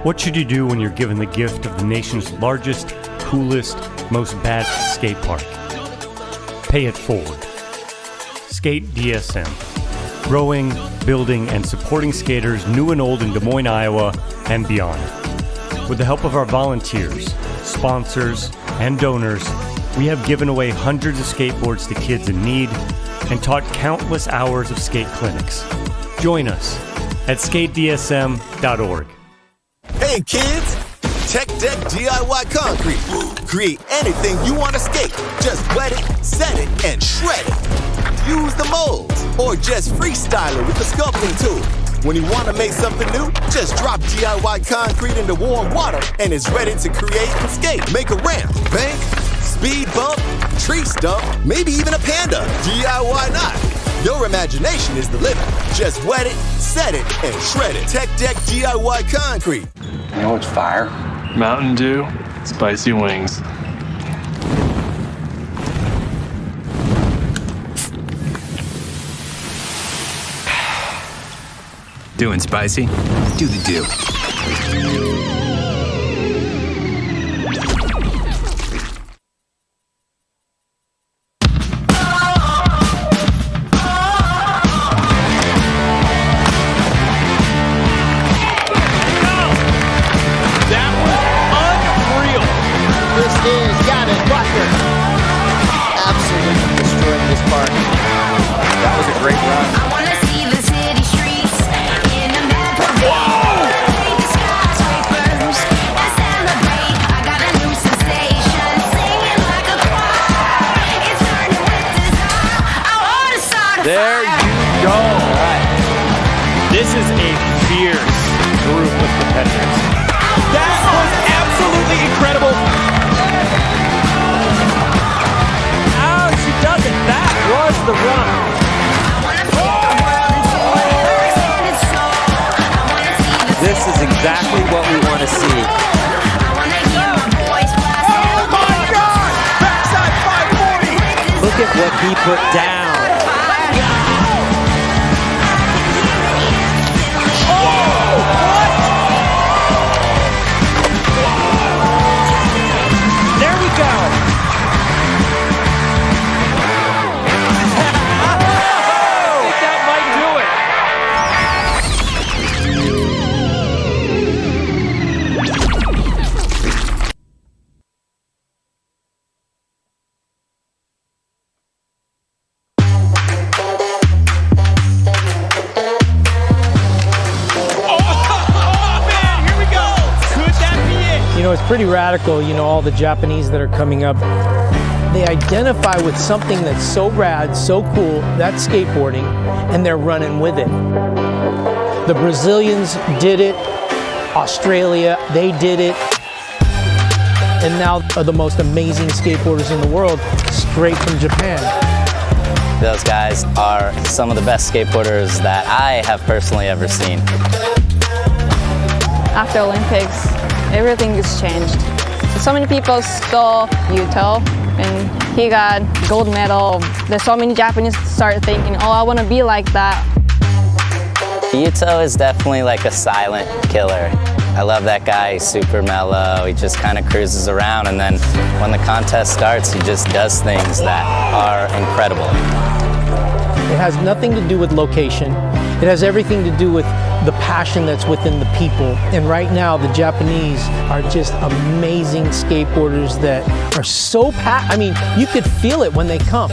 What should you do when you're given the gift of the nation's largest, coolest, most badass skate park? Pay it forward. Skate DSM. Growing, building, and supporting skaters new and old in Des Moines, Iowa, and beyond. With the help of our volunteers, sponsors, and donors, we have given away hundreds of skateboards to kids in need and taught countless hours of skate clinics. Join us at skatedsm.org. Hey kids! Tech Deck DIY Concrete. Create anything you want to skate. Just wet it, set it, and shred it. Use the molds, or just freestyle it with the sculpting tool. When you want to make something new, just drop DIY Concrete into warm water and it's ready to create and skate. Make a ramp, bank, speed bump, tree stump, maybe even a panda. DIY not. Your imagination is the limit. Just wet it, set it, and shred it. Tech Deck DIY Concrete. You know what's fire? Mountain Dew, spicy wings. Doing spicy? Do the do. There you go. All right. This is a fierce group of competitors. That was absolutely incredible. Oh, she does it. That was the run. This is exactly what we want to see. Oh my God! Backside 540! Look at what he put down. It's pretty radical, all the Japanese that are coming up. They identify with something that's so rad, so cool, that's skateboarding, and they're running with it. The Brazilians did it, Australia, they did it, and now are the most amazing skateboarders in the world, straight from Japan. Those guys are some of the best skateboarders that I have personally ever seen. After Olympics, everything has changed. So many people saw Yuto and he got gold medal. There's so many Japanese start thinking, oh, I want to be like that. Yuto is definitely like a silent killer. I love that guy, he's super mellow, he just kind of cruises around, and then when the contest starts, he just does things that are incredible. It has nothing to do with location. It has everything to do with the passion that's within the people. And right now, the Japanese are just amazing skateboarders that are so you could feel it when they come.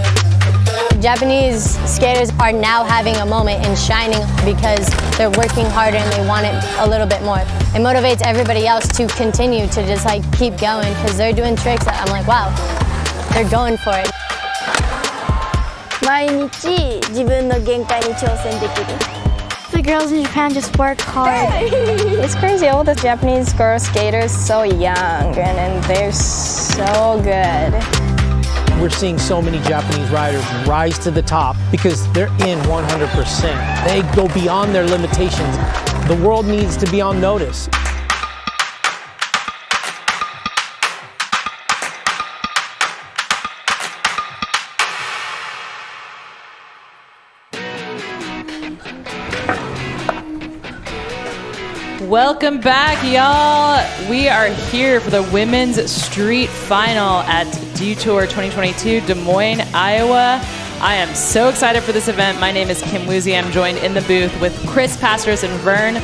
Japanese skaters are now having a moment and shining because they're working harder and they want it a little bit more. It motivates everybody else to continue to just keep going because they're doing tricks that I'm like, wow, they're going for it. 毎日自分の限界に挑戦できる。The girls in Japan just work hard. It's crazy, all the Japanese girl skaters so young and they're so good. We're seeing so many Japanese riders rise to the top because they're in 100%. They go beyond their limitations. The world needs to be on notice. Welcome back, y'all. We are here for the Women's Street Final at Detour 2022, Des Moines, Iowa. I am so excited for this event. My name is Kim Woozy. I'm joined in the booth with Chris Pastors and Vern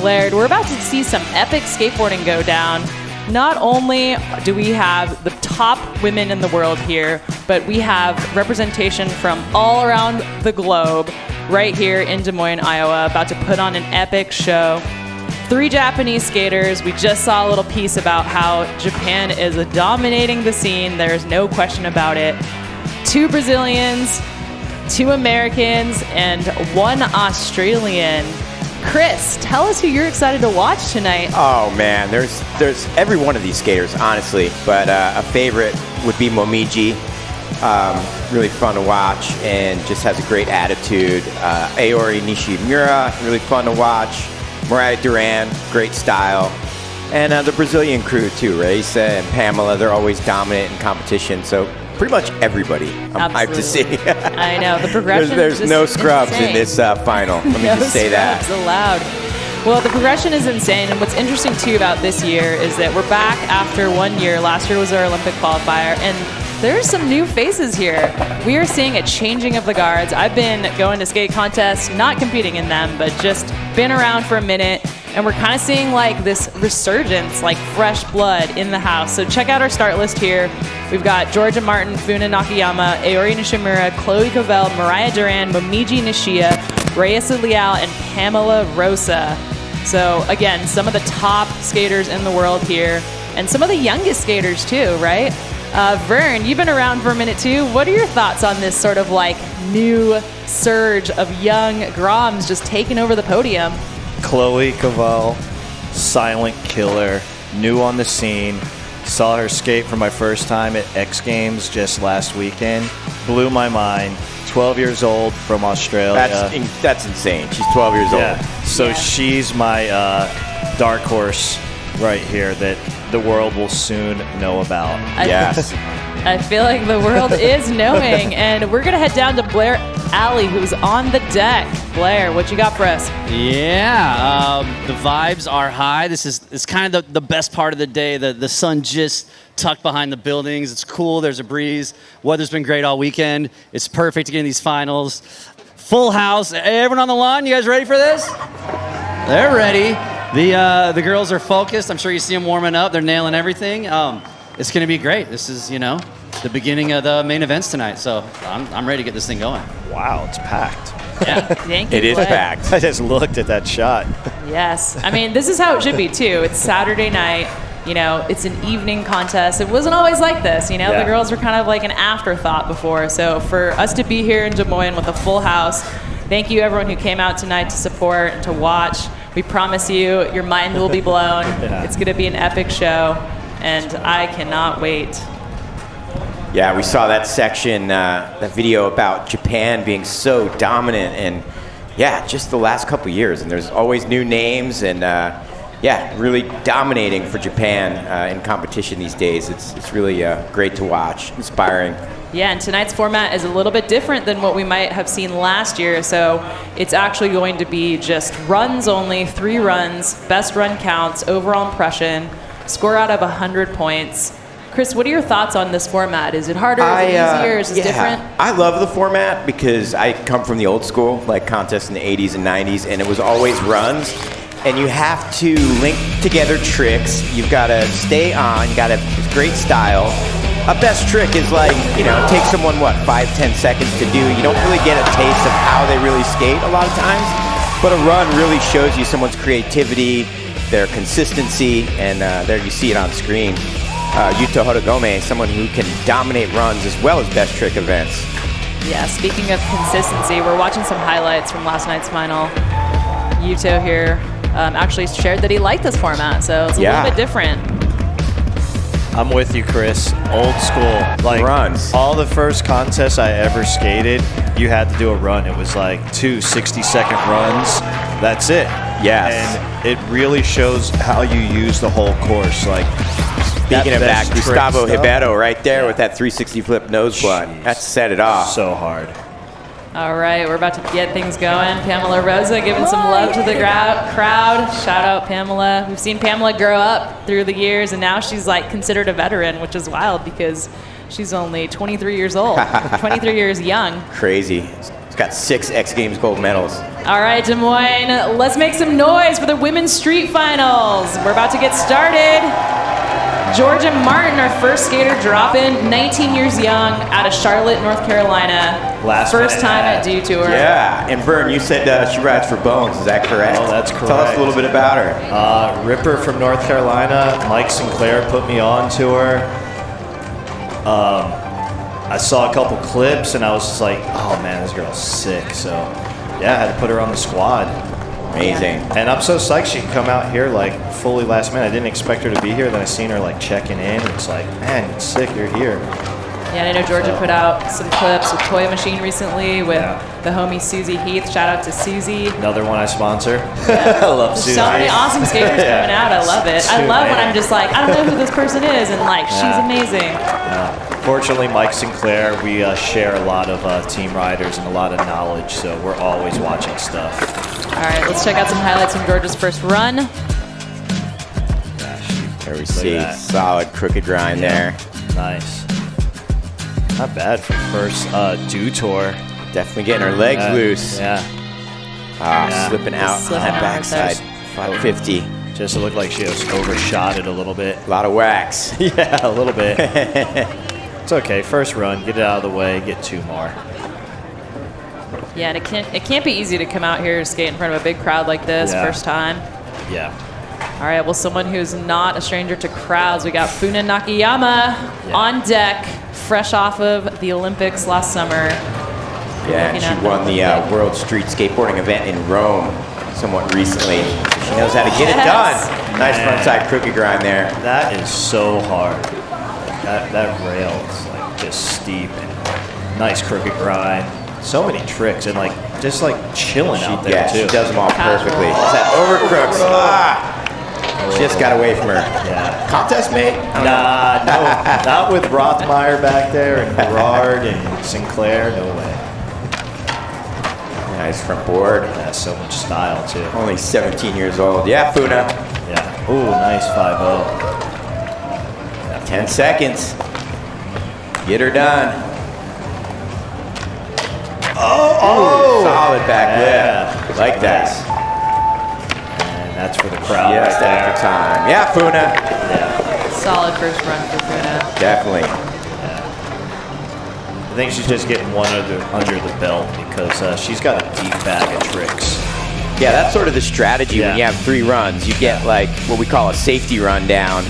Laird. We're about to see some epic skateboarding go down. Not only do we have the top women in the world here, but we have representation from all around the globe right here in Des Moines, Iowa, about to put on an epic show. 3 Japanese skaters. We just saw a little piece about how Japan is dominating the scene. There's no question about it. 2 Brazilians, 2 Americans, and 1 Australian. Chris, tell us who you're excited to watch tonight. Oh man, there's every one of these skaters, honestly, but a favorite would be Momiji. Really fun to watch and just has a great attitude. Aori Nishimura, really fun to watch. Mariah Duran, great style. And the Brazilian crew too, Raisa and Pamela, they're always dominant in competition. So pretty much everybody I'm hyped to see. I know, the progression There's is no scrubs insane. in this final. Let me just say that. No scrubs allowed. Well, the progression is insane, and what's interesting too about this year is that we're back after 1 year. Last year was our Olympic qualifier, and there's some new faces here. We are seeing a changing of the guards. I've been going to skate contests, not competing in them, but just been around for a minute, and we're kind of seeing like this resurgence, like fresh blood in the house. So check out our start list here. We've got Georgia Martin, Funa Nakayama, Aori Nishimura, Chloe Covell, Mariah Duran, Momiji Nishia, Reyesa Leal, and Pamela Rosa. So again, some of the top skaters in the world here, and some of the youngest skaters too, right? Vern, you've been around for a minute too. What are your thoughts on this sort of like new surge of young Groms just taking over the podium? Chloe Covell, silent killer, new on the scene. Saw her skate for my first time at X Games just last weekend. Blew my mind. 12 years old from Australia. That's insane. She's 12 years old. So she's my dark horse right here that the world will soon know about. Yes. I feel like the world is knowing, and we're gonna head down to Blair Alley, who's on the deck. Blair, what you got for us? Yeah, the vibes are high. This is kind of the best part of the day. The sun just tucked behind the buildings. It's cool. There's a breeze. Weather's been great all weekend. It's perfect to get in these finals. Full house. Everyone on the lawn, you guys ready for this? They're ready. The girls are focused. I'm sure you see them warming up. They're nailing everything. It's going to be great. This is, the beginning of the main events tonight. So I'm ready to get this thing going. Wow, it's packed. Yeah, thank you. It is packed. I just looked at that shot. Yes. I mean, this is how it should be too. It's Saturday night. It's an evening contest. It wasn't always like this. The girls were kind of like an afterthought before. So for us to be here in Des Moines with a full house, thank you everyone who came out tonight to support and to watch. We promise you, your mind will be blown. It's going to be an epic show, and I cannot wait. Yeah, we saw that section, that video about Japan being so dominant, and just the last couple years. And there's always new names, and really dominating for Japan in competition these days. It's really great to watch, inspiring. Yeah, and tonight's format is a little bit different than what we might have seen last year. So it's actually going to be just runs only, 3 runs, best run counts, overall impression, score out of 100 points. Chris, what are your thoughts on this format? Is it harder? Is it easier? Is it different? I love the format because I come from the old school, like contests in the 80s and 90s, and it was always runs. And you have to link together tricks. You've got to stay on. You got to have great style. A best trick is like, it takes someone, 5-10 seconds to do. You don't really get a taste of how they really skate a lot of times. But a run really shows you someone's creativity, their consistency, and there you see it on screen. Yuto Horigome, someone who can dominate runs as well as best trick events. Yeah, speaking of consistency, we're watching some highlights from last night's final. Yuto here actually shared that he liked this format, so it's a little bit different. I'm with you, Chris. Old school. Like runs. All the first contests I ever skated, you had to do a run. It was like 2 60-second runs. That's it. Yes. And it really shows how you use the whole course. Like, speaking of that, Gustavo Ribeiro right there with that 360 flip nose blunt. That set it off. So hard. All right, we're about to get things going. Pamela Rosa giving some love to the crowd. Shout out Pamela. We've seen Pamela grow up through the years, and now she's like considered a veteran, which is wild because she's only 23 years old, 23 years young. Crazy. She's got 6 X Games gold medals. All right, Des Moines, let's make some noise for the women's street finals. We're about to get started. Georgia Martin, our first skater drop-in, 19 years young, out of Charlotte, North Carolina. First time at Detour. Yeah, and Vern, you said she rides for Bones, is that correct? Oh, that's correct. Tell us a little bit about her. Ripper from North Carolina. Mike Sinclair put me on to her. I saw a couple clips and I was just like, oh man, this girl's sick. So yeah, I had to put her on the squad. Amazing. And I'm so psyched she can come out here like fully last minute. I didn't expect her to be here. Then I seen her like checking in. It's like, man, it's sick, you're here. Yeah, and I know Georgia put out some clips with Toy Machine recently with the homie Susie Heath. Shout out to Susie. Another one I sponsor. I love Susie. So many awesome skaters coming out. I love it. I love when I'm just like, I don't know who this person is, and like, she's amazing. Fortunately, Mike Sinclair, we share a lot of team riders and a lot of knowledge, so we're always watching stuff. All right, let's check out some highlights from Georgia's first run. There we see solid crooked grind there. Nice. Not bad for first dew tour. Definitely getting her legs loose. Yeah. Slipping out on that backside. 550. Just looked like she was overshot it a little bit. A lot of wax. Yeah, a little bit. It's okay. First run, get it out of the way, get 2 more. Yeah, and it can't be easy to come out here and skate in front of a big crowd like this first time. Yeah. All right, well, someone who's not a stranger to crowds, we got Funa Nakayama on deck, fresh off of the Olympics last summer. Yeah, and she won the World Street Skateboarding event in Rome somewhat recently. She knows how to get it done. Nice frontside crooked grind there. That is so hard. That rail is like just steep and nice crooked grind. So many tricks and like just like chilling out there too. Yeah, she does them all perfectly. It's that overcrooks. Just got away from her. Yeah. Contest mate? Nah, no, not with Rothmeyer back there and Gerard and Sinclair. No way. Nice front board. Yeah, so much style too. Only 17 years old. Yeah, Funa. Yeah. Ooh, nice 5-0. 10 seconds. Get her done. Oh! Solid back lip. Like that. And that's for the crowd. Yes, right there. after time. Yeah, Funa. Yeah. Solid first run for Funa. Definitely. I think she's just getting one under the belt because she's got a deep bag of tricks. Yeah, that's sort of the strategy when you have 3 runs. You get like what we call a safety run down,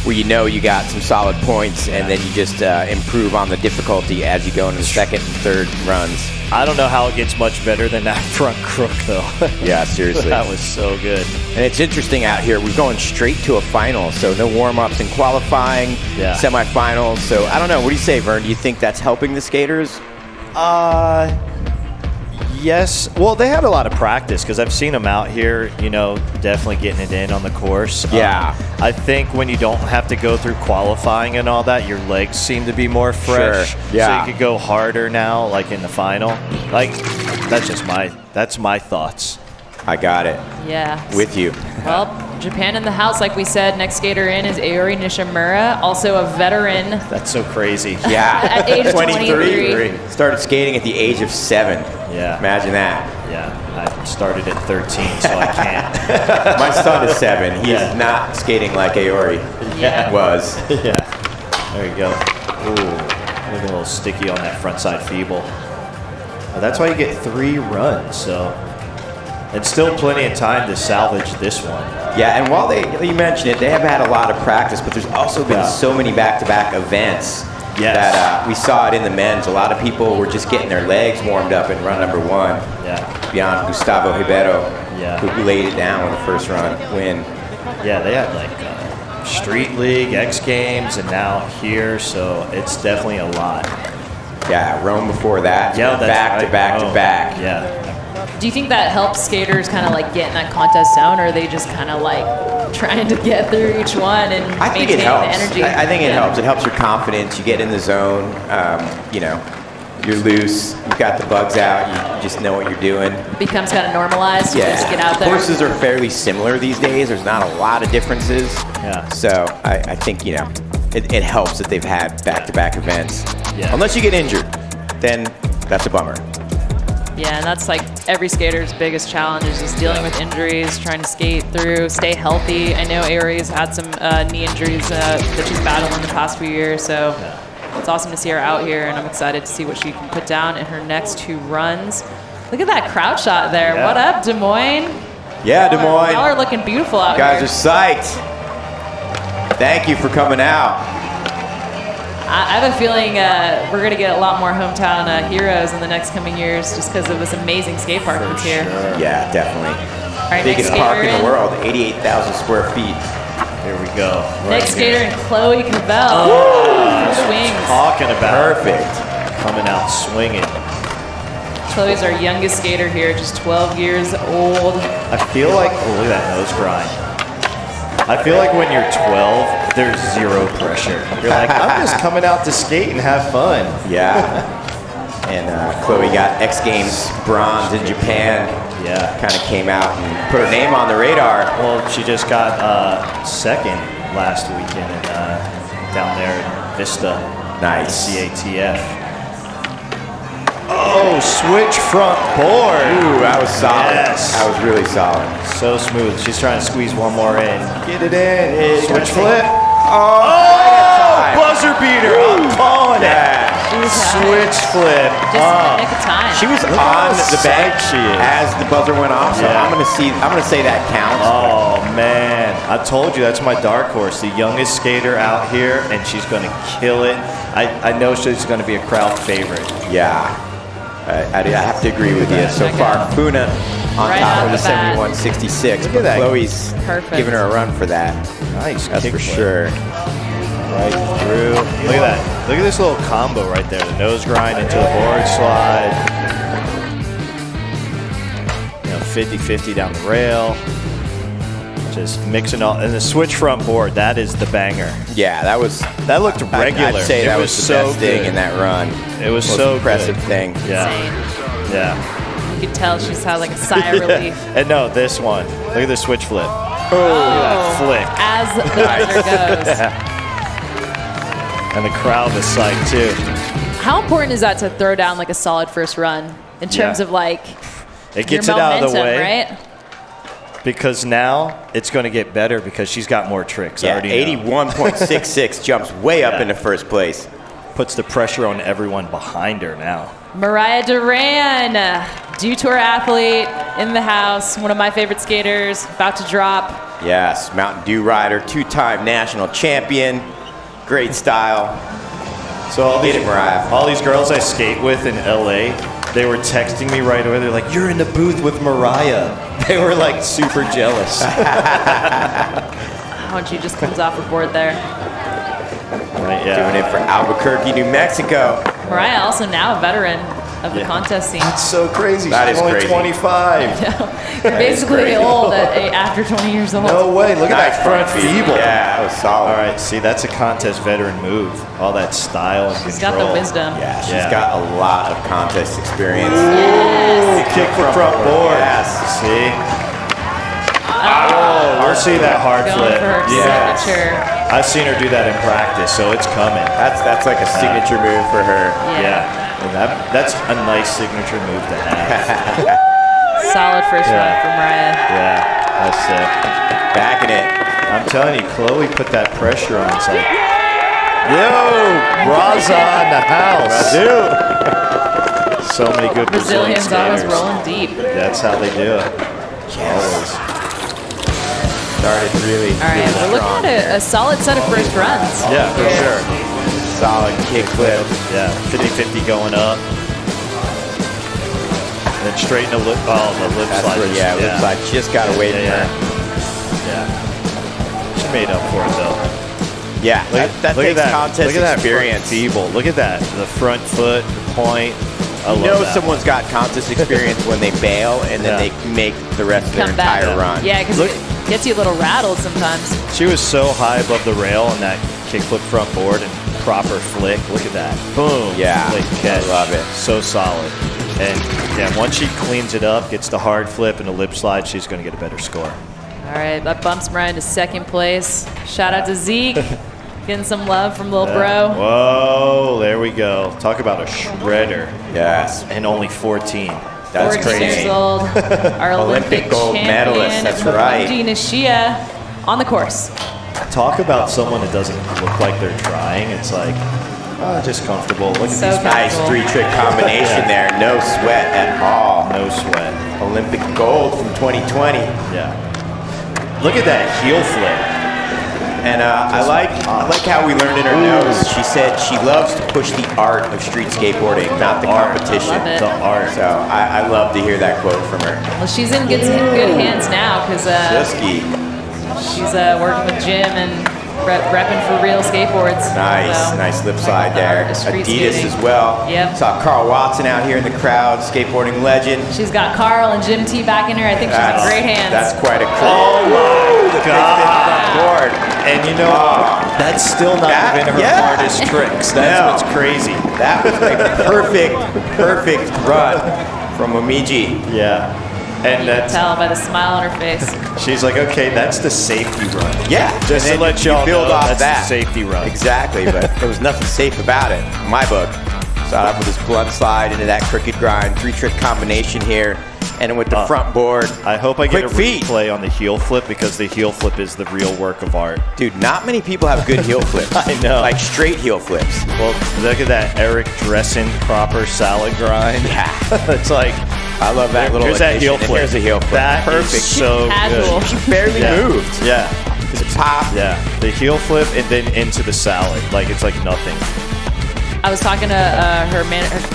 where you know you got some solid points, and then you just improve on the difficulty as you go into the second and third runs. I don't know how it gets much better than that front crook, though. Yeah, seriously. That was so good. And it's interesting out here. We're going straight to a final, so no warm-ups in qualifying, semifinals. So I don't know. What do you say, Vern? Do you think that's helping the skaters? Yes. Well, they had a lot of practice because I've seen them out here, you know, definitely getting it in on the course. Yeah. I think when you don't have to go through qualifying and all that, your legs seem to be more fresh. Sure. Yeah. So you could go harder now, like in the final. Like, that's my thoughts. I got it. Yeah. With you. Well, Japan in the house, like we said. Next skater in is Aori Nishimura, also a veteran. That's so crazy. Yeah. At age 23. Started skating at the age of 7. Yeah. Imagine that. Yeah. I started at 13, so I can't. My son is 7. He is not skating like Aori was. Yeah. There you go. Ooh. Look a little sticky on that frontside feeble. That's why you get 3 runs, so. It's still plenty of time to salvage this one. Yeah, and while you mentioned it, they have had a lot of practice, but there's also been so many back-to-back events that we saw it in the men's. A lot of people were just getting their legs warmed up in run number 1. Yeah. Beyond Gustavo Ribeiro, who laid it down with the first run win. Yeah, they had like Street League, X Games, and now here, so it's definitely a lot. Yeah, Rome before that. Yeah, that's back to back to back. Yeah. Do you think that helps skaters kind of like get in that contest zone, or are they just kind of like trying to get through each one and maintain the energy? I think it helps. It helps your confidence. You get in the zone. You know, You're loose. You've got the bugs out. You just know what you're doing. Becomes kind of normalized. You just get out there. Courses are fairly similar these days. There's not a lot of differences. Yeah. So I think, you know, it helps that they've had back-to-back events. Yeah. Unless you get injured, then that's a bummer. Yeah, and that's like every skater's biggest challenge is just dealing with injuries, trying to skate through, stay healthy. I know Ari's had some knee injuries that she's battled in the past few years, so it's awesome to see her out here, and I'm excited to see what she can put down in her next 2 runs. Look at that crowd shot there. Yeah. What up, Des Moines? Yeah, Des Moines. Y'all are looking beautiful out You guys here. are psyched. Thank you for coming out. I have a feeling we're going to get a lot more hometown heroes in the next coming years just because of this amazing skate park that's here. Yeah, definitely. All right, Biggest next park skater in the in. world, 88,000 square feet. Here we go. Next skater in Chloe Cavell. Swings. Talking about perfect. Coming out swinging. Chloe's our youngest skater here, just 12 years old. I feel like, look at that nose grind. I feel like when you're 12, there's zero pressure. You're like, I'm just coming out to skate and have fun. Yeah. And Chloe got X Games bronze in Japan. Yeah. Kind of came out and put her name on the radar. Well, she just got second last weekend down there in Vista. Nice. CATF. Oh, switch front board. Ooh, that was solid. Yes. That was really solid. So smooth. She's trying to squeeze one more in. Get it in. Switch flip. Oh, Buzzer beater. I'm calling it. Switch flip. Just in the nick of time. She was Look on how the bank psyched she is. as the buzzer went off, so Yeah. I'm gonna say that counts. Oh man, I told you that's my dark horse, the youngest skater out here, and she's going to kill it. I know she's going to be a crowd favorite. Yeah, I have to agree with you. So far, Funa on Right top off of the the bat. 71.66, Look at but that. Chloe's Perfect. giving her a run for that. Nice, That's kick for flip. sure. Right through. Look at that. Look at this little combo right there. The nose grind into the board slide. 50-50 down the rail. Just mixing all, and the switch front board, that is the banger. Yeah, that looked regular. I'd say It that was was the so best thing good. in that run. It was Most so impressive good. thing. Yeah. Insane. Yeah. You could tell she's had like a sigh of relief. And no, this one. Look at the switch flip. Oh, Look at that flick. as the buzzer goes. And the crowd is psyched too. How important is that to throw down like a solid first run in terms Yeah. of like It gets your it out momentum, of the way. right? Because now it's going to get better because she's got more tricks. I Yeah, already know. 81.66 jumps way up into first place. Puts the pressure on everyone behind her now. Mariah Duran, Dew Tour athlete in the house, one of my favorite skaters, about to drop. Yes, Mountain Dew rider, 2-time national champion. Great style. So all Get it, Mariah. all these girls I skate with in LA, they were texting me right away. They're like, "You're in the booth with Mariah." They were like super jealous. How she just comes off her board there. Right, yeah. Doing it for Albuquerque, New Mexico. Mariah also now a veteran of the contest scene. It's so crazy. That She's is only crazy. 25. You're basically crazy. old after 20 years old. No way. Look at that front feeble. Yeah, that was solid. All right, see, that's a contest veteran move. All that style and She's control. got the wisdom. Yeah, she's got a lot of contest experience. Yes. Kick the front board. Yes. See? Oh, we'll see that hard Going flip. for her Yes. signature. I've seen her do that in practice, so it's coming. That's like a signature move for her. Yeah. And that's a nice signature move to have. Solid first run from Mariah. Yeah, that's it. Backing it. I'm telling you, Chloe put that pressure on. It's like, yo, Raza in the house. So many good Brazilian Brazilians always skaters. rolling deep. That's how they do it. Always. Started really, All right, we're looking at a solid set of first runs. Yeah, for here. sure. solid kick flip. Yeah, 50-50 going up. And then straighten the lip. Oh, the lip That's slide. where, yeah, lip slide just got away from her. Yeah. She made up for it though. Yeah, that takes contest look at that experience. Front feeble. Look at that. The front foot, the point. I You love know that. someone's got contest experience when they bail and then they make the rest of their Come back. entire run. Yeah, because it gets you a little rattled sometimes. She was so high above the rail on that kickflip front board and proper flick. Look at that. Boom. Yeah, Flick catch. I love it. So solid. And yeah, once she cleans it up, gets the hard flip and the lip slide, she's going to get a better score. All right, that bumps Brian to second place. Shout out to Zeke, getting some love from Lil Bro. Whoa, there we go. Talk about a shredder. Yes. And only 14. That's 14 crazy. years old, our Olympic gold champion, medalist. That's right. Momoji Nishia on the course. Talk about someone that doesn't look like they're trying. It's like, just comfortable. Look at So these Nice three-trick combination there. No sweat at all. No sweat. Olympic gold from 2020. Yeah. Look at that heel flip. And I like how we learned in her notes. She said she loves to push the art of street skateboarding, not the competition. I love it. The art. So I love to hear that quote from her. Well, she's in good hands now because Siski. she's working with Jim and repping for real skateboards. Nice lip slide there. Street Adidas skating. as well. Yep. Saw Carl Watson out here in the crowd, skateboarding legend. She's got Carl and Jim T back in her. I think she's in great hands. That's quite a clip. Oh my God. Board. And you know, that's still not even her hardest tricks. That's what's crazy. That was a perfect run from Momiji. Yeah. And you can that's, tell by the smile on her face. she's like, okay, that's the safety run. Yeah, Just to and let you y'all build know, off that's that. the safety run. Exactly, but there was nothing safe about it in my book. Started off with this blunt slide into that crooked grind, three-trick combination here, and then with the front board. I hope I get a Quick feet. replay on the heel flip because the heel flip is the real work of art. Dude, not many people have good heel flips. I know. Like straight heel flips. Well, look at that Eric Dressen proper salad grind. Yeah. It's like, I love that little here's that heel addition, and flip. Here's a heel flip. That Perfect. is so Casual. good. She barely moved. Yeah. Just pop. Yeah. The heel flip and then into the salad. Like, it's like nothing. I was talking to her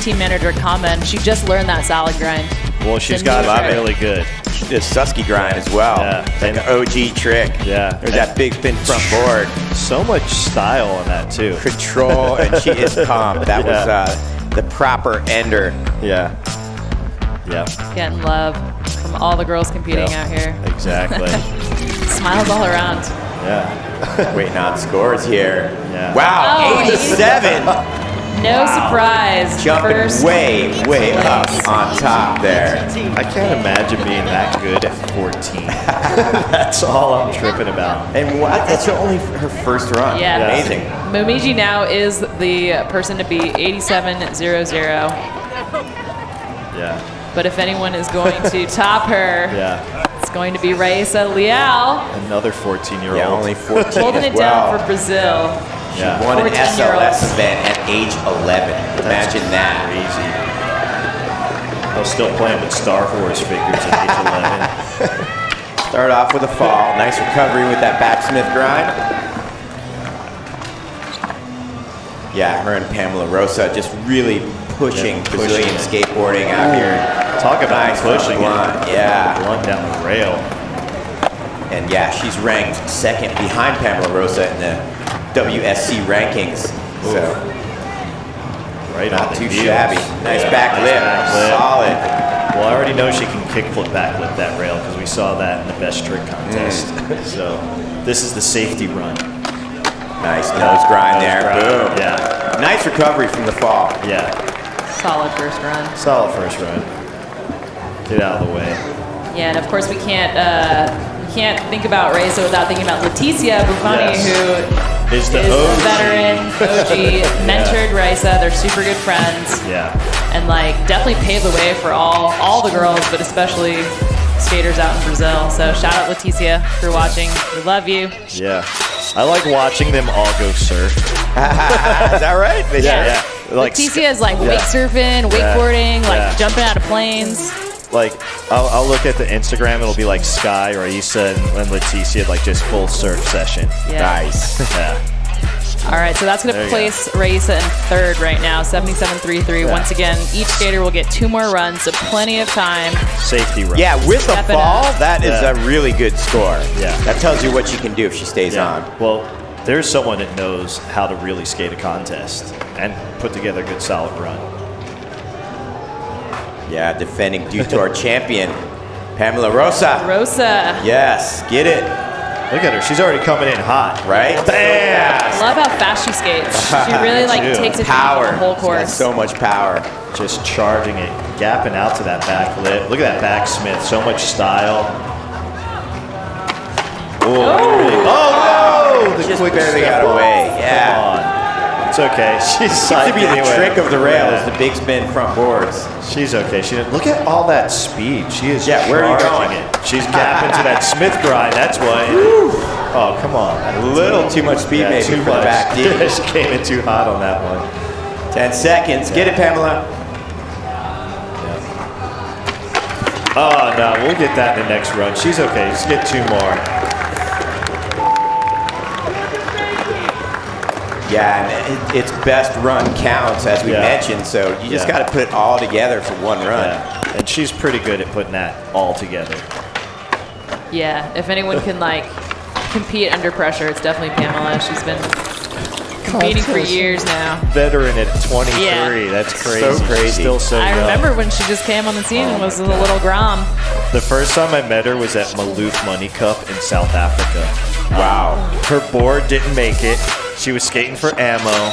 team manager, Kama, and she just learned that salad grind. Well, she's Didn't got love it it. really good. This Susky grind as well. Yeah. Like an OG trick. Yeah. There's that big fin front board. So much style on that, too. Control, and she is calm. That was the proper ender. Yeah. Yeah. Getting love from all the girls competing out here. Exactly. Smiles all around. Yeah. Waiting on scores here. Yeah. Wow, Oh, 87. No surprise. Jumping First way up on top there. I can't imagine being that good at 14. That's all I'm tripping about. And what? That's only her first run. Yeah. Amazing. Momiji now is the person to beat, 87.00. Yeah. But if anyone is going to top her, it's going to be Raisa Leal. Another 14-year-old. Yeah, only 14 Holding as it well. down for Brazil. She won an 14-year-old. SLS event at age 11. Imagine that. Crazy. I was still playing with Star Wars figures at age 11. Start off with a fall. Nice recovery with that backsmith grind. Yeah, her and Pamela Rosa just really pushing Brazilian skateboarding out here. Talk about Nice pushing blunt. it. Yeah. Blunt down the rail. And yeah, she's ranked second behind Pamela Rosa in the WSC rankings. So Right not on the too heels. shabby. Nice back lip. Solid. Well, I already know she can kickflip backflip that rail because we saw that in the best trick contest. So this is the safety run. Nice nose grind there. Boom. Yeah. Nice recovery from the fall. Yeah. Solid first run. Solid first run. Get out of the way. Yeah, and of course we can't think about Raisa without thinking about Leticia Buffoni, who is the veteran, OG, mentored Raisa. They're super good friends. Yeah. And like definitely paved the way for all the girls, but especially skaters out in Brazil. So shout out Leticia for watching. We love you. Yeah. I like watching them all go surf. Is that right? Yeah. Like Leticia is like wake surfing, wakeboarding, like jumping out of planes. Like, I'll look at the Instagram, it'll be like Sky, Raisa, and Leticia, like just full surf session. Yeah. Nice. Yeah. All right, so that's going to place Raisa in third right now, 77.33. Yeah. Once again, each skater will get 2 more runs, so plenty of time. Safety run. Yeah, with a Step it fall, up. that is a really good score. Yeah. That tells you what she can do if she stays on. Well, there's someone that knows how to really skate a contest and put together a good solid run. Yeah, defending Due Tour champion, Pamela Rosa. Rosa. Yes, get it. Look at her. She's already coming in hot. Right? Bam! I love how fast she skates. She really takes it power. the whole course. So much power. Just charging it, gapping out to that back lip. Look at that backsmith. So much style. Oh no! The Just quick barely step. got away. Yeah. Come on. It's okay. She's Seems to be the trick of the rail is the big spin front boards. She's okay. She didn't look at all that speed. She is. Yeah, where are you charging going? it. She's gapping to that Smith grind. That's why. Oh, come on. A little too much speed maybe too for the much. back D. She came in too hot on that one. 10 seconds. Get it, Pamela. Oh no, we'll get that in the next run. She's okay. Just get 2 more. Yeah, and its best run counts, as we mentioned, so you just got to put it all together for one run. Yeah. And she's pretty good at putting that all together. Yeah, if anyone can compete under pressure, it's definitely Pamela. She's been competing for years now. Veteran at 23. Yeah. That's crazy. So crazy. Still so I young. remember when she just came on the scene and was a little grom. The first time I met her was at Maloof Money Cup in South Africa. Wow. Her board didn't make it. She was skating for ammo.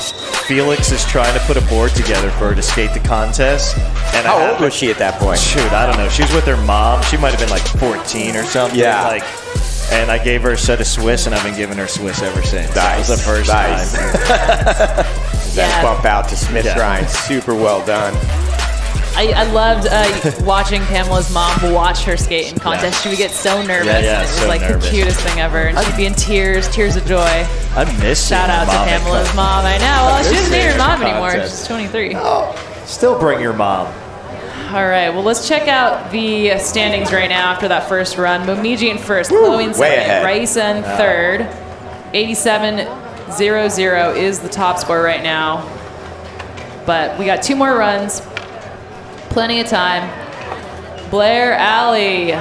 Felix is trying to put a board together for her to skate the contest. And How old was she at that point? Shoot, I don't know. She was with her mom. She might have been 14 or something. Yeah. And I gave her a set of Swiss, and I've been giving her Swiss ever since. That was the first time. That bump out to Smith grind. Super well done. I loved watching Pamela's mom watch her skate in contest. She would get so nervous. Yeah, and it was so nervous. the cutest thing ever. And she'd be in tears of joy. I miss Shout out to Pamela's mom. I know. Well, she doesn't need her mom anymore. She's 23. Still bring your mom. All right. Well, let's check out the standings right now after that first run. Momiji in first. Chloe in second. Raisa in third. 87.00 is the top score right now. But we got 2 more runs. Plenty of time. Blair Alley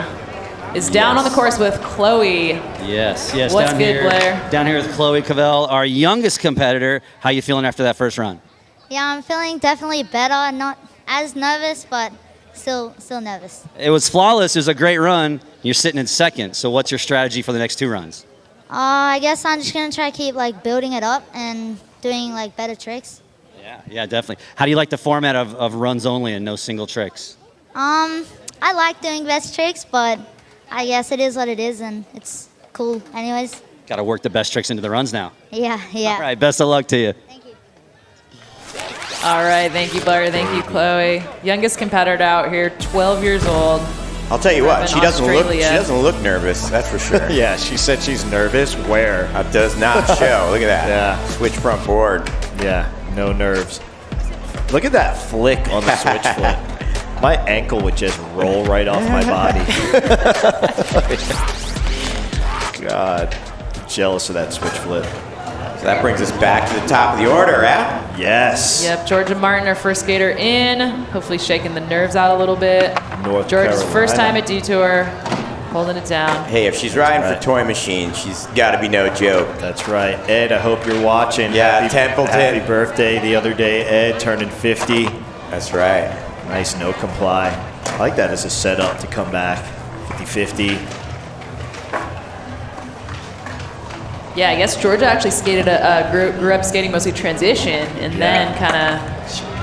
is down on the course with Chloe. Yes. What's down good, here, Blair? Down here with Chloe Cavell, our youngest competitor. How you feeling after that first run? Yeah, I'm feeling definitely better. Not as nervous, but still nervous. It was flawless. It was a great run. You're sitting in second. So what's your strategy for the next 2 runs? I guess I'm just gonna try to keep building it up and doing better tricks. Yeah, definitely. How do you like the format of runs only and no single tricks? I like doing best tricks, but I guess it is what it is, and it's cool anyways. Got to work the best tricks into the runs now. Yeah. All right, best of luck to you. All right. Thank you, Blair. Thank you, Chloe. Youngest competitor out here, 12 years old. I'll tell you what, she doesn't Australia. look nervous, that's for sure. Yeah, she said she's nervous. Where? It does not show. Look at that. Yeah. Switch front board. Yeah, no nerves. Look at that flick on the switch flip. My ankle would just roll right off my body. God, jealous of that switch flip. So that brings us back to the top of the order, Yes. Yep, Georgia Martin, our first skater in. Hopefully shaking the nerves out a little bit. North Georgia's Carolina. first time at Detour, holding it down. Hey, if she's riding for Toy Machine, she's got to be no joke. That's right. Ed, I hope you're watching. Yeah, Templeton. Happy birthday the other day, Ed, turning 50. That's right. Nice no comply. I like that as a setup to come back. 50-50. Yeah, I guess Georgia actually skated grew up skating mostly transition and then kind of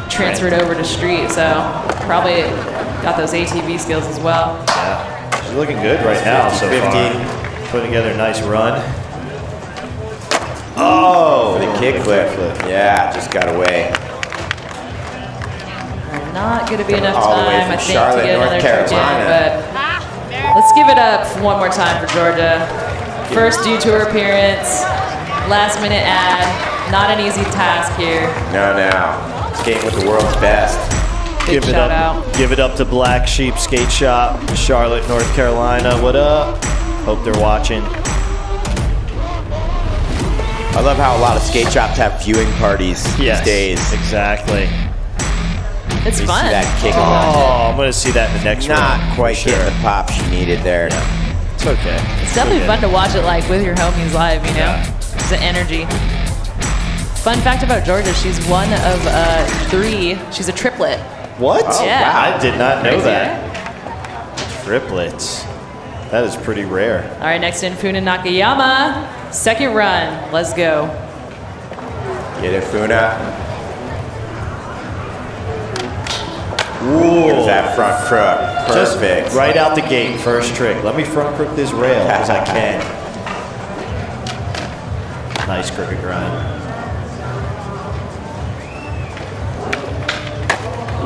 transferred over to street. So probably got those ATV skills as well. Yeah, she's looking good right now so far. Putting together a nice run. Oh, the kickflip. Yeah, just got away. Not going to be enough All the way time, from I think, Charlotte, to get North another trick in. Carolina. But let's give it up one more time for Georgia. First Detour appearance, last minute ad. Not an easy task here. No. Skating with the world's best. Big shout out. Give it up to Black Sheep Skate Shop, Charlotte, North Carolina. What up? Hope they're watching. I love how a lot of skate shops have viewing parties these days. Exactly. It's We fun. see that kick I'm going to see that in the next Not round. quite getting the pop she needed there. It's okay. It's definitely fun to watch it with your homies live, you know? It's an energy. Fun fact about Georgia, she's one of 3. She's a triplet. What? Yeah. I did not know Crazy, that. Triplets. That is pretty rare. All right, next in Funa Nakayama. Second run. Let's go. Get it, Funa. Ooh. There's that front crook. Perfect. Just right out the gate, first trick. Let me front crook this rail as I can. Nice crooked grind.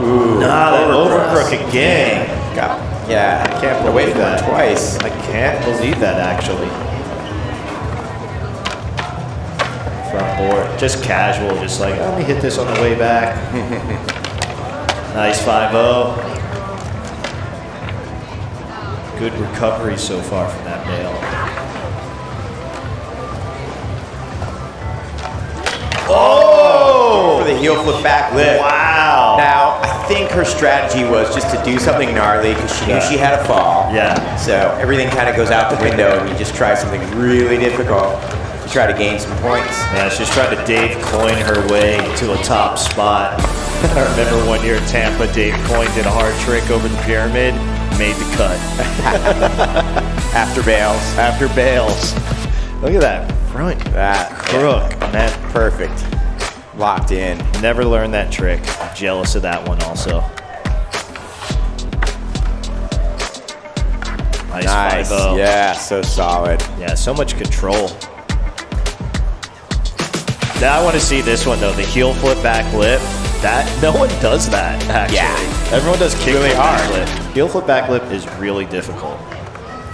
Ooh. Nah, that over crook again. Yeah, I can't believe that twice. I can't believe that actually. Front board, just casual, just like, let me hit this on the way back. Nice 5-0. Good recovery so far from that nail. Oh! For the heel flip back lip. Wow. Now, I think her strategy was just to do something gnarly because she knew she had a fall. Yeah. So everything kind of goes out the window and you just try something really difficult to try to gain some points. Yeah, she's trying to Dave coin her way to a top spot. I remember one year in Tampa, Dave Coyne did a hard trick over the pyramid, made the cut. After bails. After bails. Look at that front. That crook. Yeah. That's perfect. Locked in. Never learned that trick. I'm jealous of that one also. Nice 5-0. Yeah, so solid. Yeah, so much control. Now I want to see this one though, the heel flip back lip. That no one does that actually. Yeah. Everyone does kick really flip hard. back lip. Heel flip back lip is really difficult.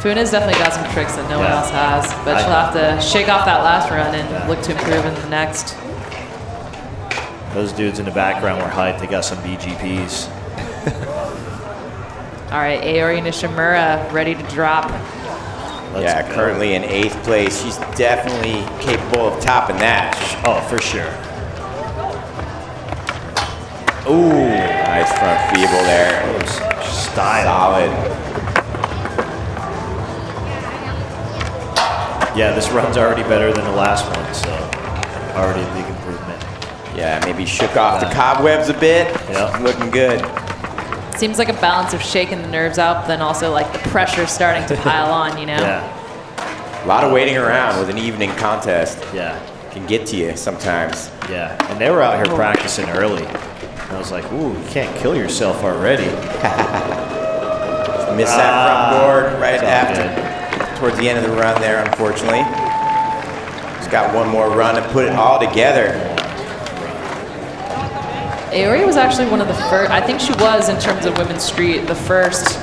Funa's definitely got some tricks that no one else has, but she'll have to shake off that last run and look to improve in the next. Those dudes in the background were hyped. They got some BGPs. All right, Aori Nishimura ready to drop. Yeah, currently in 8th place. She's definitely capable of topping that. Oh, for sure. Ooh, nice front feeble there. Style. Solid. Yeah, this run's already better than the last one, so already a big improvement. Yeah, maybe shook off the cobwebs a bit. Yeah. Looking good. Seems like a balance of shaking the nerves out, but then also like the pressure starting to pile on, you know? Yeah. A lot of waiting around with an evening contest. Yeah. Can get to you sometimes. Yeah, and they were out here practicing early. And I was like, ooh, you can't kill yourself already. Missed that front board right It's all after, towards the end of the run there, unfortunately. Just got one more run to put it all together. Aori was actually one of the first, I think she was in terms of women's street, the first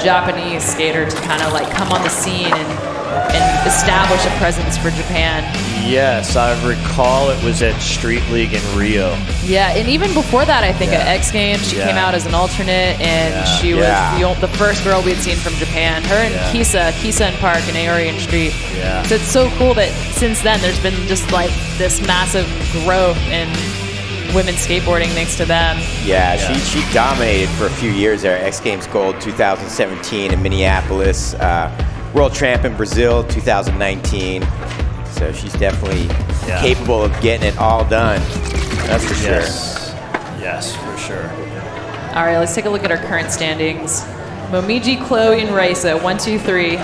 Japanese skater to kind of like come on the scene and establish a presence for Japan. Yes, I recall it was at Street League in Rio. Yeah, and even before that, I think at X Games, she came out as an alternate, and she was the first girl we'd seen from Japan. Her and Kisa in Park and Aori in Street. Yeah. So it's so cool that since then there's been just like this massive growth in women's skateboarding thanks to them. Yeah, she dominated for a few years there. X Games Gold 2017 in Minneapolis. World Champ in Brazil 2019. So she's definitely capable of getting it all done. That's for sure. Yes, for sure. All right, let's take a look at our current standings. Momiji, Chloe, and Raisa, 1, 2, 3.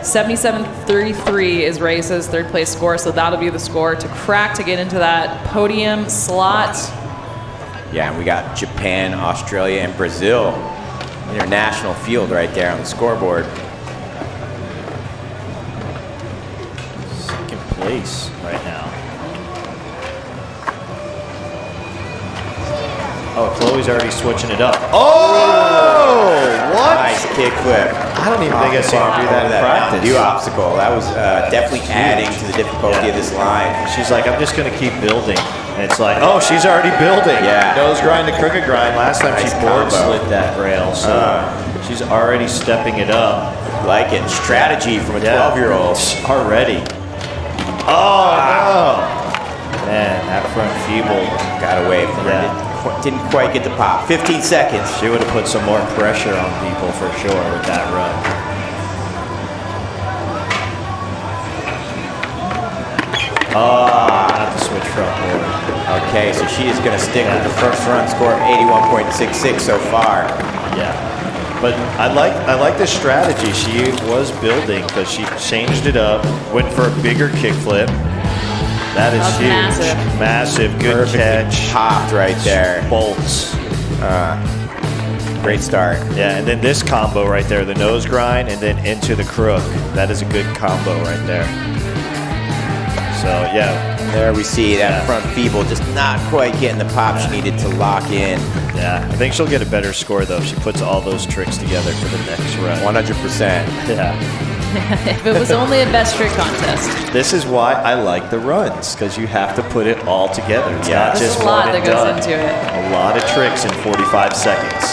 77-33 is Raisa's third place score, so that'll be the score to crack to get into that podium slot. Yeah, and we got Japan, Australia, and Brazil. International field right there on the scoreboard. Second place right now. Oh, Chloe's already switching it up. Oh, what? Nice kickflip. I don't even think I saw her do that in practice. New obstacle. That was definitely adding to the difficulty of this line. She's like, I'm just going to keep building. And it's like, oh, she's already building. Yeah. Nose grind to crooked grind. Last time Nice she board combo. slid that rail. So she's already stepping it up. Like it. Strategy from a 12-year-old. Already. Oh, no. Man, that front feeble. Got away from it. Didn't quite get the pop. 15 seconds. She would have put some more pressure on people for sure with that run. Not the switch front board. Okay, so she is going to stick with the first run score of 81.66 so far. Yeah. But I like this strategy she was building because she changed it up, went for a bigger kickflip. That is huge. Massive. Good catch. Popped right there. Bolts. Great start. Yeah, and then this combo right there, the nose grind and then into the crook. That is a good combo right there. So, yeah. There we see that front feeble just not quite getting the pop she needed to lock in. Yeah, I think she'll get a better score though if she puts all those tricks together for the next run. 100%. Yeah. If it was only a best trick contest. This is why I like the runs, because you have to put it all together. It's not just a lot one that and goes done. into it. A lot of tricks in 45 seconds.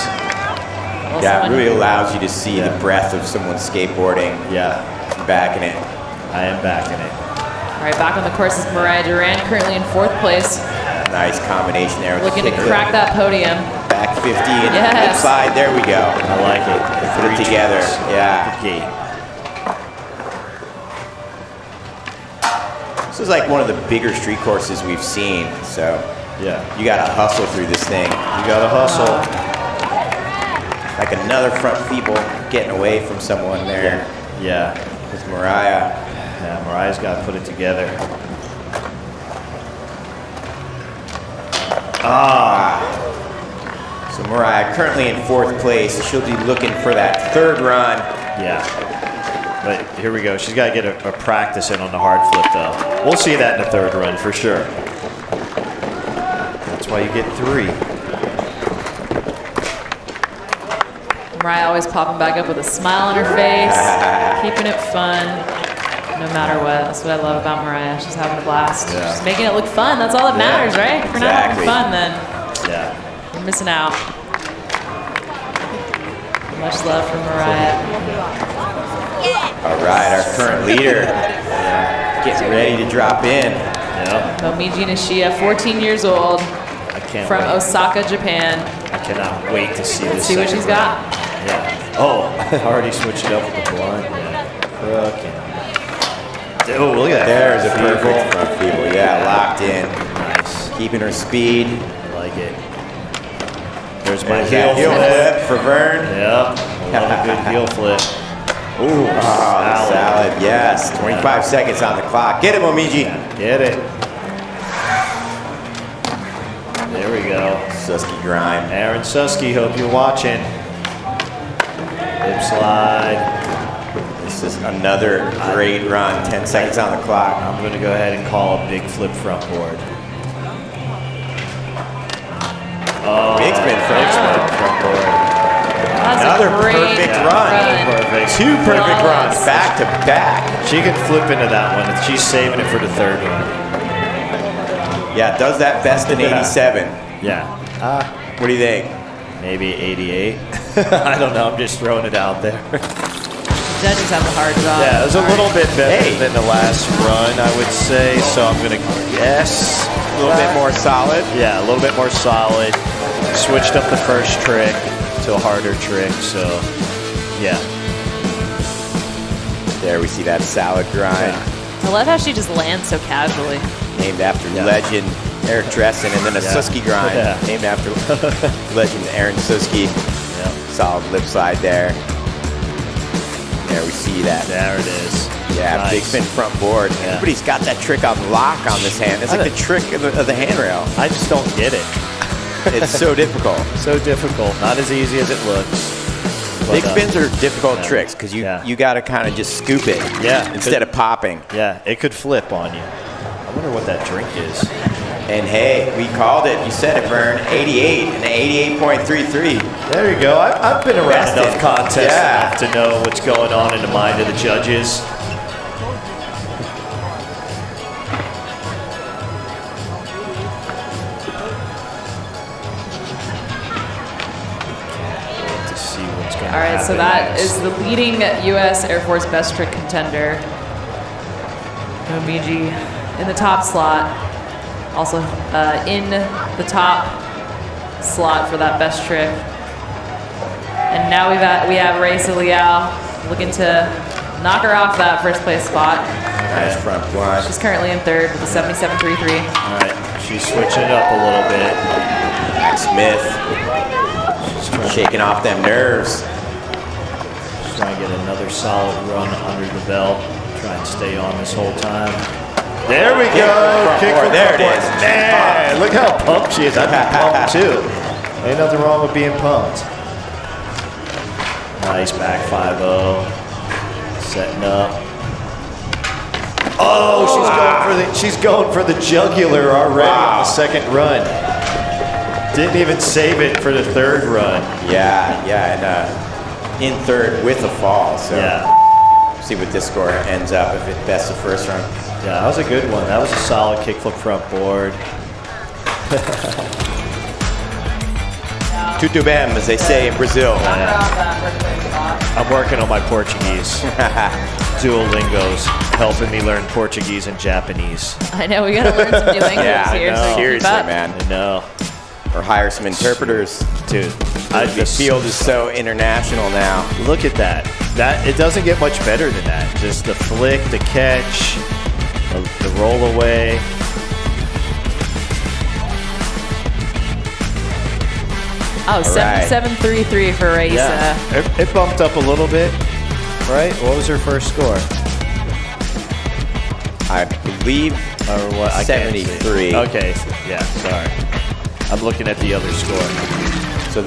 Yeah, it really allows you to see the breadth of someone skateboarding. Yeah. Backing it. I am backing it. All right, back on the course is Mariah Duran, currently in 4th place. Nice combination there. With Looking the to kickflip. crack that podium. Back 50 and Yes. inside. There we go. I like it. Put it together. Yeah. Good gate. This is like one of the bigger street courses we've seen. So yeah, you got to hustle through this thing. You got to hustle. Like another front feeble getting away from someone there. Yeah. With Mariah. Yeah, Mariah's got to put it together. So Mariah currently in 4th place. She'll be looking for that 3rd run. Yeah. But here we go. She's got to get a practice in on the hard flip though. We'll see that in the 3rd run for sure. That's why you get 3. Mariah always popping back up with a smile on her face, keeping it fun, no matter what. That's what I love about Mariah. She's having a blast. Yeah. She's making it look fun. That's all that matters, right? If you're not having fun, then you're missing out. Much love from Mariah. All right, our current leader getting ready to drop in. Momiji Nishia, 14 years old, from Osaka, Japan. I cannot wait to see Let's this. see what she's got. Yeah. Oh, I already switched it up with the blind. Crook. Oh, look at that. There's a perfect front feeble. Yeah, locked in. Nice. Keeping her speed. I like it. There's my There's heel flip for Vern. Yep. Love a good heel flip. Ooh, salad. Yes. 25 seconds on the clock. Get it, Momiji. Get it. There we go. Susky grind. Aaron Susky, hope you're watching. Lip slide. This is another great run. 10 seconds on the clock. I'm going to go ahead and call a big flip front board. Oh, big spin front board. Another perfect run. Perfect. 2 perfect runs back to back. She can flip into that one. She's saving it for the 3rd one. Yeah, does that best in 87. Yeah. What do you think? Maybe 88. I don't know. I'm just throwing it out there. Judges have a hard job. Yeah, it was a little bit better than the last run, I would say. So I'm going to guess. A little bit more solid. Yeah, a little bit more solid. Switched up the first trick to a harder trick. So, yeah. There we see that salad grind. I love how she just lands so casually. Named after legend Eric Dressen, and then a Susky grind named after legend Aaron Susky. Solid lip slide there. There we see that. There it is. Yeah, Nice. big spin front board. Everybody's got that trick on lock on this hand. It's like the trick of the handrail. I just don't get it. It's so difficult. So difficult. Not as easy as it looks. Big spins are difficult tricks because you got to kind of just scoop it instead of popping. Yeah, it could flip on you. I wonder what that drink is. And hey, we called it. You said it, Vern. 88 and 88.33. There you go. I've been around enough contests Yeah. to know what's going on in the mind of the judges. To see what's going to All right, so that is the leading U.S. Air Force best trick contender, Momiji, in the top slot. Also in the top slot for that best trick. And now we have Raisa Liao looking to knock her off that first place spot. Nice front blind. She's currently in 3rd with a 77.33. All right, she's switching it up a little bit. Smith shaking off them nerves. Get another solid run under the belt. Try and stay on this whole time. There we go. Kick from there it is. Man, look how pumped she is. I'd be pumped too. Ain't nothing wrong with being pumped. Nice back 5-0. Setting up. Oh, she's going for the jugular already on the second run. Didn't even save it for the third run. Yeah, and in third with a fall. So see what this score ends up if it bests the first run. Yeah, that was a good one. That was a solid kickflip front board. Tudo bem, as they say in Brazil. I'm working on my Portuguese. Duolingo's helping me learn Portuguese and Japanese. I know, we gotta learn some Duolingo's here. So seriously, man. I know. Or hire some interpreters. Dude, the field is so international now. Look at that. It doesn't get much better than that. Just the flick, the catch, the roll away. Oh, 7733 for Raisa. Yeah. It bumped up a little bit, right? What was her first score? I believe 73. Okay, yeah, sorry. I'm looking at the other score. So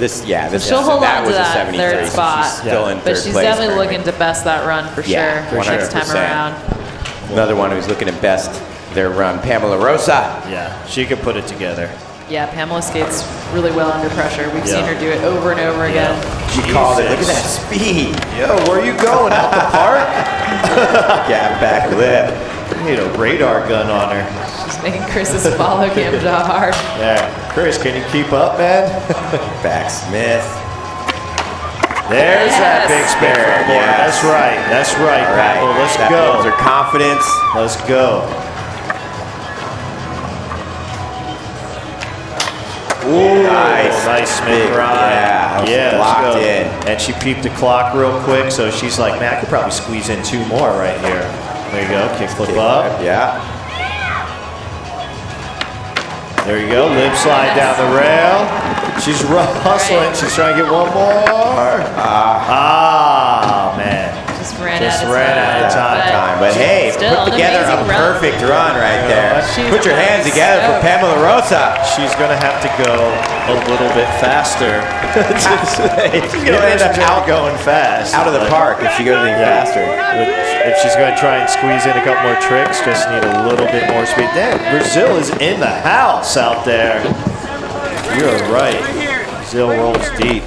she'll hold on to that third spot. She's still in third but she's place definitely currently. looking to best that run for sure. Next time 100%. around. Another one who's looking to best their run, Pamela Rosa. Yeah, she could put it together. Yeah, Pamela skates really well under pressure. We've seen her do it over and over again. She called it. Look at that speed. Yo, where are you going? Out the park? Gap back lip. You need a radar gun on her. She's making Chris's follow cam job hard. Yeah, Chris, can you keep up, man? Back Smith. There's that big spin. That's right. That's right, Pablo. Let's that go. builds her confidence. Let's go. Ooh, nice Smith ride. Yeah, locked in. And she peeped the clock real quick, so she's like, man, I could probably squeeze in 2 more right here. There you go, kickflip up. Yeah. There you go, lip slide down the rail. She's hustling, she's trying to get one more. Man. Just ran out of time. But hey, put together a perfect run right there. Put your hands together for Pamela Rosa. She's going to have to go a little bit faster. She's going to end up going fast. Out of the park if she goes any faster. If she's going to try and squeeze in a couple more tricks, just need a little bit more speed. Damn, Brazil is in the house out there. You're right. Brazil rolls deep.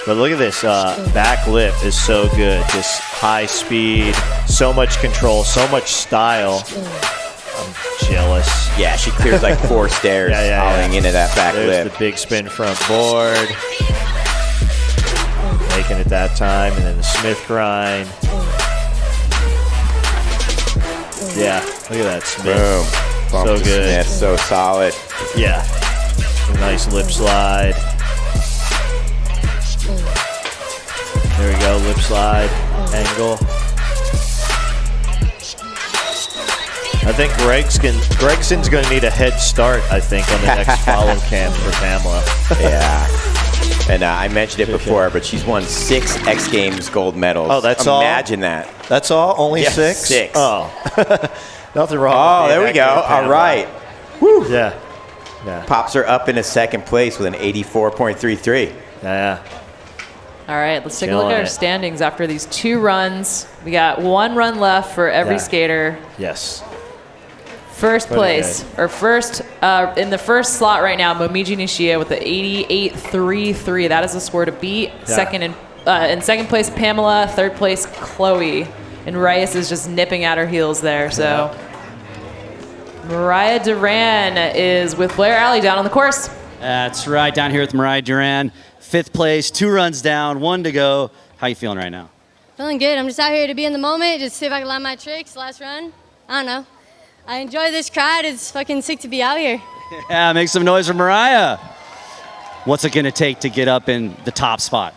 But look at this, back lip is so good. Just high speed, so much control, so much style. I'm jealous. Yeah, she clears like 4 stairs falling into that back lip. There's the big spin front board. Making it that time, and then the Smith grind. Yeah, look at that Smith. Boom. Bump So to good. Smith, so solid. Yeah. A nice lip slide. There we go, lip slide, angle. I think Gregson's going to need a head start, I think, on the next follow cam for Pamela. Yeah. And I mentioned it before, but she's won 6 X Games gold medals. Oh, that's all? Imagine that. That's all? Only 6? 6. Oh. Nothing wrong with there we go. All right. Woo. Yeah. Pops her up into second place with an 84.33. Yeah. All right, let's take a look at our standings after these 2 runs. We got 1 run left for every skater. Yes. First place, or first, in the first slot right now, Momiji Nishia with the 88.33. That is the score to beat. Yeah. In second place, Pamela. Third place, Chloe. And Reyes is just nipping at her heels there. So Mariah Duran is with Blair Alley down on the course. That's right, down here with Mariah Duran. 5th place, 2 runs down, 1 to go. How you feeling right now? Feeling good. I'm just out here to be in the moment, just see if I can land my tricks. Last run, I don't know. I enjoy this crowd. It's fucking sick to be out here. Yeah, make some noise for Mariah. What's it going to take to get up in the top spot?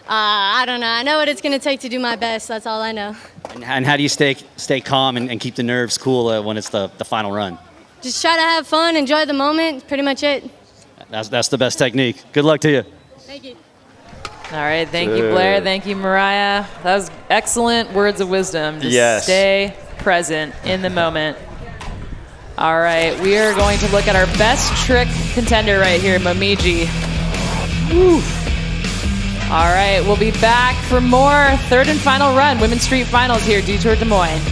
I don't know. I know what it's going to take to do my best. That's all I know. And how do you stay calm and keep the nerves cool when it's the final run? Just try to have fun, enjoy the moment. Pretty much it. That's the best technique. Good luck to you. Thank you. All right, thank you, Blair. Thank you, Mariah. That was excellent words of wisdom. Just stay present in the moment. All right, we are going to look at our best trick contender right here, Momiji. Woo. All right, we'll be back for more third and final run, Women's Street Finals here, Detour Des Moines.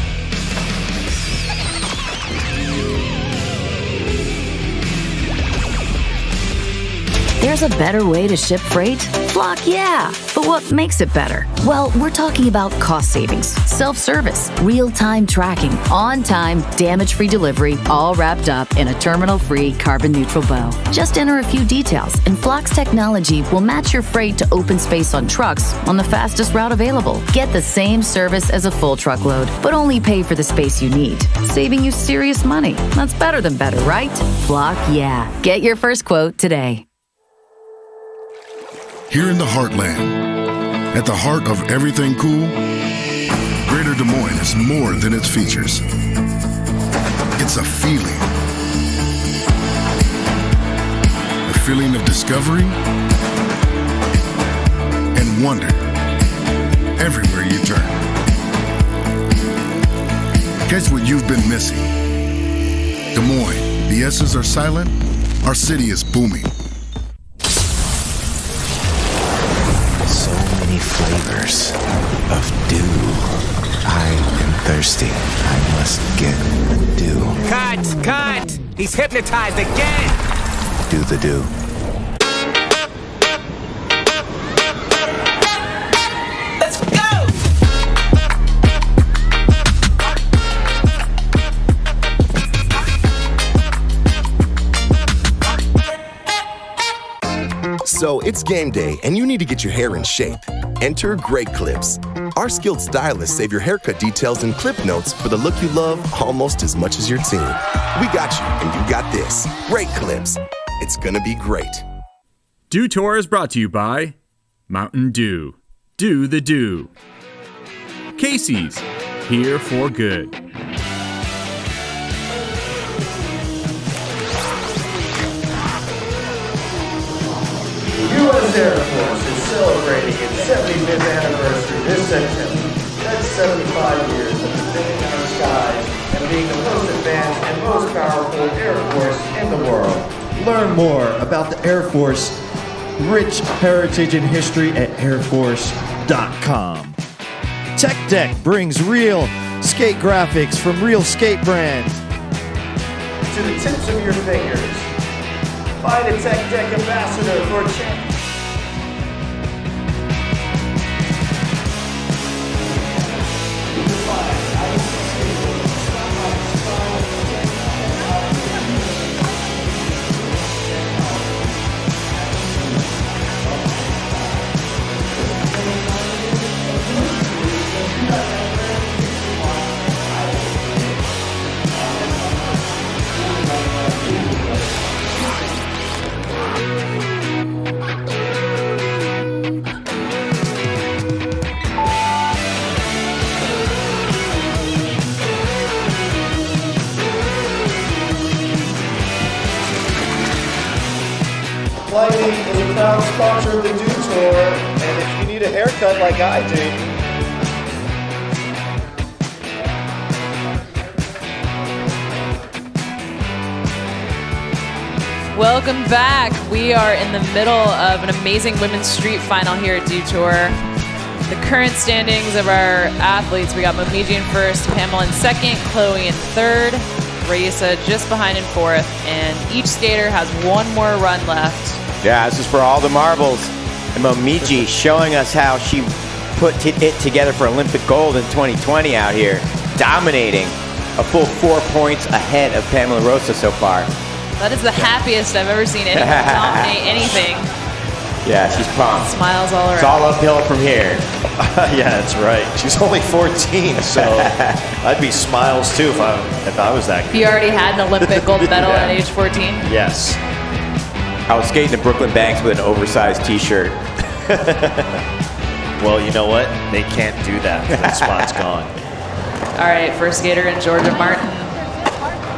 There's a better way to ship freight? Flock, yeah. But what makes it better? Well, we're talking about cost savings, self-service, real-time tracking, on-time, damage-free delivery, all wrapped up in a terminal-free, carbon-neutral bow. Just enter a few details, and Flock's technology will match your freight to open space on trucks on the fastest route available. Get the same service as a full truckload, but only pay for the space you need, saving you serious money. That's better than better, right? Flock, yeah. Get your first quote today. Here in the heartland, at the heart of everything cool, Greater Des Moines is more than its features. It's a feeling. A feeling of discovery and wonder everywhere you turn. Catch what you've been missing. Des Moines, the S's are silent, our city is booming. Flavors of dew. I am thirsty. I must get dew. Cut! He's hypnotized again! Do the dew. Let's go! So it's game day, and you need to get your hair in shape. Enter Great Clips. Our skilled stylists save your haircut details and clip notes for the look you love almost as much as your team. We got you, and you got this. Great Clips. It's gonna be great. Dew Tour is brought to you by Mountain Dew. Do the Dew. Casey's, here for good. U.S. Air Force is celebrating its 75th anniversary this September. That's 75 years of defending our skies and being the most advanced and most powerful Air Force in the world. Learn more about the Air Force rich heritage and history at airforce.com. Tech Deck brings real skate graphics from real skate brands to the tips of your fingers. Find a Tech Deck ambassador for a chance. Lightning is a proud sponsor of the Dew Tour, and if you need a haircut like I do, Welcome back. We are in the middle of an amazing women's street final here at Detour. The current standings of our athletes, we got Momiji in first, Pamela in second, Chloe in third, Raisa just behind in fourth, and each skater has one more run left. Yeah, this is for all the marbles. And Momiji showing us how she put it together for Olympic gold in 2020 out here, dominating a full 4 points ahead of Pamela Rosa so far. That is the happiest I've ever seen anyone dominate anything. Yeah, she's pumped. Smiles all around. It's all uphill from here. Yeah, that's right. She's only 14, so I'd be smiles too if I was that good. You already had an Olympic gold medal at age 14? Yes. I was skating the Brooklyn Banks with an oversized t-shirt. Well, you know what? They can't do that. That spot's gone. All right, first skater in Georgia Martin.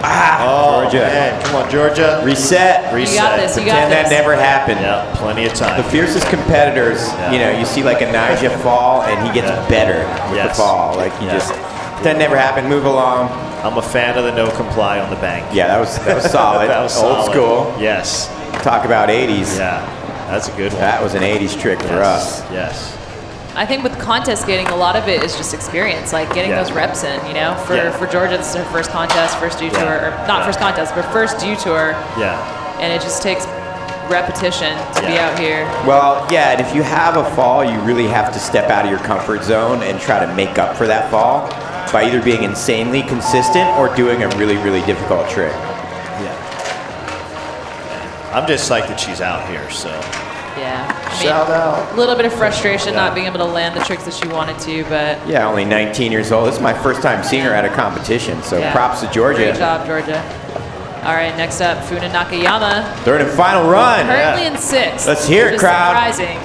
Georgia. Man. Come on, Georgia. Reset. You got this. You got Pretend that this. never happened. Yeah, plenty of time. The fiercest competitors, you see like a Nigel fall and he gets better with the fall. Like he just, that never happened, move along. I'm a fan of the no comply on the bank. Yeah, that was solid. That was Old solid. school. Yes. Talk about 80s. Yeah, that's a good one. That was an 80s trick for us. Yes. I think with contest skating, a lot of it is just experience, like getting those reps in, For Georgia, this is her first contest, first dew tour, or not first contest, but first dew tour. Yeah. And it just takes repetition to be out here. Well, yeah, and if you have a fall, you really have to step out of your comfort zone and try to make up for that fall by either being insanely consistent or doing a really, really difficult trick. Yeah. I'm just psyched that she's out here, so. Yeah. Shout out. A little bit of frustration not being able to land the tricks that she wanted to, but Yeah, only 19 years old. This is my first time seeing her at a competition, so props to Georgia. Great job, Georgia. All right, next up, Funa Nakayama. Third and final run. Currently in sixth. Let's hear it, which is crowd. Surprising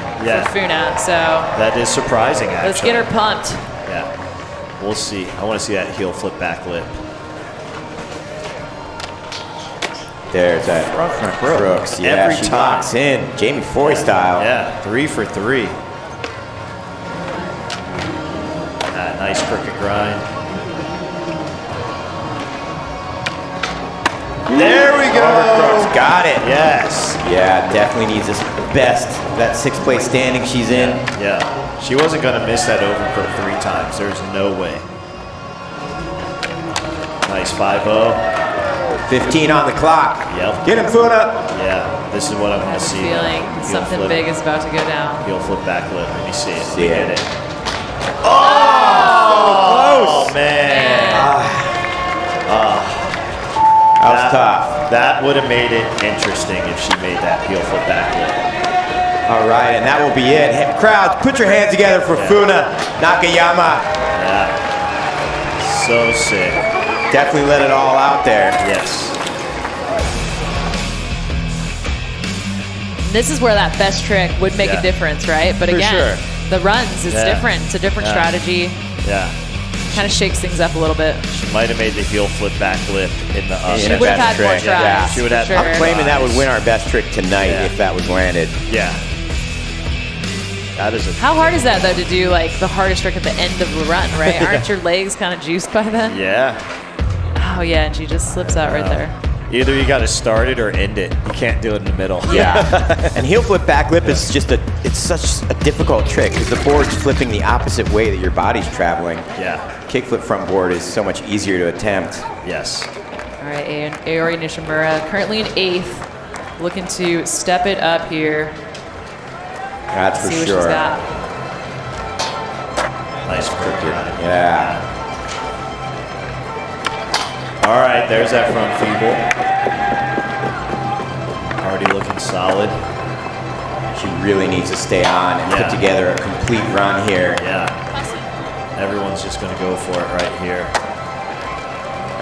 for Funa. So That is surprising, actually. let's get her pumped. Yeah. We'll see. I want to see that heel flip back lip. There's that front Brooks. Yeah, Every she time. locks in. Jamie Foy style. Yeah, 3 for 3. Nice crooked grind. There we go. Brooks got it. Yes. Yeah, definitely needs his best. That 6th place standing she's in. Yeah. She wasn't going to miss that overcrook 3 times. There's no way. Nice 5-0. 15 on the clock. Yep. Get him, Funa. Yeah, this is what I want to see. Feeling something big is about to go down. Heel flip back lip. Let me see it. See Let me it. get it. Oh, man. That was tough. That would have made it interesting if she made that heel flip back lip. All right, and that will be it. Hey, crowds, put your hands together for Funa Nakayama. Yeah. So sick. Definitely let it all out there. Yes. This is where that best trick would make a difference, right? But For again, sure. the runs, it's different. It's a different strategy. Yeah. Kind of shakes things up a little bit. She might have made the heel flip back lip in the up. She would have had more tries. Yeah. She would have. Sure. I'm claiming that would win our best trick tonight if that was landed. Yeah. That is a. How hard is that, though, to do like the hardest trick at the end of the run, right? Aren't your legs kind of juiced by then? Yeah. Oh, yeah, and she just slips out right there. Either you got to start it or end it. You can't do it in the middle. Yeah. And heel flip back lip is just it's such a difficult trick because the board's flipping the opposite way that your body's traveling. Yeah. Kickflip front board is so much easier to attempt. Yes. All right, Aori Nishimura, currently in 8th, looking to step it up here. That's for See what sure. she's got. Nice crooked. Yeah. All right, there's that front feeble. Already looking solid. She really needs to stay on and put together a complete run here. Yeah. Everyone's just going to go for it right here.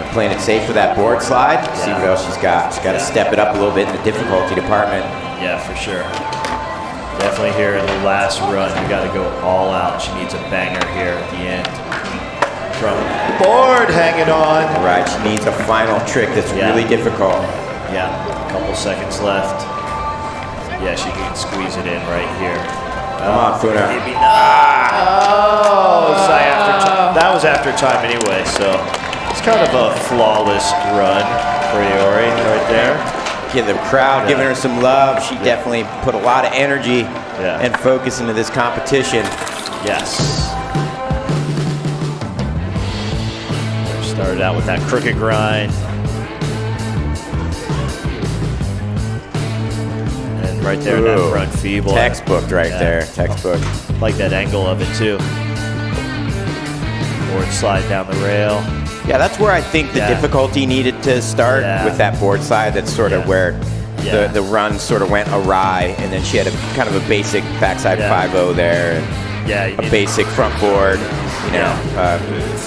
And playing it safe for that board slide. See what else she's got. She's got to step it up a little bit in the difficulty department. Yeah, for sure. Definitely here in the last run, you got to go all out. She needs a banger here at the end. From board hanging on. All right, she needs a final trick that's really difficult. Yeah, a couple seconds left. Yeah, she can squeeze it in right here. Come on, Funa. Maybe not. Oh, it's after time. That was after time anyway, so it's kind of a flawless run for Aori right there. Yeah, the crowd giving her some love. She definitely put a lot of energy and focus into this competition. Yes. Started out with that crooked grind. And right there, that front feeble. Textbook right there, textbook. Like that angle of it too. Board slide down the rail. Yeah, that's where I think the difficulty needed to start with that board slide. That's sort of where the run sort of went awry, and then she had a kind of a basic backside 5-0 there, and a basic front board. You know,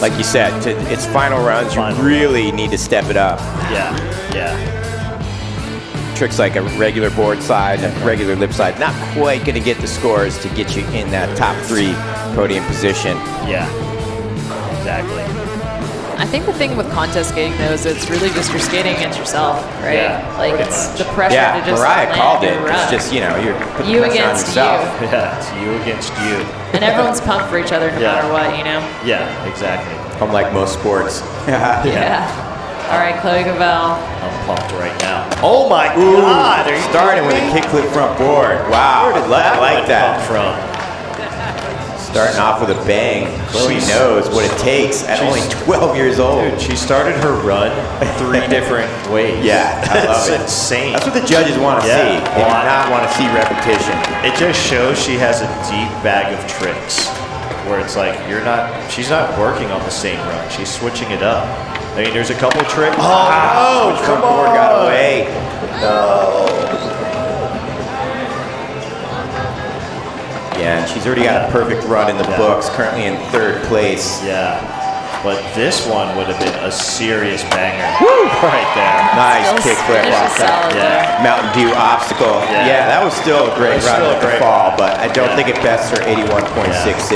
like you said, its final runs, you really need to step it up. Yeah. Tricks like a regular board slide, a regular lip slide, not quite going to get the scores to get you in that top 3 podium position. Yeah, exactly. I think the thing with contest skating, though, is it's really just you're skating against yourself, right? Yeah, like, pretty it's much. the pressure Yeah, to just Mariah land called it. and run. It's just, you're putting You pressure on against yourself. Yeah, it's you against you. And everyone's pumped for each other no matter what, Yeah, exactly. Unlike most sports. Yeah. All right, Chloe Cavell. I'm pumped right now. Oh my God! Are you Starting with a kickflip front board. Wow, Where did I like that. come from? Starting off with a bang. Chloe knows what it takes at only 12 years old. Dude, she started her run 3 different ways. Yeah, I love That's it. insane. That's what the judges want to see. They do not want to see repetition. It just shows she has a deep bag of tricks, where it's like she's not working on the same run. She's switching it up. I mean, there's a couple tricks. Oh, no, front board got away. No. Yeah, and she's already got a perfect run in the books, currently in 3rd place. Yeah, but this one would have been a serious banger. Woo! Right there. Nice kickflip off that Mountain Dew obstacle. Yeah, that was still a great run at the fall, but I don't think it bests her 81.66.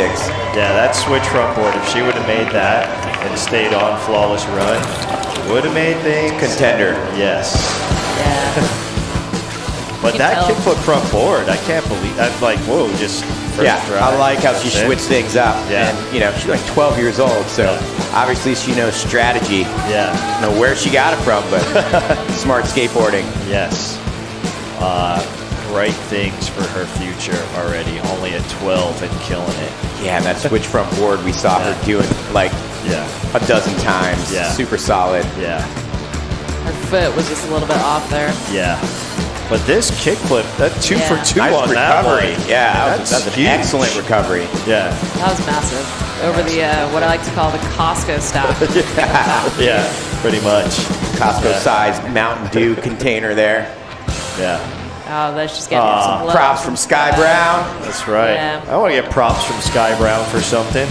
Yeah, that switch front board, if she would have made that and stayed on flawless run, would have made things contender. Yes. Yeah. But that kickflip front board, I can't believe. I'm like, whoa, just first try. I like how she That's it. switched things up. Yeah. And, she's like 12 years old, so obviously she knows strategy. Yeah. I don't know where she got it from, but smart skateboarding. Yes. Bright things for her future already, only at 12 and killing it. Yeah, that switch front board we saw her doing like a dozen times. Yeah. Super solid. Yeah. Her foot was just a little bit off there. Yeah. But this kickflip, that 2 for 2 Nice on that recovery. one. Yeah, that's an huge. excellent recovery. Yeah. That was massive. Over the, what I like to call the Costco stop. Yeah, pretty much. Costco-sized Mountain Dew container there. Yeah. Oh, let's just get some love. Props from Sky Brown. That's right. Yeah. I want to get props from Sky Brown for something.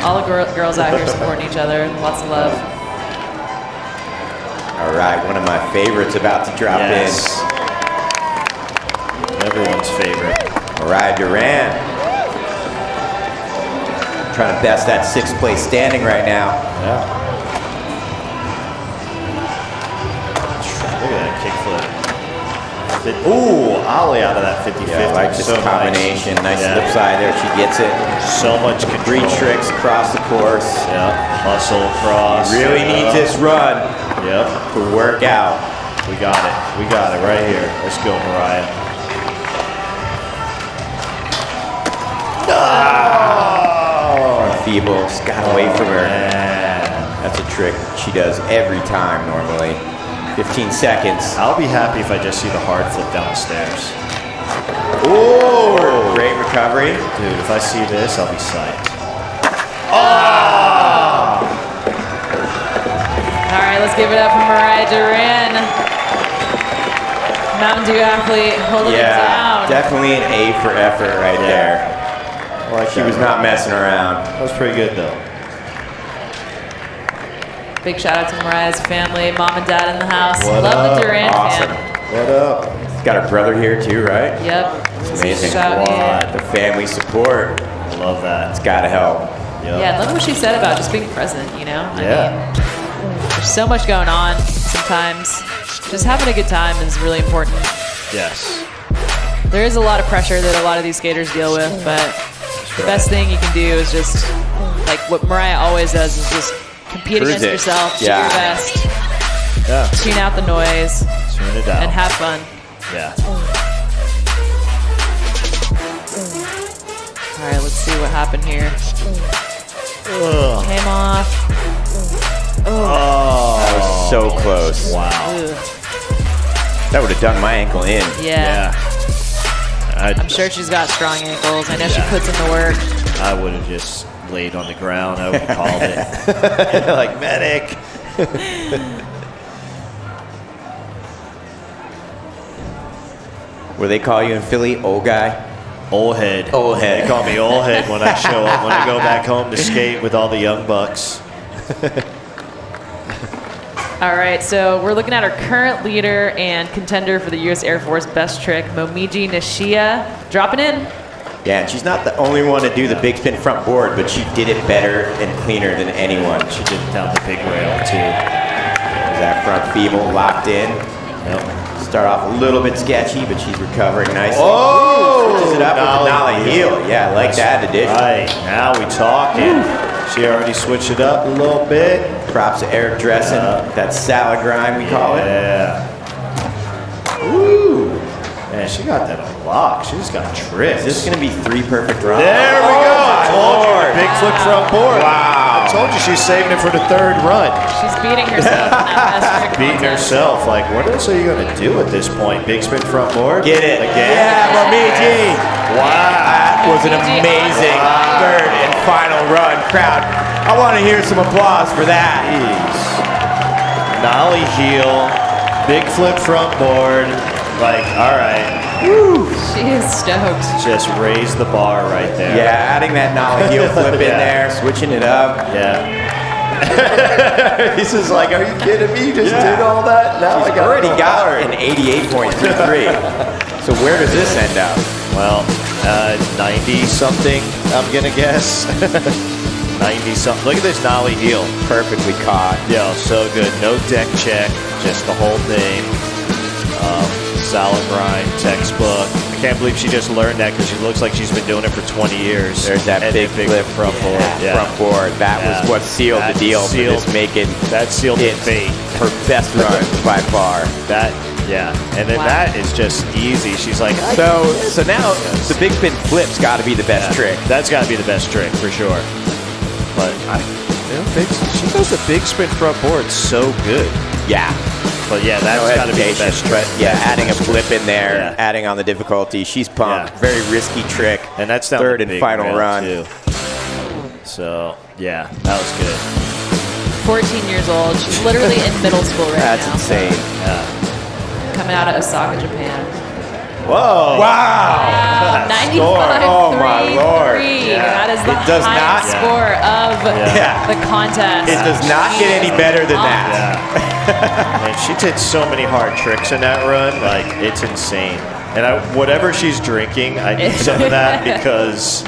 All the girls out here supporting each other. Lots of love. All right, one of my favorites about to drop in. Everyone's favorite. Mariah Duran. Trying to best that 6th place standing right now. Yeah. Look at that kickflip. Ooh, ollie out of that 50-50. Yeah, I like this So combination. Nice slip side there. She gets it. So much control. 3 tricks across the course. Yeah, muscle across. Really needs this run to work out. We got it. We got it right here. Let's go, Mariah. Oh! Feebles got away from her. That's a trick she does every time normally. 15 seconds. I'll be happy if I just see the hard flip down the stairs. Oh! Great recovery. Dude, if I see this, I'll be psyched. Oh! All right, let's give it up for Mariah Duran. Mountain Dew athlete holding it down. Definitely an A for effort right there. Like she was not messing around. That was pretty good though. Big shout out to Mariah's family, mom and dad in the house. What Love up? the Duran Awesome. fam. What up? Got her brother here too, right? Yep. It's amazing. Shout out. The family support. Love that. It's gotta help. Yeah, I love what she said about just being present, I Yeah. mean, there's so much going on sometimes. Just having a good time is really important. Yes. There is a lot of pressure that a lot of these skaters deal with, but the best thing you can do is just, like what Mariah always does, is just compete Cruise against it. yourself, do Yeah. your best, Yeah. tune out the noise, Tune it out. and have fun. Yeah. All right, let's see what happened here. Ugh. Came off. Oh, that was so close. Wow. Ugh. That would have done my ankle in. Yeah. I'm sure she's got strong ankles. I know she puts in the work. I would have just laid on the ground. I would have called it. Like, medic. What do they call you in Philly? Old guy? Old head. Old head. They call me old head when I show up, when I go back home to skate with all the young bucks. All right, so we're looking at our current leader and contender for the U.S. Air Force Best Trick, Momiji Nishia, dropping in. Yeah, and she's not the only one to do the big spin front board, but she did it better and cleaner than anyone. She did it down the big rail too. Is that front feeble locked in? Yep. Start off a little bit sketchy, but she's recovering nicely. Oh! Switches it up with the nollie heel. Yeah, I like that addition. Right, now we talking. She already switched it up a little bit. Props to Eric Dressen. That salad grind, we call it. Yeah. Ooh. Man, she got that on lock. She just got tricks. This is going to be 3 perfect runs. There we go. I told you. Big flip front board. Wow. I told you she's saving it for the 3rd run. She's beating herself in that best trick Beating contest. herself. Like, what else are you going to do at this point? Big spin front board? Get it. Again? Yeah, Momiji. Wow. That was an amazing 3rd and final run. Crowd, I want to hear some applause for that. Jeez. Nollie heel. Big flip front board. Like, all right. Woo. She is stoked. Just raise the bar right there. Yeah, adding that nollie heel flip in there, switching it up. Yeah. He's just like, are you kidding me? You just did all that? Now She's I got already got an 88.33. So where does this end up? Well, 90 something, I'm gonna guess. 90 something. Look at this nollie heel. Perfectly caught. Yeah, so good. No deck check, just the whole thing. Solid grind, textbook. I can't believe she just learned that because she looks like she's been doing it for 20 years. There's that big flip front board. Yeah. Front board. That was what sealed the deal for this making that sealed it the fate. Her best run by far. That, yeah. And then that is just easy. She's like, so now the big spin flip's got to be the best trick. That's got to be the best trick for sure. But she does the big spin front board so good. Yeah. But yeah, that's got to be the best trick. But yeah, adding a flip in there, adding on the difficulty. She's pumped. Yeah. Very risky trick. And that's down 3rd and final run. Too. So yeah, that was good. 14 years old. She's literally in middle school right That's now. insane. Yeah. Coming out of Osaka, Japan. Whoa! Wow! 95.33. Oh my lord! Yeah. That is the does highest not, score of the contest. It does not get any better than that. Yeah. And she did so many hard tricks in that run. Like, it's insane. And whatever she's drinking, I need some of that because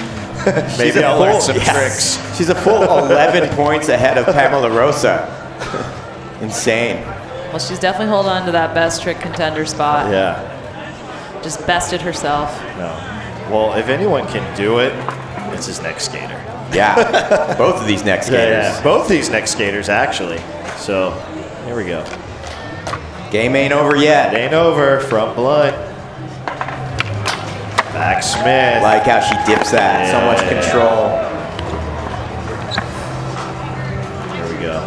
maybe I'll learn some tricks. She's a full 11 points ahead of Pamela Rosa. Insane. Well, she's definitely holding on to that best trick contender spot. Yeah. Just bested herself. No. Well, if anyone can do it, it's this next skater. Yeah. Both of these next skaters. Yeah, both these next skaters, actually. So, here we go. Game ain't over yet. It ain't over. Front blunt. Back Smith. Like how she dips that. So much control. Here we go.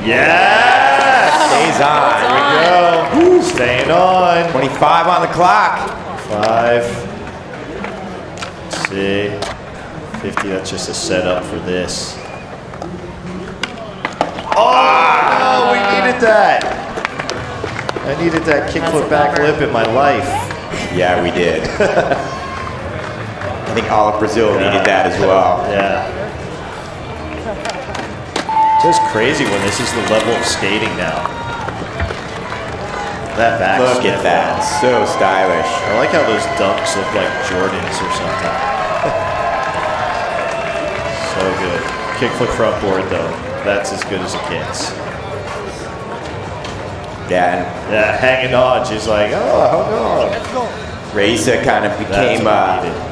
Yeah! Stays on. Here we go. Woo. Staying on. 25 on the clock. 5. Let's see. 50, that's just a setup for this. Oh, we needed that. I needed that kickflip back lip in my life. Yeah, we did. I think all of Brazil needed that as well. Yeah. Just crazy when this is the level of skating now. That back. Look at that. So stylish. I like how those dunks look like Jordans or something. So good. Kickflip front board though. That's as good as it gets. Yeah. Yeah, hanging on. She's like, oh, hang on. Raisa kind of became,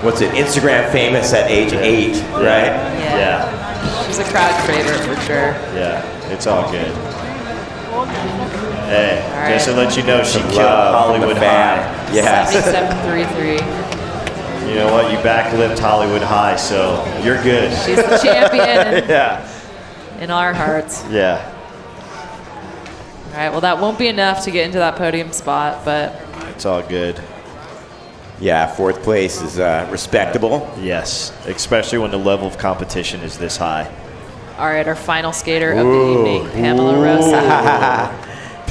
what's it, Instagram famous at age 8, right? Yeah. She's a crowd favorite for sure. Yeah, it's all good. Hey, All just to right. let you know, she Some killed love from Hollywood the fam. High. Yeah. 77.33. You know what? You backlipped Hollywood High, so you're good. She's the champion. Yeah. In our hearts. Yeah. All right, well, that won't be enough to get into that podium spot, but It's all good. Yeah, 4th place is respectable. Yes, especially when the level of competition is this high. all right, our final skater of the evening, Pamela Rosa.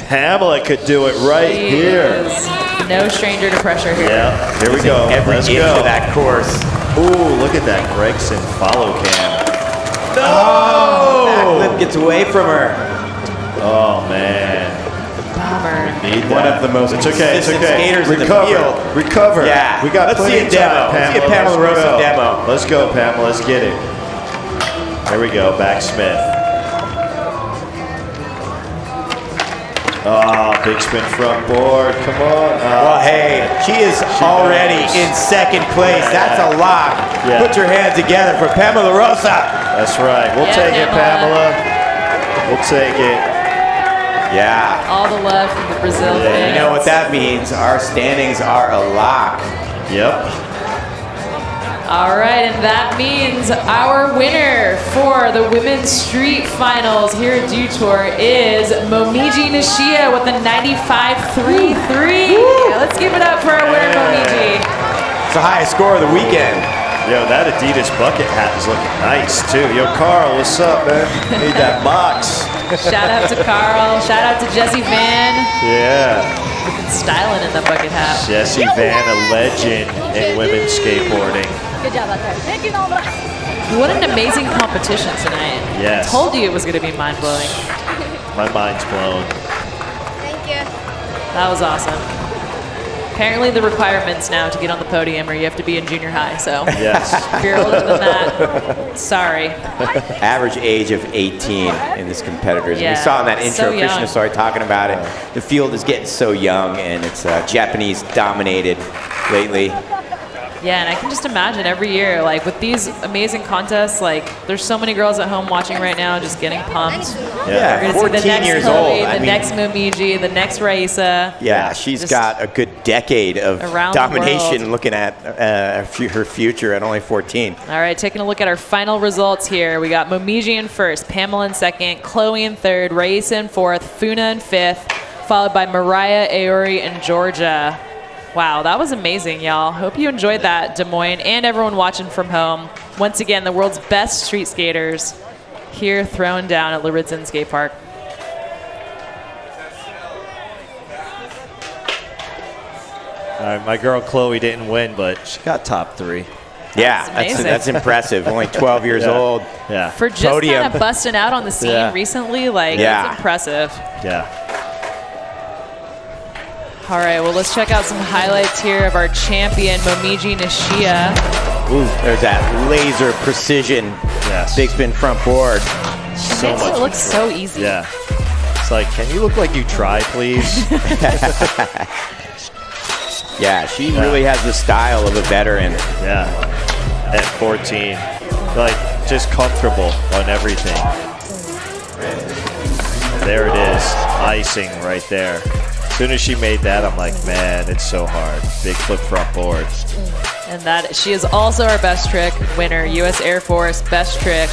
Pamela could do it right She here. is no stranger to pressure here. Yeah, here we go. Every Let's inch go. of that course. Ooh, look at that Gregson follow cam. No! Backflip gets away from her. Oh, man. Bummer. One of the most consistent skaters in the field. Recover. Yeah. We got Let's plenty see a of demo. time, Let's get Pamela Let's Rosa go. demo. Let's go, Pamela. Let's get it. There we go. Back Smith. Oh, big spin front board. Come on. Well, hey, she is already in second place. That's a lock. Yeah. Put your hands together for Pamela Rosa. That's right. We'll take it, Pamela. We'll take it. Yeah. All the love from the Brazil fans. You know what that means? Our standings are a lock. Yep. All right, and that means our winner for the Women's Street Finals here at Dew Tour is Momiji Nishia with a 95.33. Let's give it up for our winner, Momiji. It's the highest score of the weekend. Yo, that Adidas bucket hat is looking nice, too. Yo, Carl, what's up, man? Need that box. Shout out to Carl. Shout out to Jesse Van. Yeah. Styling in the bucket hat. Jesse Van, a legend in women's skateboarding. Good job out there. Thank you, Nobla. What an amazing competition tonight. Yes. I told you it was going to be mind-blowing. My mind's blown. Thank you. That was awesome. Apparently the requirements now to get on the podium are you have to be in junior high, so yes. If you're older than that, sorry. Average age of 18 in this competitors. Yeah, We saw in that intro, so young. Krishna started talking about it. The field is getting so young, and it's Japanese dominated lately. Yeah, and I can just imagine every year, like with these amazing contests, like there's so many girls at home watching right now just getting pumped. Yeah, We're gonna see the 14 next years Chloe, old. the next Momiji, the next Raisa. Yeah, she's Just got a good decade of around the domination world. looking at her future at only 14. All right, taking a look at our final results here. We got Momiji in first, Pamela in second, Chloe in third, Raisa in fourth, Funa in fifth, followed by Mariah, Aori, and Georgia. Wow, that was amazing, y'all. Hope you enjoyed that, Des Moines, and everyone watching from home. Once again, the world's best street skaters here throwing down at Lauridsen Skatepark. All right, my girl Chloe didn't win, but she got top 3. Yeah, amazing. that's impressive. Only 12 years old. Yeah. For just Podium. kind of busting out on the scene Yeah. recently, like, Yeah. that's impressive. Yeah. All right, well, let's check out some highlights here of our champion, Momiji Nishia. Ooh, there's that laser precision. Yes. Big spin front board. So Makes much it look control. so easy. Yeah. It's like, can you look like you try, please? Yeah, she really has the style of a veteran. Yeah. At 14. Like, just comfortable on everything. There it is. Icing right there. As soon as she made that, I'm like, man, it's so hard. Big flip front board. And that she is also our best trick winner, U.S. Air Force best trick.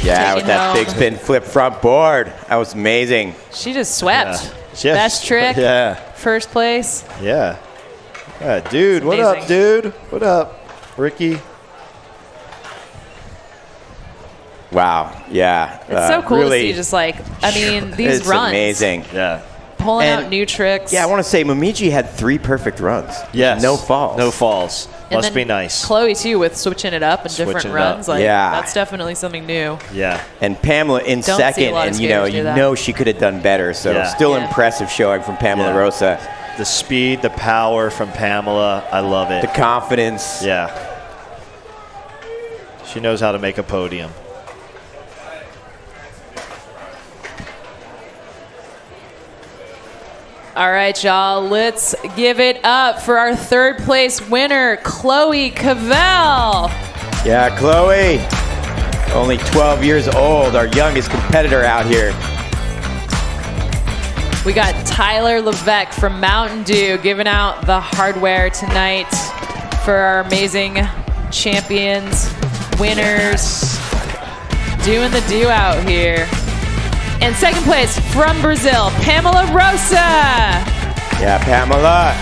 Yeah, Taking with that home. big spin flip front board. That was amazing. She just swept. Yeah. Best trick, Yeah. first place. Yeah. Yeah, dude, what up, amazing. dude? What up, Ricky? Wow. Yeah. It's so cool really, to see just like, I mean, these it's runs. amazing. Yeah. Pulling And- out new tricks. Yeah, I want to say Momiji had 3 perfect runs. Yes. No falls. No falls. And Must then be nice. Chloe too with switching it up and different Switching it up. runs. Like Yeah. that's definitely something new. Yeah. And Pamela in Don't see a second, lot of and you know, skaters do that. she could have done better. So Yeah. still Yeah. impressive showing from Pamela Yeah. Rosa. The speed, the power from Pamela. I love it. The confidence. Yeah. She knows how to make a podium. All right, y'all, let's give it up for our third place winner, Chloe Cavell. Yeah, Chloe. Only 12 years old, our youngest competitor out here. We got Tyler Levesque from Mountain Dew giving out the hardware tonight for our amazing champions, winners, doing the do out here. And second place from Brazil, Pamela Rosa. Yeah, Pamela.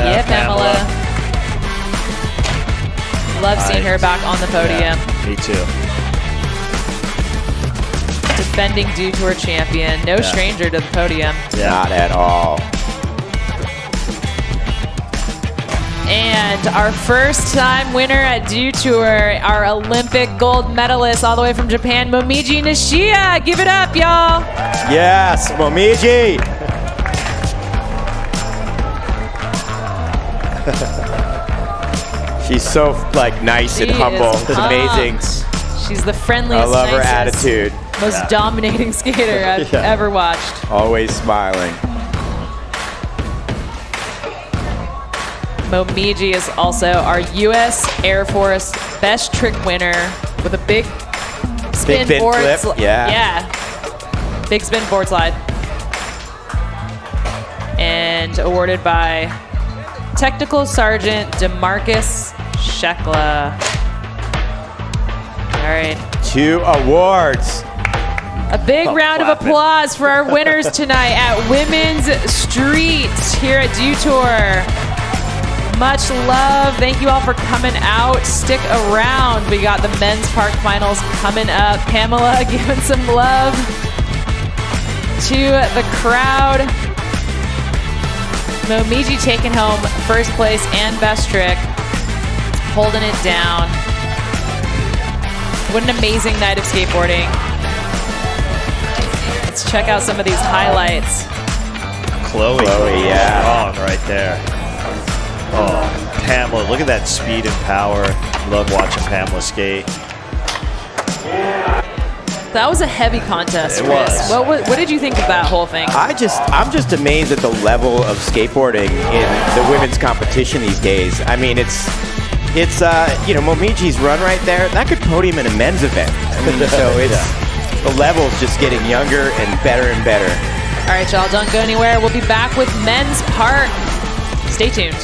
Yeah, Pamela. Love seeing her back on the podium. Yeah, me too. Defending Dew Tour champion. No stranger to the podium. Not at all. And our first time winner at Dew Tour, our Olympic gold medalist all the way from Japan, Momiji Nishia. Give it up, y'all. Yes, Momiji. She's so nice and humble. It's amazing. She's the friendliest, I love her nicest, attitude. most dominating skater I've ever watched. Always smiling. Momiji is also our U.S. Air Force best trick winner with a big spin Big board flip, slide. yeah. Big spin board slide. And awarded by Technical Sergeant DeMarcus Shekla. All right. 2 awards. A big round of applause for our winners tonight at Women's Street here at Dew Tour. Much love. Thank you all for coming out. Stick around. We got the men's park finals coming up. Pamela giving some love to the crowd. Momiji taking home first place and best trick. Holding it down. What an amazing night of skateboarding. Let's check out some of these highlights. Chloe, yeah. Oh, right there. Oh, Pamela, look at that speed and power. Love watching Pamela skate. That was a heavy contest, It Chris. was. What did you think of that whole thing? I'm just amazed at the level of skateboarding in the women's competition these days. I mean, it's Momiji's run right there. That could podium in a men's event. I mean, so it's the level's just getting younger and better and better. All right, y'all, don't go anywhere. We'll be back with men's park. Stay tuned.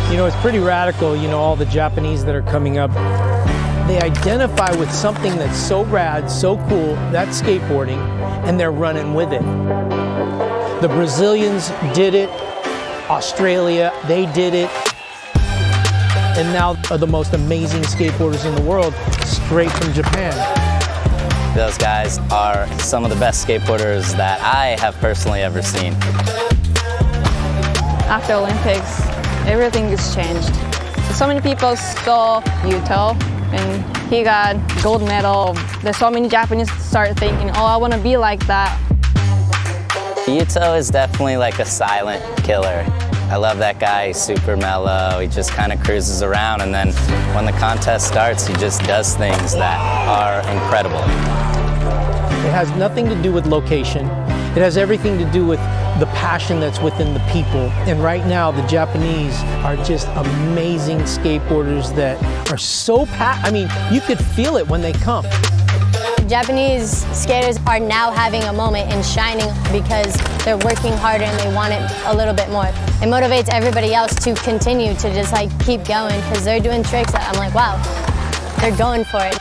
You know, it's pretty radical, all the Japanese that are coming up. They identify with something that's so rad, so cool, that's skateboarding, and they're running with it. The Brazilians did it, Australia, they did it, and now are the most amazing skateboarders in the world, straight from Japan. Those guys are some of the best skateboarders that I have personally ever seen. After Olympics, everything has changed. So many people saw Yuto and he got gold medal. There's so many Japanese start thinking, oh, I want to be like that. Yuto is definitely like a silent killer. I love that guy. He's super mellow. He just kind of cruises around, and then when the contest starts, he just does things that are incredible. It has nothing to do with location. It has everything to do with the passion that's within the people. And right now, the Japanese are just amazing skateboarders that are so I mean, you could feel it when they come. Japanese skaters are now having a moment and shining because they're working harder and they want it a little bit more. It motivates everybody else to continue to just keep going because they're doing tricks that I'm like, wow, they're going for it.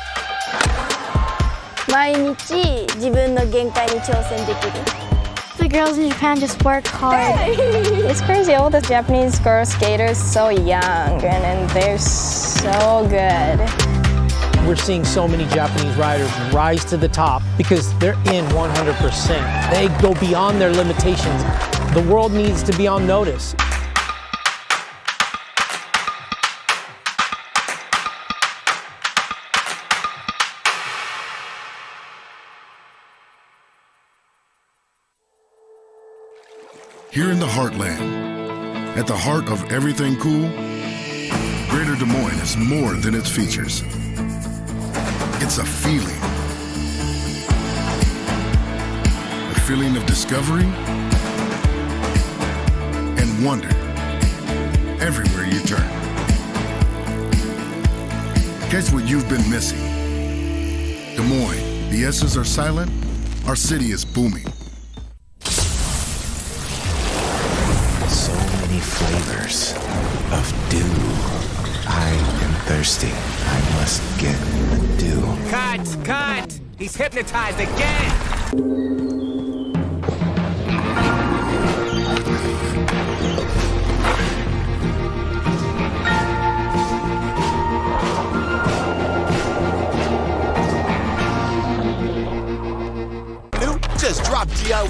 毎日自分の限界に挑戦できる。The girls in Japan just work hard. It's crazy, all the Japanese girl skaters so young and they're so good. We're seeing so many Japanese riders rise to the top because they're in 100%. They go beyond their limitations. The world needs to be on notice. Here in the heartland, at the heart of everything cool, Greater Des Moines is more than its features. It's a feeling. A feeling of discovery and wonder everywhere you turn. Catch what you've been missing. Des Moines, the S's are silent, our city is booming. So many flavors of dew. I am thirsty. I must get dew. Cut! He's hypnotized again!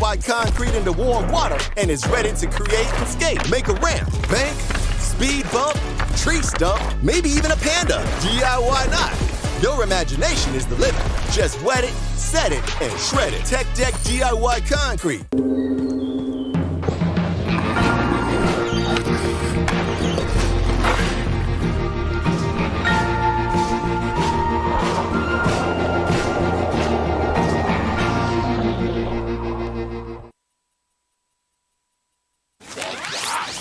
DIY concrete into warm water and is ready to create and skate. Make a ramp, bank, speed bump, tree stump, maybe even a panda. DIY not. Your imagination is the limit. Just wet it, set it, and shred it. Tech Deck DIY Concrete.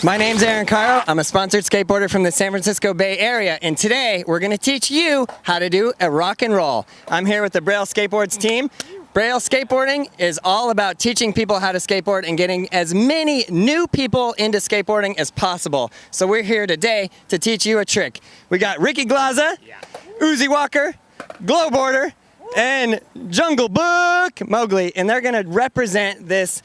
My name's Aaron Cairo. I'm a sponsored skateboarder from the San Francisco Bay Area, and today we're going to teach you how to do a rock and roll. I'm here with the Braille Skateboards team. Braille Skateboarding is all about teaching people how to skateboard and getting as many new people into skateboarding as possible. So we're here today to teach you a trick. We got Ricky Glaza, Uzi Walker, Glowboarder, and Jungle Book Mowgli, and they're going to represent this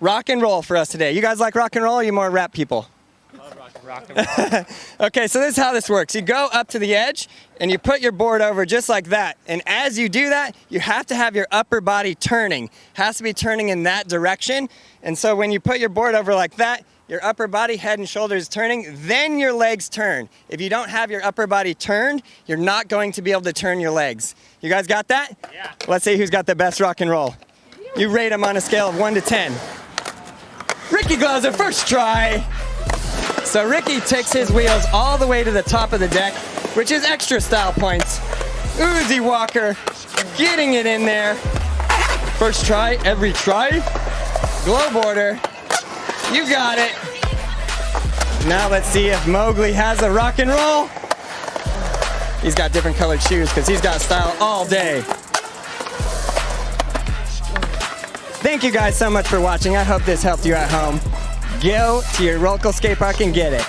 rock and roll for us today. You guys like rock and roll, or are you more rap people? Love rock and roll. Okay, so this is how this works. You go up to the edge and you put your board over just like that. And as you do that, you have to have your upper body turning. It has to be turning in that direction. And so when you put your board over like that, your upper body, head and shoulders turning, then your legs turn. If you don't have your upper body turned, you're not going to be able to turn your legs. You guys got that? Yeah. Let's see who's got the best rock and roll. You rate them on a scale of 1 to 10. Ricky Glazer, first try. So Ricky takes his wheels all the way to the top of the deck, which is extra style points. Uzi Walker getting it in there. First try, every try. Glowboarder, you got it. Now let's see if Mowgli has a rock and roll. He's got different colored shoes because he's got style all day. Thank you guys so much for watching. I hope this helped you at home. Go to your local skate park and get it.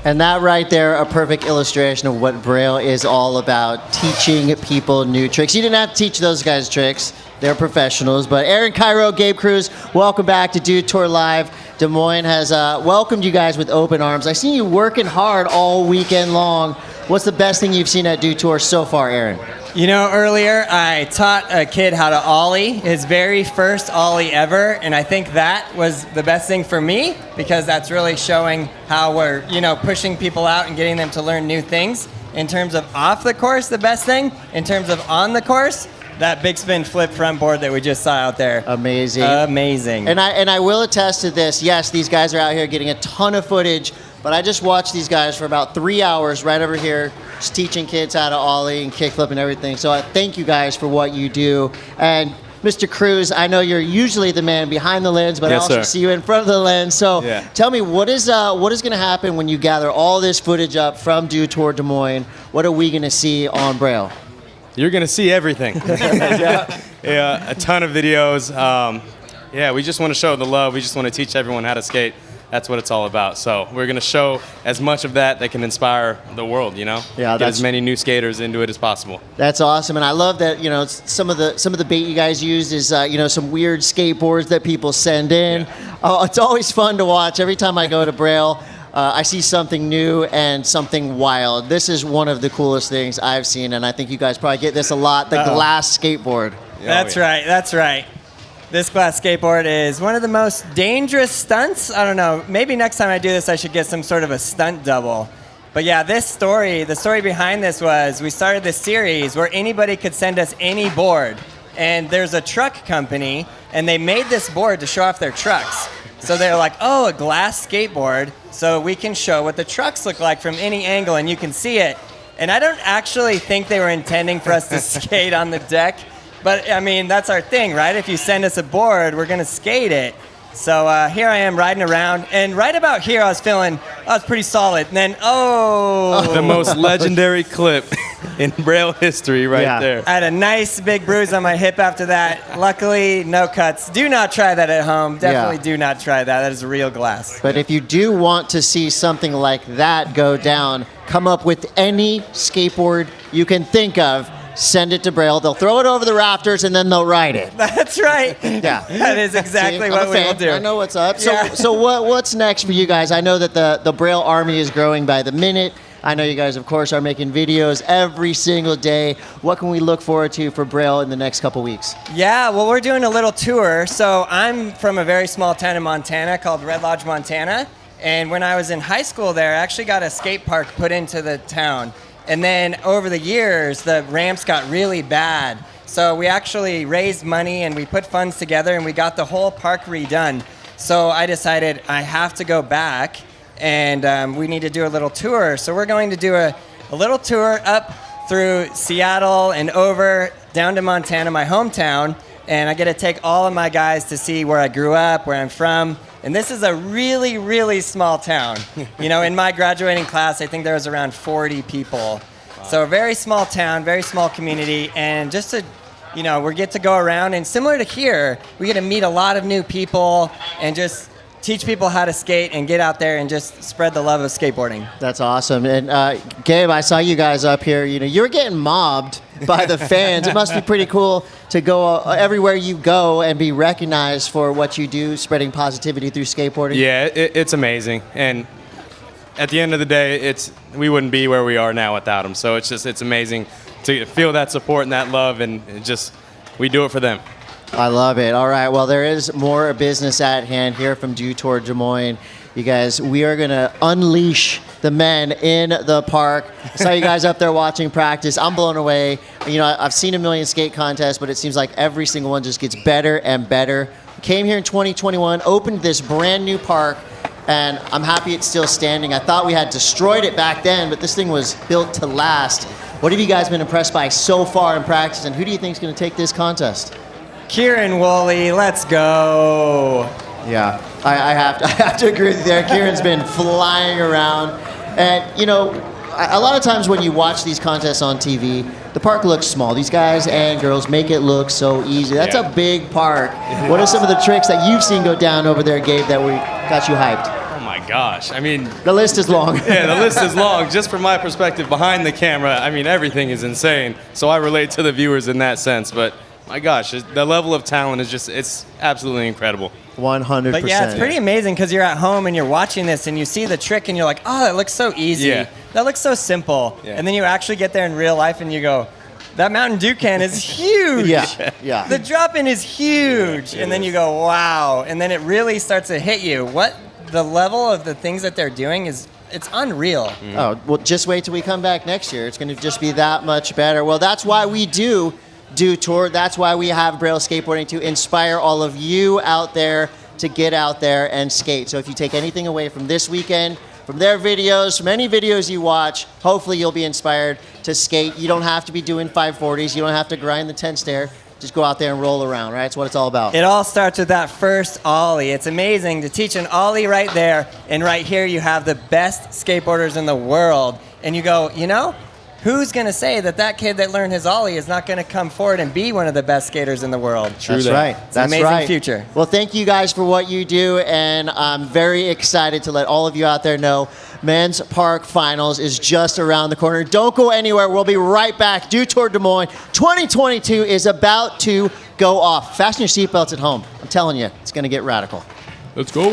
And that right there, a perfect illustration of what Braille is all about, teaching people new tricks. You didn't have to teach those guys tricks. They're professionals. But Aaron Cairo, Gabe Cruz, welcome back to Dude Tour Live. Des Moines has welcomed you guys with open arms. I've seen you working hard all weekend long. What's the best thing you've seen at Dude Tour so far, Aaron? You know, earlier I taught a kid how to ollie, his very first ollie ever, and I think that was the best thing for me because that's really showing how we're, pushing people out and getting them to learn new things. In terms of off the course, the best thing. In terms of on the course, that big spin flip front board that we just saw out there. Amazing. Amazing. And I will attest to this. Yes, these guys are out here getting a ton of footage, but I just watched these guys for about 3 hours right over here, just teaching kids how to ollie and kickflip and everything. So I thank you guys for what you do. And Mr. Cruz, I know you're usually the man behind the lens, but Yes, I also sir. see you in front of the lens. So Yeah. tell me, what is going to happen when you gather all this footage up from Dude Tour Des Moines? What are we going to see on Braille? You're gonna see everything. Yeah, a ton of videos. We just want to show the love. We just want to teach everyone how to skate. That's what it's all about. So we're gonna show as much of that can inspire the world. Yeah, get that's as many new skaters into it as possible. That's awesome, and I love that. Some of the bait you guys used is some weird skateboards that people send in. Yeah. Oh, it's always fun to watch. Every time I go to Braille, I see something new and something wild. This is one of the coolest things I've seen, and I think you guys probably get this a lot. The glass skateboard. That's right. This glass skateboard is one of the most dangerous stunts. I don't know, maybe next time I do this I should get some sort of a stunt double. But yeah, the story behind this was we started this series where anybody could send us any board. And there's a truck company, and they made this board to show off their trucks. So they're like, oh, a glass skateboard, so we can show what the trucks look like from any angle, and you can see it. And I don't actually think they were intending for us to skate on the deck. But, I mean, that's our thing, right? If you send us a board, we're going to skate it. So here I am riding around, and right about here I was feeling, I was pretty solid. And then, the most legendary clip in Braille history right there. I had a nice big bruise on my hip after that. Luckily, no cuts. Do not try that at home. Definitely do not try that. That is real glass. But if you do want to see something like that go down, come up with any skateboard you can think of. Send it to Braille. They'll throw it over the rafters and then they'll ride it. That's right. Yeah. That is exactly what we will do. I know what's up. Yeah. So what's next for you guys? I know that the Braille army is growing by the minute. I know you guys, of course, are making videos every single day. What can we look forward to for Braille in the next couple weeks? Yeah, well, we're doing a little tour. So I'm from a very small town in Montana called Red Lodge, Montana. And when I was in high school there, I actually got a skate park put into the town. And then over the years, the ramps got really bad. So we actually raised money and we put funds together and we got the whole park redone. So I decided I have to go back and we need to do a little tour. So we're going to do a little tour up through Seattle and over down to Montana, my hometown. And I get to take all of my guys to see where I grew up, where I'm from. And this is a really, really small town. You know, in my graduating class, I think there was around 40 people. Wow. So a very small town, very small community. And just to, you know, we get to go around. And similar to here, we get to meet a lot of new people and just teach people how to skate and get out there and just spread the love of skateboarding. That's awesome. And Gabe, I saw you guys up here. You know, you're getting mobbed by the fans. It must be pretty cool to go everywhere you go and be recognized for what you do, spreading positivity through skateboarding. Yeah, it's amazing. And at the end of the day, we wouldn't be where we are now without them. So it's amazing to feel that support and that love, and we do it for them. I love it. All right. Well, there is more business at hand here from Dew Tour Des Moines. You guys, we are going to unleash the men in the park. I saw you guys up there watching practice. I'm blown away. You know, I've seen a million skate contests, but it seems like every single one just gets better and better. Came here in 2021, opened this brand new park, and I'm happy it's still standing. I thought we had destroyed it back then, but this thing was built to last. What have you guys been impressed by so far in practice, and who do you think is going to take this contest? Kieran Woolley, let's go. Yeah, I have to agree with you there. Kieran's been flying around. And, you know, a lot of times when you watch these contests on TV, the park looks small. These guys and girls make it look so easy. That's a big park. What are some of the tricks that you've seen go down over there, Gabe, that got you hyped? Oh, my gosh. I mean... The list is long. Yeah, the list is long. Just from my perspective behind the camera, I mean, everything is insane. So I relate to the viewers in that sense. But... my gosh, the level of talent is it's absolutely incredible. 100%. But yeah, it's pretty amazing because you're at home and you're watching this and you see the trick and you're like, oh, that looks so easy. Yeah. That looks so simple. Yeah. And then you actually get there in real life and you go, that Mountain Dew can is huge. Yeah. The drop-in is huge. And then you go, wow. And then it really starts to hit you. The level of the things that they're doing it's unreal. Mm-hmm. Oh, well, just wait till we come back next year. It's going to just be that much better. Well, that's why we do Tour. That's why we have Braille Skateboarding, to inspire all of you out there to get out there and skate. So if you take anything away from this weekend, from their videos, from any videos you watch, hopefully you'll be inspired to skate. You don't have to be doing 540s. You don't have to grind the 10 stair. Just go out there and roll around, right? That's what it's all about. It all starts with that first ollie. It's amazing to teach an ollie right there, and right here you have the best skateboarders in the world. And you go, you know, who's going to say that kid that learned his ollie is not going to come forward and be one of the best skaters in the world? That's right. It's an amazing future. Well, thank you guys for what you do, and I'm very excited to let all of you out there know Men's Park Finals is just around the corner. Don't go anywhere. We'll be right back. Dew Tour Des Moines 2022 is about to go off. Fasten your seatbelts at home. I'm telling you, it's going to get radical. Let's go.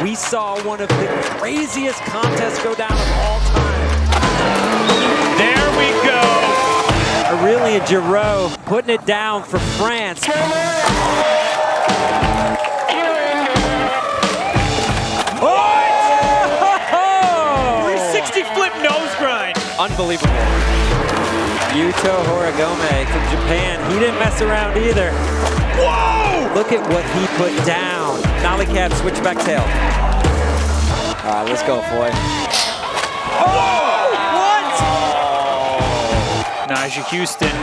We saw one of the craziest contests go down of all time. There we go. Aurélien Giraud putting it down for France. 360 flip nose grind. Unbelievable. Yuto Horigome from Japan. He didn't mess around either. Whoa! Look at what he put down. Nollie cab, switchback tail. All right, let's go, Foy. Oh! What? Najee Houston.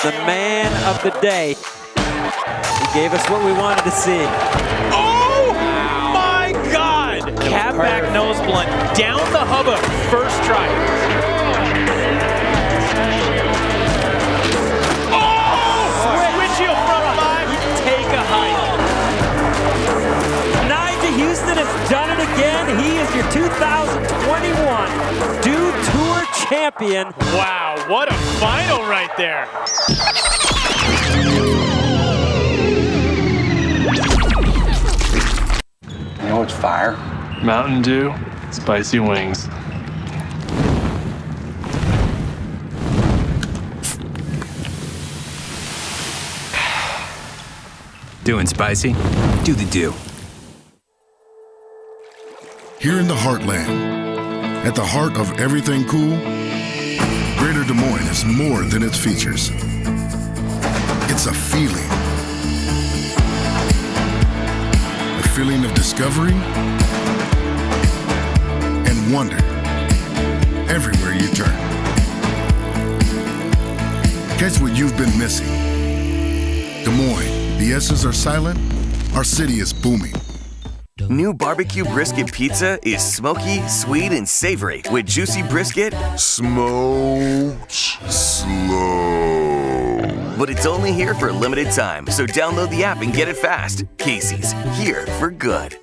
The man of the day. He gave us what we wanted to see. Oh! My God! Cab back nose blunt down the hubba. First try. Houston has done it again. He is your 2021 Dew Tour champion. Wow, what a final right there. know what's fire? Mountain Dew, spicy wings. Doing spicy? Do the do. Here in the heartland, at the heart of everything cool, Greater Des Moines is more than its features. It's a feeling. A feeling of discovery and wonder everywhere you turn. Catch what you've been missing. Des Moines, the S's are silent, our city is booming. New barbecue brisket pizza is smoky, sweet, and savory with juicy brisket. Smoked slow. But it's only here for a limited time, so download the app and get it fast. Casey's, here for good.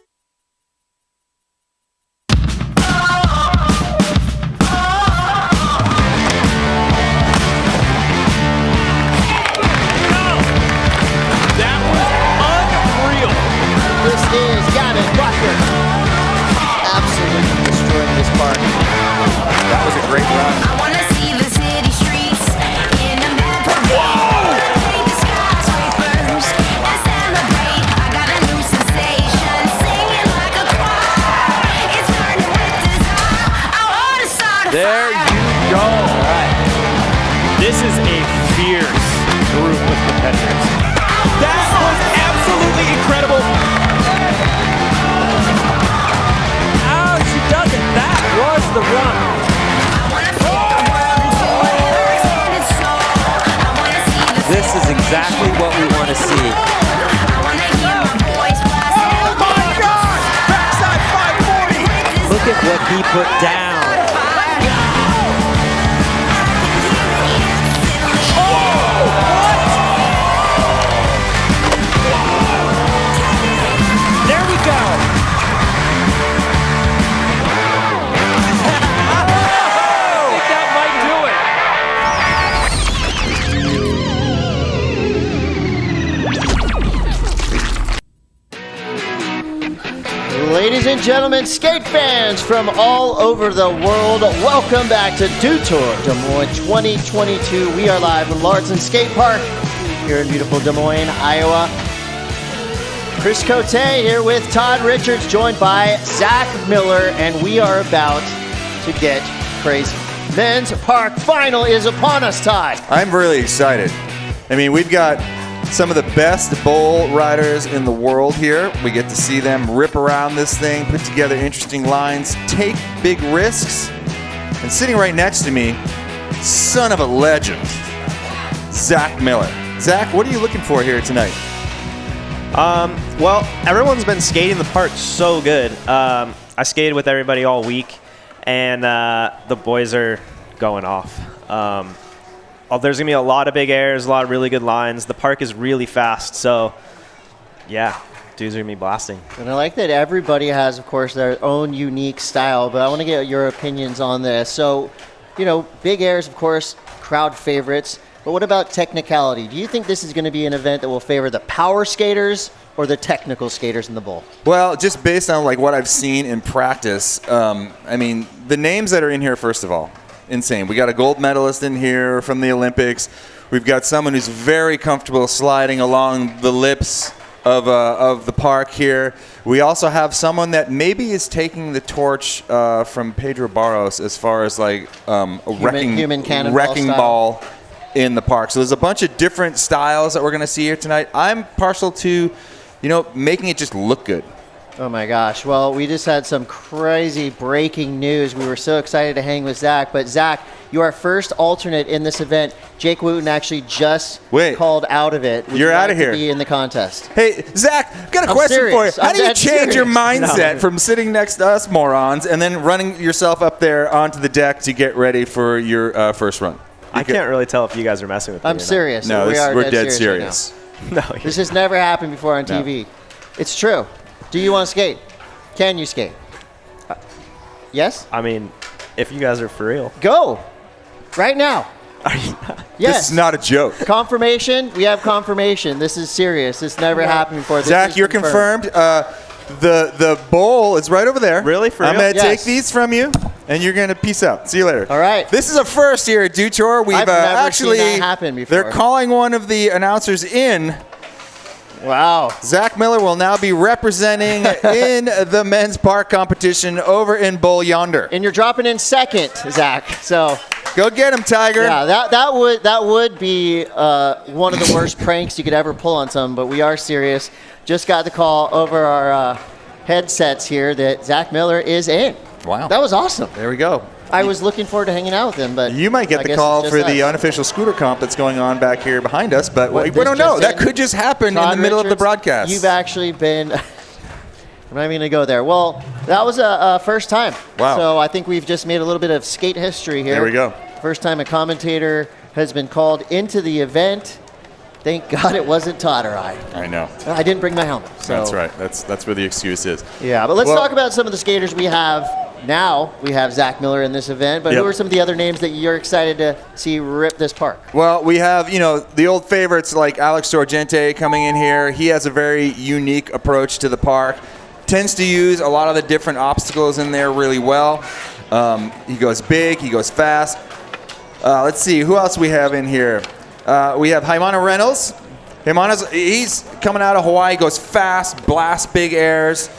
This is Gavin Bucker. Absolutely destroying this park. That was a great run. I wanna see the city streets in a mad parade. The skyscrapers and celebrate. I got a new sensation, singing like a choir. It's burning with desire. I wanna start a There you go. All right. This is a fierce group of competitors. That was absolutely incredible. Oh, she does it. That was the run. This is exactly what we want to see. Oh my God! Backside 540! Look at what he put down. There we go. I think that might do it. Ladies and gentlemen, skate fans from all over the world, welcome back to Dew Tour Des Moines 2022. We are live from Lauridsen Skatepark here in beautiful Des Moines, Iowa. Chris Cote here with Todd Richards, joined by Zach Miller, and we are about to get crazy. Men's Park Final is upon us, Todd. I'm really excited. I mean, we've got some of the best bowl riders in the world here. We get to see them rip around this thing, put together interesting lines, take big risks. And sitting right next to me, son of a legend, Zach Miller. Zach, what are you looking for here tonight? Well, everyone's been skating the park so good. I skated with everybody all week, and the boys are going off. There's going to be a lot of big airs, a lot of really good lines. The park is really fast, so yeah, dudes are going to be blasting. And I like that everybody has, of course, their own unique style, but I want to get your opinions on this. So, you know, big airs, of course, crowd favorites. But what about technicality? Do you think this is going to be an event that will favor the power skaters or the technical skaters in the bowl? Well, just based on like what I've seen in practice, I mean, the names that are in here, first of all, insane. We got a gold medalist in here from the Olympics. We've got someone who's very comfortable sliding along the lips of the park here. We also have someone that maybe is taking the torch from Pedro Barros as far as like a human cannonball wrecking style. ball in the park. So there's a bunch of different styles that we're going to see here tonight. I'm partial to, you know, making it just look good. Oh my gosh. Well, we just had some crazy breaking news. We were so excited to hang with Zach. But Zach, you are first alternate in this event. Jake Wooten actually just called out of it. Would You're you outta like to here. be in the contest. Hey, Zach, I've got a I'm question serious. for you. How I'm do you dead change your serious. mindset No. from sitting next to us morons and then running yourself up there onto the deck to get ready for your first run? I can't really tell if you guys are messing with me. I'm serious. No, We're dead serious. serious. No, This has never happened before on No. TV. It's true. Do you want to skate? Can you skate? Yes? I mean, if you guys are for real. Go. Right now. Yes. This is not a joke. Confirmation. We have confirmation. This is serious. This never happened before. This Zach, is you're confirmed. The bowl is right over there. Really? For I'm real? going to take Yes. these from you, and you're going to peace out. See you later. All right. This is a first here at Dew Tour. We've I've never actually seen that happen before. They're calling one of the announcers in. Wow. Zach Miller will now be representing in the men's park competition over in Bull Yonder. And you're dropping in second, Zach. So go get him, Tiger. Yeah, that would be one of the worst pranks you could ever pull on someone. But we are serious. Just got the call over our headsets here that Zach Miller is in. Wow. That was awesome. There we go. I was looking forward to hanging out with him, but You might get I the guess call it's for just the us. unofficial scooter comp that's going on back here behind us, but we This don't know. just That in. could just happen in Todd the middle of the Richards, broadcast. You've actually been. I'm not even going to go there. Well, that was a first time. Wow. So I think we've just made a little bit of skate history here. There we go. First time a commentator has been called into the event. Thank God it wasn't Todd or I. I know. I didn't bring my helmet. So. That's right. That's where the excuse is. Yeah, but let's Well- talk about some of the skaters we have now. We have Zach Miller in this event, but Yep. who are some of the other names that you're excited to see rip this park? Well, we have, the old favorites like Alex Sorgente coming in here. He has a very unique approach to the park. Tends to use a lot of the different obstacles in there really well. He goes big, he goes fast. Let's see, who else we have in here? We have Jaimana Reynolds. He's coming out of Hawaii, goes fast, blasts big airs.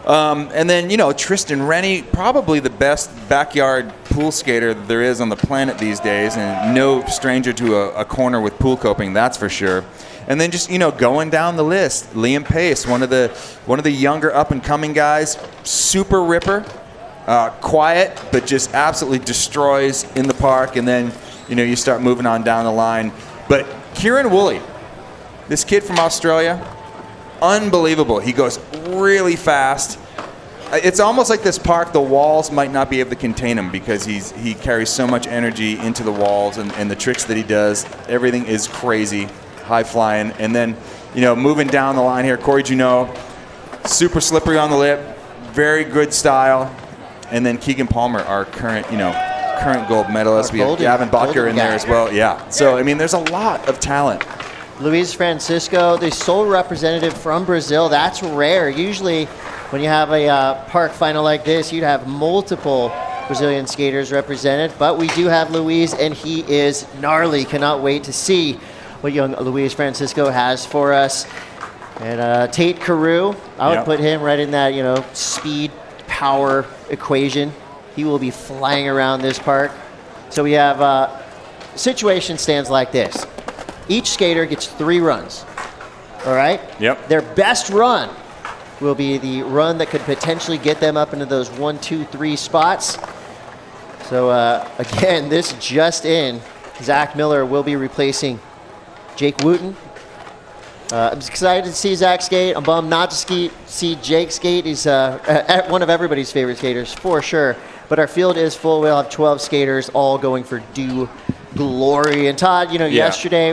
And then, Tristan Rennie, probably the best backyard pool skater that there is on the planet these days, and no stranger to a corner with pool coping, that's for sure. And then just, going down the list, Liam Pace, one of the younger up-and-coming guys, super ripper, quiet, but just absolutely destroys in the park. And then, you start moving on down the line. But Kieran Woolley, this kid from Australia, unbelievable. He goes really fast. It's almost like this park, the walls might not be able to contain him because he carries so much energy into the walls, and the tricks that he does, everything is crazy, high flying. And then, moving down the line here, Corey Junot, super slippery on the lip, very good style. And then Keegan Palmer, our current gold medalist. We have Gavin Butker in there as well. Yeah. So, there's a lot of talent. Luis Francisco, the sole representative from Brazil. That's rare. Usually when you have a park final like this, you'd have multiple Brazilian skaters represented. But we do have Luis, and he is gnarly. Cannot wait to see what young Luis Francisco has for us. And Tate Carew, I would put him right in that, speed, power equation. He will be flying around this park. So we have situation stands like this. Each skater gets 3 runs. All right? Yep. Their best run will be the run that could potentially get them up into those 1, 2, 3 spots. So again, this just in, Zach Miller will be replacing Jake Wooten. I'm excited to see Zach skate. I'm bummed not to see Jake skate. He's one of everybody's favorite skaters for sure. But our field is full. We'll have 12 skaters all going for due glory. And Todd, yesterday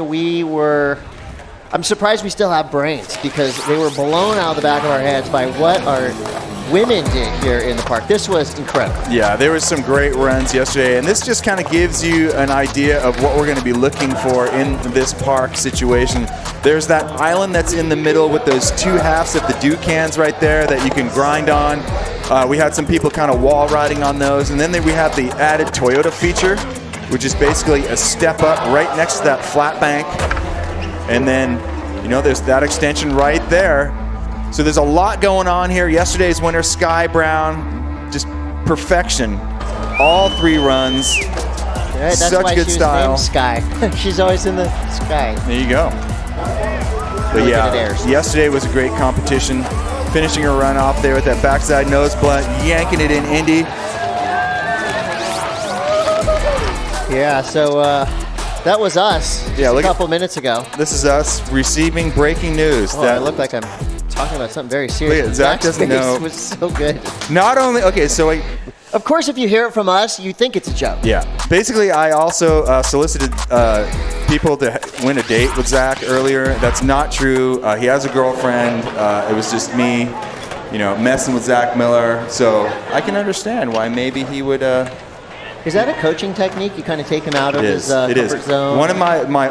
I'm surprised we still have brains because they were blown out of the back of our heads by what our women did here in the park. This was incredible. Yeah, there was some great runs yesterday, and this just kind of gives you an idea of what we're going to be looking for in this park situation. There's that island that's in the middle with those 2 halves of the dew cans right there that you can grind on. We had some people kind of wall riding on those, and then we have the added Toyota feature, which is basically a step up right next to that flat bank. And then, there's that extension right there. So there's a lot going on here. Yesterday's winner, Sky Brown, just perfection. All 3 runs. Yeah, that's Such why good she was style. named Sky. She's always in the sky. There you go. But Really yeah, good at airs. yesterday was a great competition. Finishing her run off there with that backside nose blunt, yanking it in Indy. Yeah, so that was us just a couple minutes ago. This is us receiving breaking news. Oh, I look like I'm talking about something very serious. Look at Zach doesn't Zach's know. face was so good. Not only, of course, if you hear it from us, you think it's a joke. Yeah. Basically, I also solicited people to win a date with Zach earlier. That's not true. He has a girlfriend. It was just me, messing with Zach Miller. So I can understand why maybe he would. Is that a coaching technique? You kind of take him out of his It is. comfort zone? One of my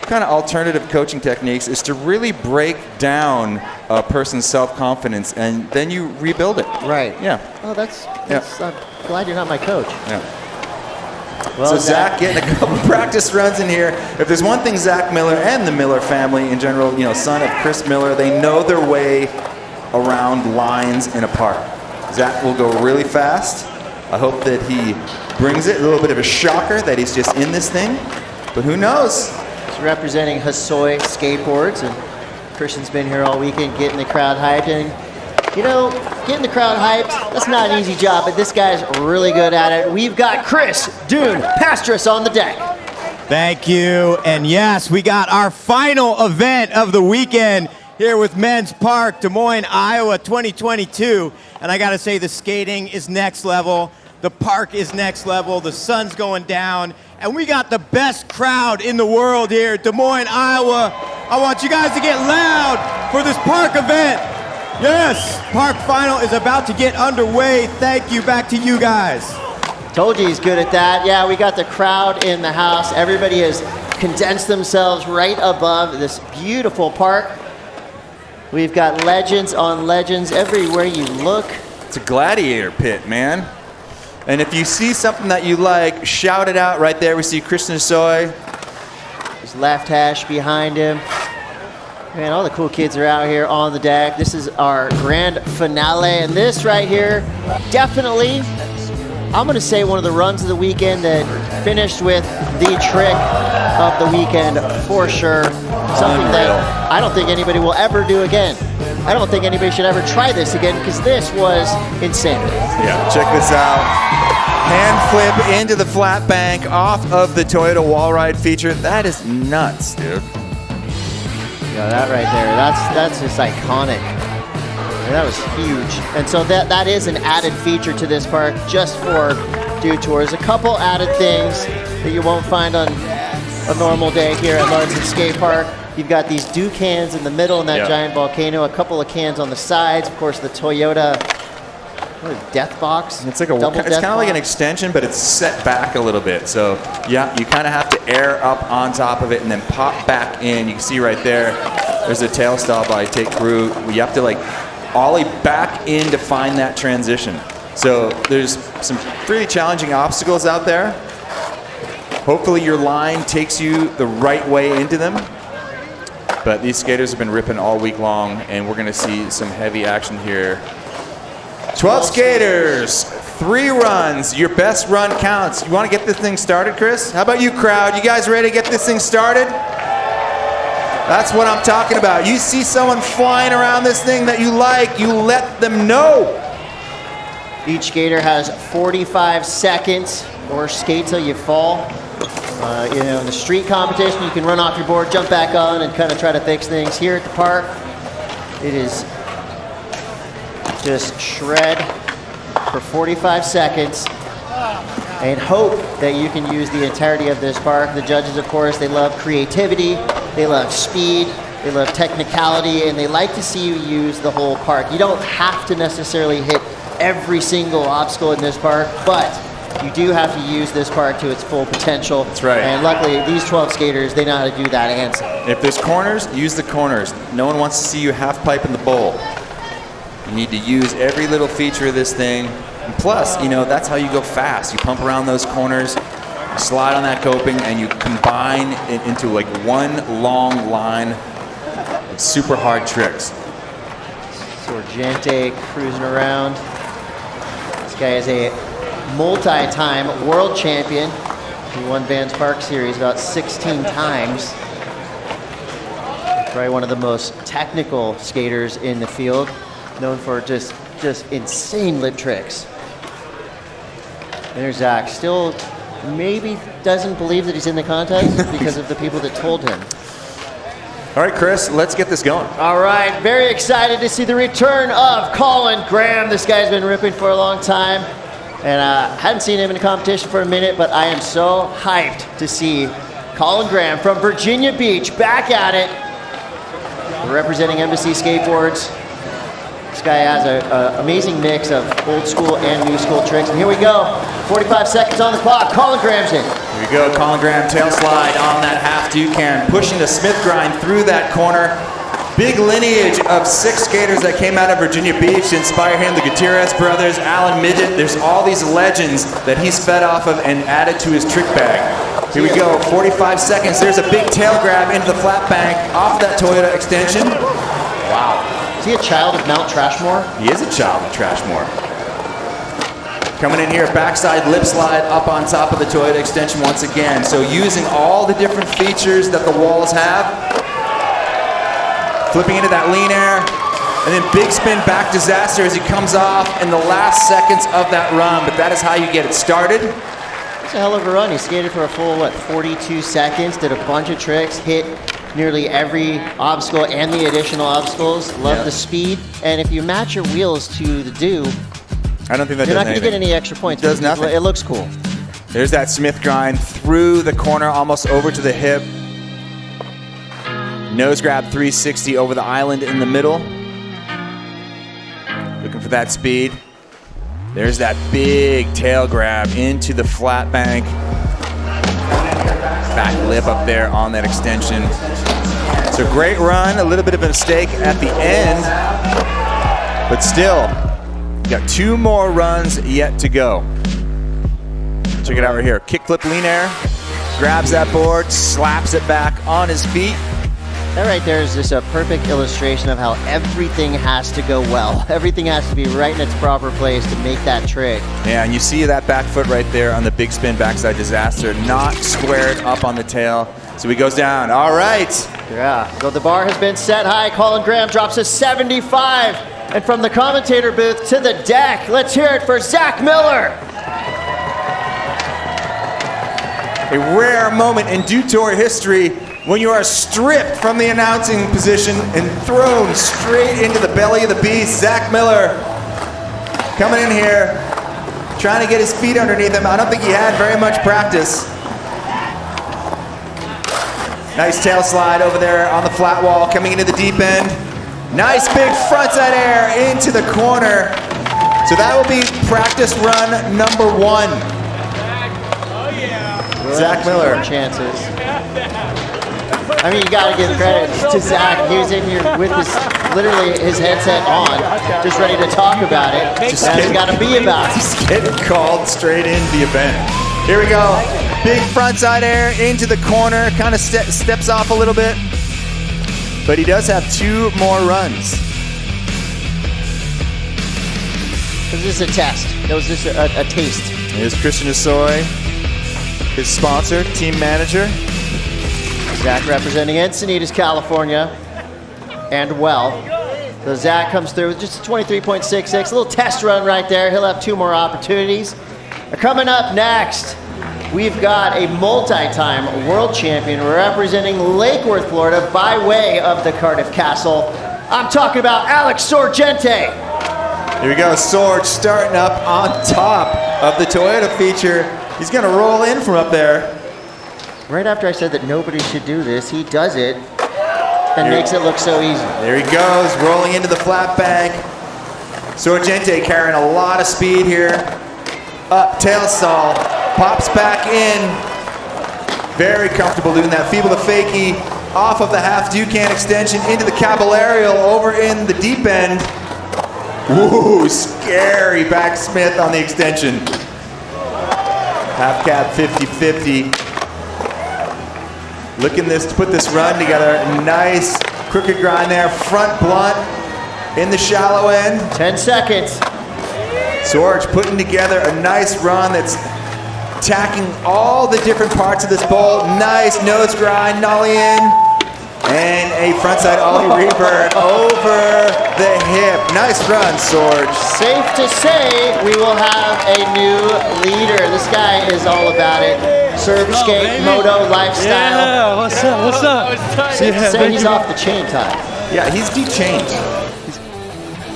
kind of alternative coaching techniques is to really break down a person's self-confidence, and then you rebuild it. Right. Yeah. Oh, that's I'm glad you're not my coach. Yeah. Well, so Zach getting a couple practice runs in here. If there's one thing Zach Miller and the Miller family in general, son of Chris Miller, they know their way around lines in a park. Zach will go really fast. I hope that he brings it. A little bit of a shocker that he's just in this thing, but who knows? He's representing Hosoi Skateboards, and Christian's been here all weekend getting the crowd hyped. And getting the crowd hyped, that's not an easy job, but this guy's really good at it. We've got Chris Dune Pastris on the deck. Thank you. And yes, we got our final event of the weekend here with Men's Park, Des Moines, Iowa 2022. And I got to say, the skating is next level. The park is next level. The sun's going down. And we got the best crowd in the world here, Des Moines, Iowa. I want you guys to get loud for this park event. Yes, park final is about to get underway. Thank you. Back to you guys. Told you he's good at that. Yeah, we got the crowd in the house. Everybody has condensed themselves right above this beautiful park. We've got legends on legends everywhere you look. It's a gladiator pit, man. And if you see something that you like, shout it out right there. We see Christian Soy. His left hash behind him. Man, all the cool kids are out here on the deck. This is our grand finale, and this right here, definitely, I'm gonna say one of the runs of the weekend that finished with the trick of the weekend for sure. Something that I don't think anybody will ever do again. I don't think anybody should ever try this again because this was insane. Yeah, check this out. Hand flip into the flat bank off of the Toyota wall ride feature. That is nuts, dude. Yeah, that right there, that's just iconic. And that was huge. And so that is an added feature to this park just for Dew Tours. A couple added things that you won't find on a normal day here at Lauridsen Skatepark. You've got these dew cans in the middle in that giant volcano, a couple of cans on the sides, of course the Toyota death box. It's like it's kind of like an extension, but it's set back a little bit. So yeah, you kind of have to air up on top of it and then pop back in. You can see right there, there's a tail stall by Take Crew. You have to like ollie back in to find that transition. So there's some pretty challenging obstacles out there. Hopefully your line takes you the right way into them. But these skaters have been ripping all week long, and we're gonna see some heavy action here. 12 skaters, 3 runs. Your best run counts. You want to get this thing started, Chris? How about you, crowd? You guys ready to get this thing started? That's what I'm talking about. You see someone flying around this thing that you like, you let them know. Each skater has 45 seconds or skate till you fall. In the street competition, you can run off your board, jump back on, and kind of try to fix things. Here at the park, it is just shred for 45 seconds and hope that you can use the entirety of this park. The judges, of course, they love creativity, they love speed, they love technicality, and they like to see you use the whole park. You don't have to necessarily hit every single obstacle in this park, but you do have to use this park to its full potential. That's right. And luckily, these 12 skaters, they know how to do that and some. If there's corners, use the corners. No one wants to see you half pipe in the bowl. You need to use every little feature of this thing. And plus, that's how you go fast. You pump around those corners, you slide on that coping, and you combine it into like one long line of super hard tricks. Sorgente cruising around. This guy is a multi-time world champion. He won Vans Park Series about 16 times. Probably one of the most technical skaters in the field. Known for just insane lip tricks. There's Zach. Still maybe doesn't believe that he's in the contest because of the people that told him. All right, Chris, let's get this going. All right, very excited to see the return of Colin Graham. This guy's been ripping for a long time. And I hadn't seen him in a competition for a minute, but I am so hyped to see Colin Graham from Virginia Beach back at it, representing Embassy Skateboards. This guy has an amazing mix of old school and new school tricks. And here we go. 45 seconds on the clock. Colin Graham's in. Here we go, Colin Graham tail slide on that half Ducan, pushing the Smith grind through that corner. Big lineage of 6 skaters that came out of Virginia Beach to inspire him. The Gutierrez brothers, Alan Midget. There's all these legends that he's fed off of and added to his trick bag. Here we go, 45 seconds. There's a big tail grab into the flat bank off that Toyota extension. Wow. Is he a child of Mount Trashmore? He is a child of Trashmore. Coming in here, backside lip slide up on top of the Toyota extension once again. So using all the different features that the walls have. Flipping into that lean air, and then big spin back disaster as he comes off in the last seconds of that run, but that is how you get it started. It's a hell of a run. He skated for a full, 42 seconds, did a bunch of tricks, hit nearly every obstacle and the additional obstacles. Love the speed, and if you match your wheels to the do, I don't think that you're not does going to get any extra points. It does nothing. It looks cool. There's that Smith grind through the corner, almost over to the hip. Nose grab 360 over the island in the middle. Looking for that speed. There's that big tail grab into the flat bank. Back lip up there on that extension. So great run, a little bit of a mistake at the end, but still, got 2 more runs yet to go. Check it out right here. Kickflip lean air, grabs that board, slaps it back on his feet. That right there is just a perfect illustration of how everything has to go well. Everything has to be right in its proper place to make that trick. Yeah, and you see that back foot right there on the big spin backside disaster, not squared up on the tail. So he goes down. All right. Yeah, so the bar has been set high. Colin Graham drops a 75. And from the commentator booth to the deck, let's hear it for Zach Miller. A rare moment in Dew Tour history when you are stripped from the announcing position and thrown straight into the belly of the beast. Zach Miller coming in here, trying to get his feet underneath him. I don't think he had very much practice. Nice tail slide over there on the flat wall, coming into the deep end. Nice big frontside air into the corner. So that will be practice run number 1. Zach Miller. Chances. I mean, you got to give credit to Zach. He was in here with literally his headset on, just ready to talk about it. Just got to be about it. Just getting called straight into the event. Here we go. Big frontside air into the corner. Kind of steps off a little bit. But he does have 2 more runs. This is a test. That was just a taste. Here's Christian Asoy, his sponsor, team manager. Zach representing Encinitas, California, and well. So Zach comes through with just a 23.66, a little test run right there. He'll have 2 more opportunities. Coming up next, we've got a multi-time world champion representing Lake Worth, Florida, by way of the Cardiff Castle. I'm talking about Alex Sorgente. Here we go, Sorge starting up on top of the Toyota feature. He's gonna roll in from up there. Right after I said that nobody should do this, he does it and makes it look so easy. There he goes, rolling into the flat bank. Sorgente carrying a lot of speed here. Up, tail stall, pops back in. Very comfortable doing that. Feeble to fakie, off of the half Ducan extension into the Caballerial over in the deep end. Woo, scary back Smith on the extension. Half cab 50-50. Looking to put this run together. Nice crooked grind there. Front blunt in the shallow end. 10 seconds. Sorge putting together a nice run that's attacking all the different parts of this bowl. Nice nose grind, nollie in. And a frontside ollie revert over the hip. Nice run, Sorge. Safe to say we will have a new leader. This guy is all about it. Surf, skate, moto, lifestyle. Yeah, what's up, what's up? Safe to say he's off the chain time. Yeah, he's de-chained.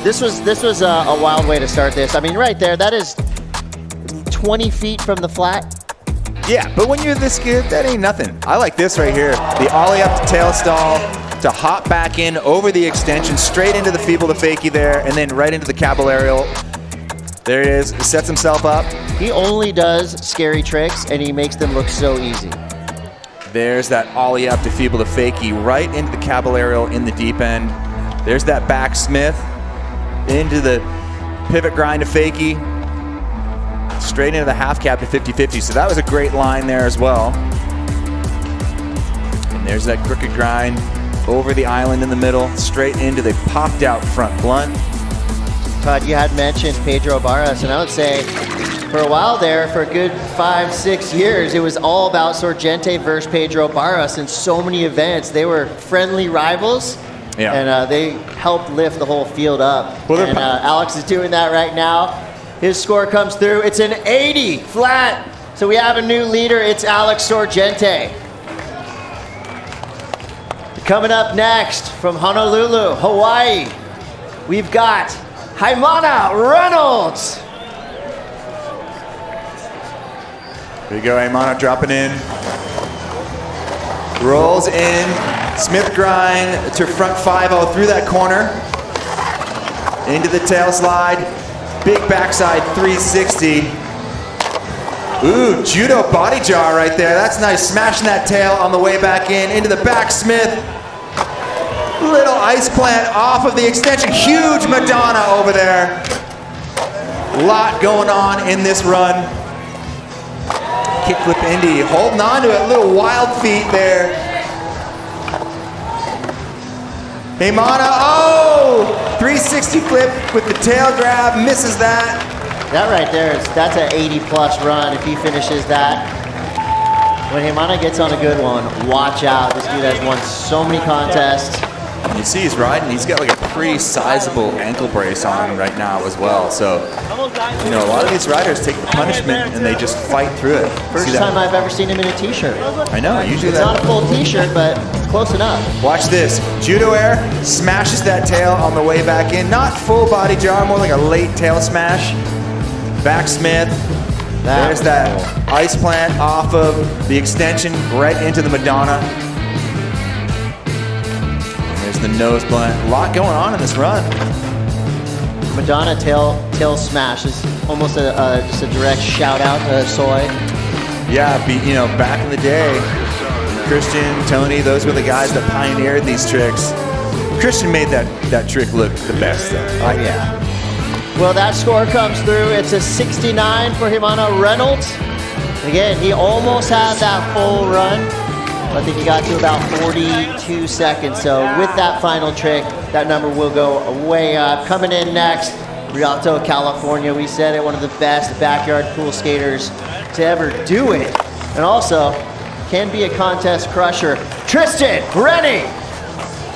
This was a wild way to start this. I mean, right there, that is 20 feet from the flat. Yeah, but when you're this good, that ain't nothing. I like this right here. The ollie up to tail stall, to hop back in over the extension, straight into the feeble to fakie there, and then right into the Caballerial. There it is. He sets himself up. He only does scary tricks, and he makes them look so easy. There's that ollie up to feeble to fakie right into the caballero in the deep end. There's that back Smith into the pivot grind to fakie. Straight into the half cab to 50-50. So that was a great line there as well. And there's that crooked grind over the island in the middle, straight into the popped out front blunt. Todd, you had mentioned Pedro Barras, and I would say for a while there, for a good 5-6 years, it was all about Sorgente versus Pedro Barras in so many events. They were friendly rivals, and they helped lift the whole field up. And Alex is doing that right now. His score comes through. It's an 80 flat. So we have a new leader. It's Alex Sorgente. Coming up next from Honolulu, Hawaii, we've got Haimana Reynolds. There you go, Haimana dropping in. Rolls in. Smith grind to front 5-0 through that corner. Into the tail slide. Big backside 360. Ooh, judo body jar right there. That's nice. Smashing that tail on the way back in. Into the back Smith. Little ice plant off of the extension. Huge Madonna over there. Lot going on in this run. Kickflip Indy, holding on to it. Little wild feet there. Haimana, oh! 360 flip with the tail grab, misses that. That right there, that's an 80-plus run if he finishes that. When Haimana gets on a good one, watch out. This dude has won so many contests. You see he's riding, he's got like a pretty sizable ankle brace on right now as well. So, you know, a lot of these riders take the punishment and they just fight through it. First time I've ever seen him in a t-shirt. I know, usually it's not a full t-shirt, but it's close enough. Watch this, judo air, smashes that tail on the way back in. Not full body jar, more like a late tail smash. Back Smith. There's that ice plant off of the extension right into the Madonna. There's the nose blunt. A lot going on in this run. Madonna tail smash is almost just a direct shout out to Soy. Yeah, you know, back in the day, Christian, Tony, those were the guys that pioneered these tricks. Christian made that trick look the best though. Oh yeah. Well, that score comes through. It's a 69 for Haimana Reynolds. Again, he almost had that full run. I think he got to about 42 seconds. So with that final trick, that number will go way up. Coming in next, Rialto, California. We said it, one of the best backyard pool skaters to ever do it. And also, can be a contest crusher. Tristan Rennie.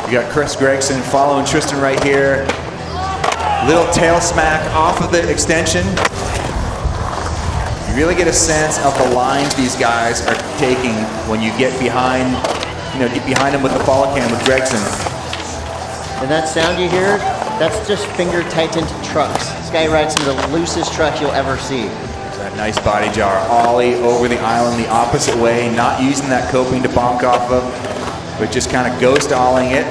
You got Chris Gregson following Tristan right here. Little tail smack off of the extension. You really get a sense of the lines these guys are taking when you get behind, get behind them with the follow cam with Gregson. And that sound you hear, that's just finger tightened trucks. This guy rides some of the loosest trucks you'll ever see. That nice body jar, ollie over the island the opposite way, not using that coping to bonk off of, but just kind of ghost ollieing it.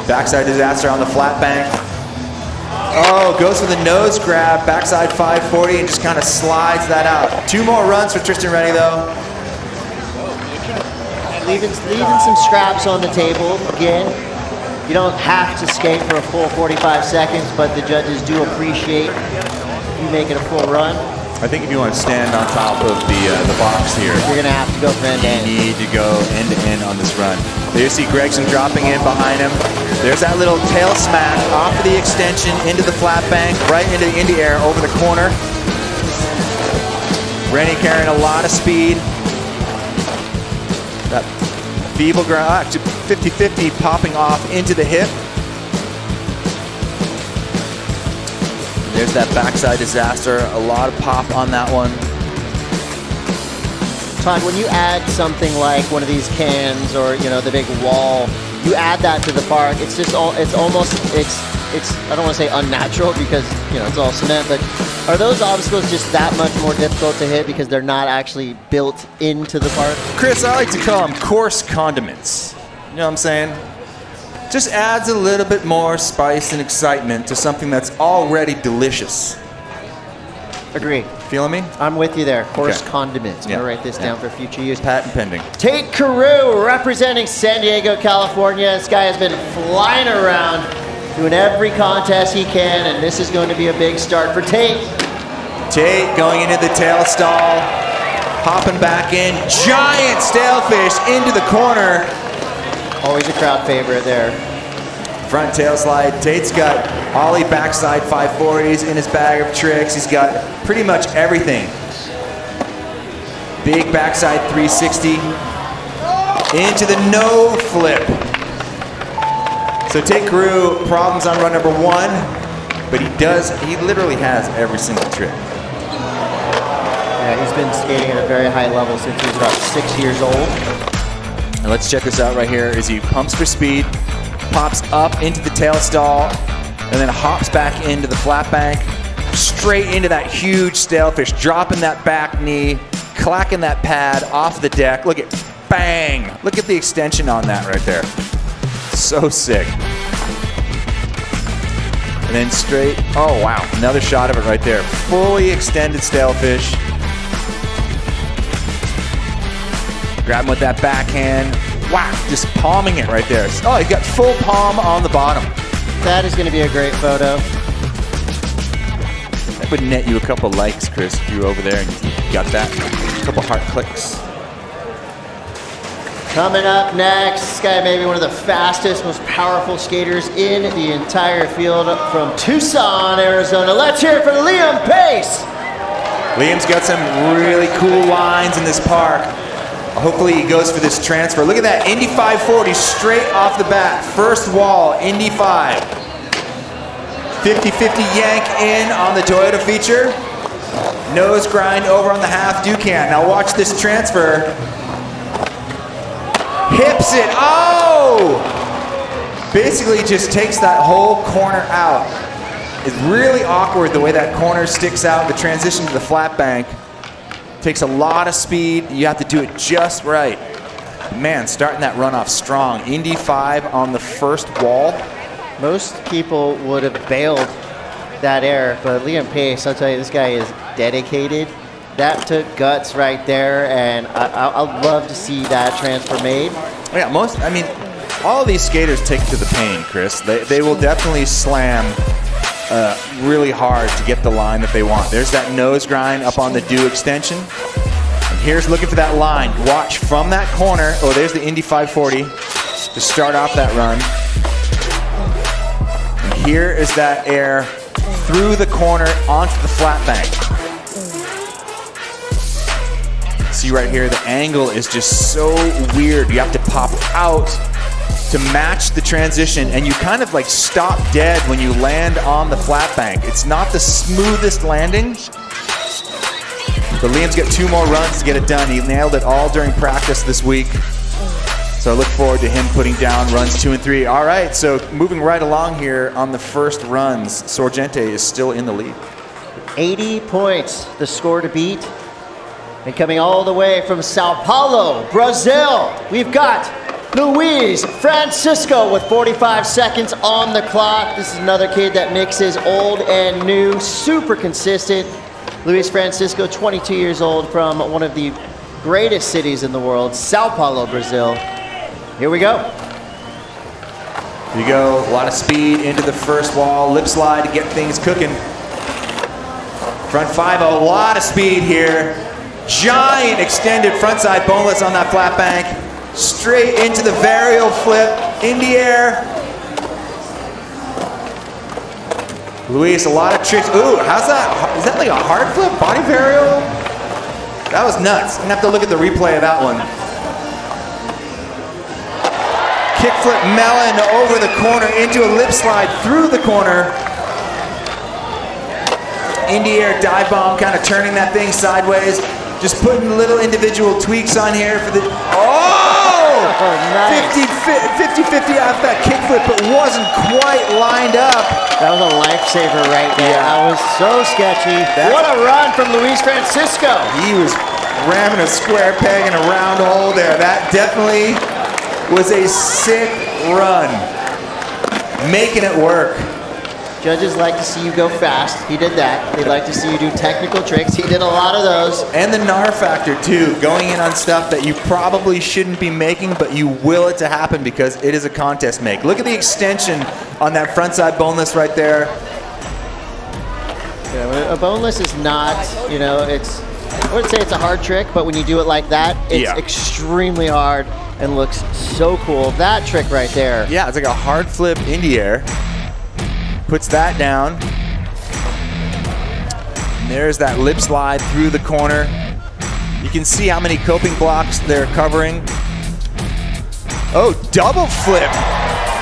Backside disaster on the flat bank. Oh, goes for the nose grab, backside 540, and just kind of slides that out. 2 more runs for Tristan Rennie, though. Leaving some scraps on the table. Again, you don't have to skate for a full 45 seconds, but the judges do appreciate you making a full run. I think if you want to stand on top of the box here, you're going to have to go for end-to-end. You need to go end-to-end on this run. There you see Gregson dropping in behind him. There's that little tail smack off of the extension into the flat bank, right into the Indy air over the corner. Rennie carrying a lot of speed. That feeble ground, 50-50 popping off into the hip. There's that backside disaster, a lot of pop on that one. Todd, when you add something like one of these cans or the big wall, you add that to the park. It's just it's I don't want to say unnatural because it's all cement, but are those obstacles just that much more difficult to hit because they're not actually built into the park? Chris, I like to call them coarse condiments. You know what I'm saying? Just adds a little bit more spice and excitement to something that's already delicious. Agree. Feeling me? I'm with you there. Horse Okay. condiments. I'm Yeah. going to write this down for future use. Patent pending. Tate Carew representing San Diego, California. This guy has been flying around, doing every contest he can, and this is going to be a big start for Tate. Tate going into the tail stall, hopping back in. Giant stalefish into the corner. Always a crowd favorite there. Front tail slide. Tate's got ollie backside 540s in his bag of tricks. He's got pretty much everything. Big backside 360 into the no flip. So Tate Carew, problems on run number 1, but he literally has every single trick. Yeah, he's been skating at a very high level since he was about 6 years old. And let's check this out right here as he pumps for speed, pops up into the tail stall, and then hops back into the flat bank, straight into that huge stalefish, dropping that back knee, clacking that pad off the deck. Look at, bang! Look at the extension on that right there. So sick. And then straight, oh wow, another shot of it right there. Fully extended stalefish. Grab him with that backhand. Wow, just palming it right there. Oh, he's got full palm on the bottom. That is going to be a great photo. That would net you a couple likes, Chris, if you were over there and you got that. A couple heart clicks. Coming up next, this guy may be one of the fastest, most powerful skaters in the entire field from Tucson, Arizona. Let's hear it for Liam Pace. Liam's got some really cool lines in this park. Hopefully he goes for this transfer. Look at that, Indy 540 straight off the bat. First wall, Indy 5. 50-50 yank in on the Toyota feature. Nose grind over on the half Ducan. Now watch this transfer. Hips it, oh! Basically just takes that whole corner out. It's really awkward the way that corner sticks out, the transition to the flat bank. Takes a lot of speed. You have to do it just right. Man, starting that run off strong. Indy 5 on the first wall. Most people would have bailed that air, but Liam Pace, I'll tell you, this guy is dedicated. That took guts right there, and I'd love to see that transfer made. Yeah, all of these skaters take to the pain, Chris. They will definitely slam really hard to get the line that they want. There's that nose grind up on the do extension. And here's looking for that line. Watch from that corner. Oh, there's the Indy 540 to start off that run. And here is that air through the corner onto the flat bank. See right here, the angle is just so weird. You have to pop out to match the transition, and you kind of like stop dead when you land on the flat bank. It's not the smoothest landing, but Liam's got 2 more runs to get it done. He nailed it all during practice this week. So I look forward to him putting down runs 2 and 3. All right, so moving right along here on the first runs, Sorgente is still in the lead. 80 points, the score to beat. And coming all the way from Sao Paulo, Brazil, we've got Luis Francisco with 45 seconds on the clock. This is another kid that mixes old and new, super consistent. Luis Francisco, 22 years old, from one of the greatest cities in the world, Sao Paulo, Brazil. Here we go. Here you go, a lot of speed into the first wall, lip slide to get things cooking. Front 5, a lot of speed here. Giant extended frontside boneless on that flat bank. Straight into the varial flip, in the air. Luis, a lot of tricks. Ooh, how's that? Is that like a hard flip? Body varial? That was nuts. I'm gonna have to look at the replay of that one. Kickflip melon over the corner into a lip slide through the corner. In the air dive bomb, kind of turning that thing sideways. Just putting little individual tweaks on here for the, oh! Nice. 50-50 off that kickflip, but wasn't quite lined up. That was a lifesaver right there. Yeah. That was so sketchy. What a run from Luis Francisco. He was ramming a square peg in a round hole there. That definitely was a sick run. Making it work. Judges like to see you go fast. He did that. They like to see you do technical tricks. He did a lot of those. And the gnar factor too, going in on stuff that you probably shouldn't be making, but you will it to happen because it is a contest make. Look at the extension on that frontside boneless right there. Yeah, a boneless is not, it's, I wouldn't say it's a hard trick, but when you do it like that, it's extremely hard and looks so cool. That trick right there. Yeah, it's like a hard flip indie air. Puts that down. And there's that lip slide through the corner. You can see how many coping blocks they're covering. Oh, double flip.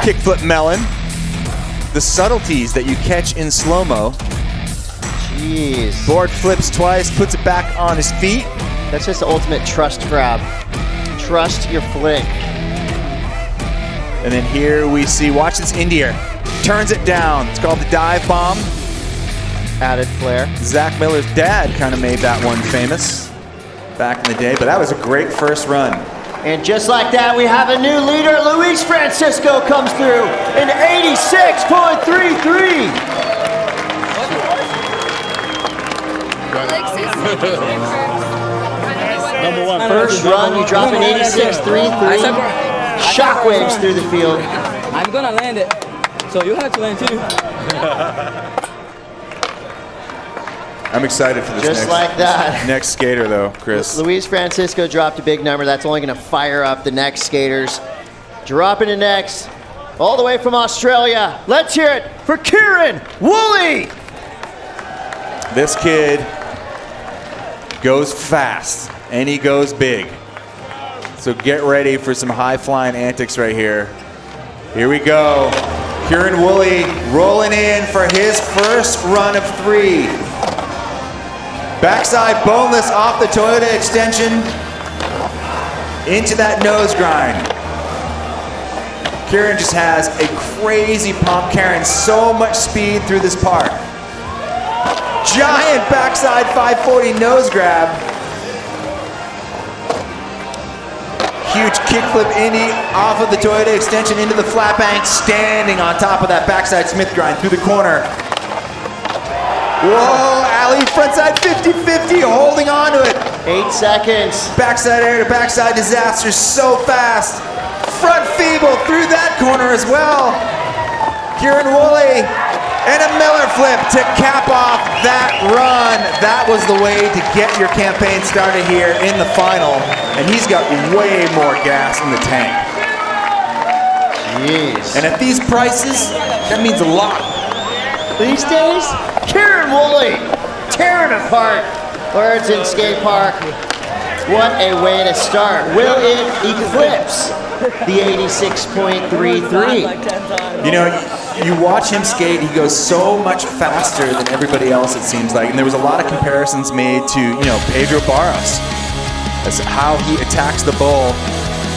Kickflip melon. The subtleties that you catch in slow-mo. Jeez. Board flips twice, puts it back on his feet. That's just the ultimate trust grab. Trust your flick. And then here we see, watch this indie air. Turns it down. It's called the dive bomb. Added flair. Zach Miller's dad kind of made that one famous back in the day, but that was a great first run. And just like that, we have a new leader. Luis Francisco comes through in 86.33. Number one. First run, you drop an 86.33. Shockwaves through the field. I'm gonna land it, so you have to land too. I'm excited for this Just like that. next skater, though, Chris. Luis Francisco dropped a big number. That's only going to fire up the next skaters. Dropping it next, all the way from Australia. Let's hear it for Kieran Woolley. This kid goes fast, and he goes big. So get ready for some high-flying antics right here. Here we go. Kieran Woolley rolling in for his first run of 3. Backside boneless off the Toyota extension into that nose grind. Kieran just has a crazy pump, carrying so much speed through this park. Giant backside 540 nose grab. Huge kickflip indie off of the Toyota extension into the flat bank, standing on top of that backside Smith grind through the corner. Whoa, alley frontside 50-50, holding on to it. 8 seconds. Backside air to backside disaster so fast. Front feeble through that corner as well. Kieran Woolley and a Miller flip to cap off that run. That was the way to get your campaign started here in the final. And he's got way more gas in the tank. Jeez. And at these prices, that means a lot. These days, Kieran Woolley tearing apart Lauridsen Skatepark. What a way to start. Will it eclipse the 86.33? You know, you watch him skate, he goes so much faster than everybody else, it seems like. And there was a lot of comparisons made to, Pedro Barros as how he attacks the bowl.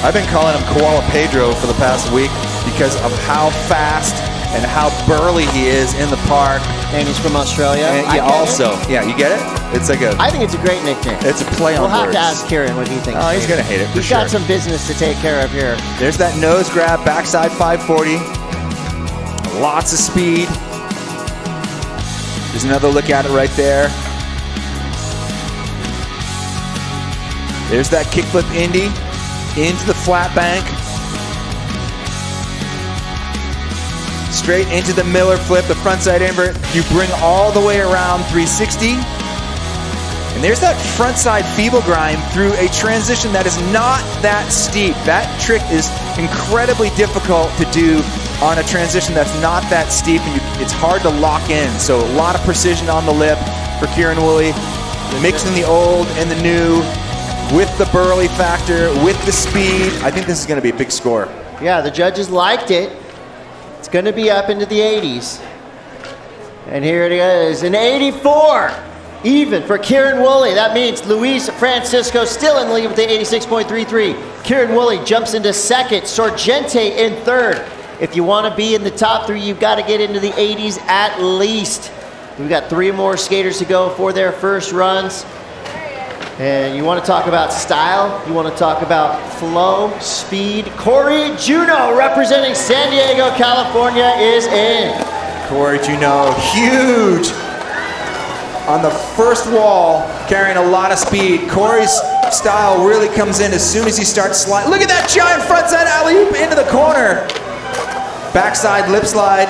I've been calling him Koala Pedro for the past week because of how fast and how burly he is in the park. And he's from Australia. And you get it? It's like I think it's a great nickname. It's a play on words. We'll have to ask Kieran what he thinks. Oh, he's gonna hate it for He's got some business to take care of here. There's that nose grab, backside 540. Lots of speed. There's another look at it right there. There's that kickflip indie into the flat bank. Straight into the Miller flip, the frontside invert. You bring all the way around 360. And there's that frontside feeble grind through a transition that is not that steep. That trick is incredibly difficult to do on a transition that's not that steep, and it's hard to lock in. So a lot of precision on the lip for Kieran Woolley. Mixing the old and the new with the burly factor, with the speed. I think this is going to be a big score. Yeah, the judges liked it. It's going to be up into the 80s. And here it is, an 84. Even for Kieran Woolley. That means Luis Francisco still in the lead with the 86.33. Kieran Woolley jumps into second. Sorgente in third. If you want to be in the top 3, you've got to get into the 80s at least. We've got 3 more skaters to go for their first runs. And you want to talk about style, you want to talk about flow, speed. Corey Juno, representing San Diego, California, is in. Corey Juneau, huge on the first wall, carrying a lot of speed. Corey's style really comes in as soon as he starts sliding. Look at that giant frontside alley-oop into the corner. Backside lip slide.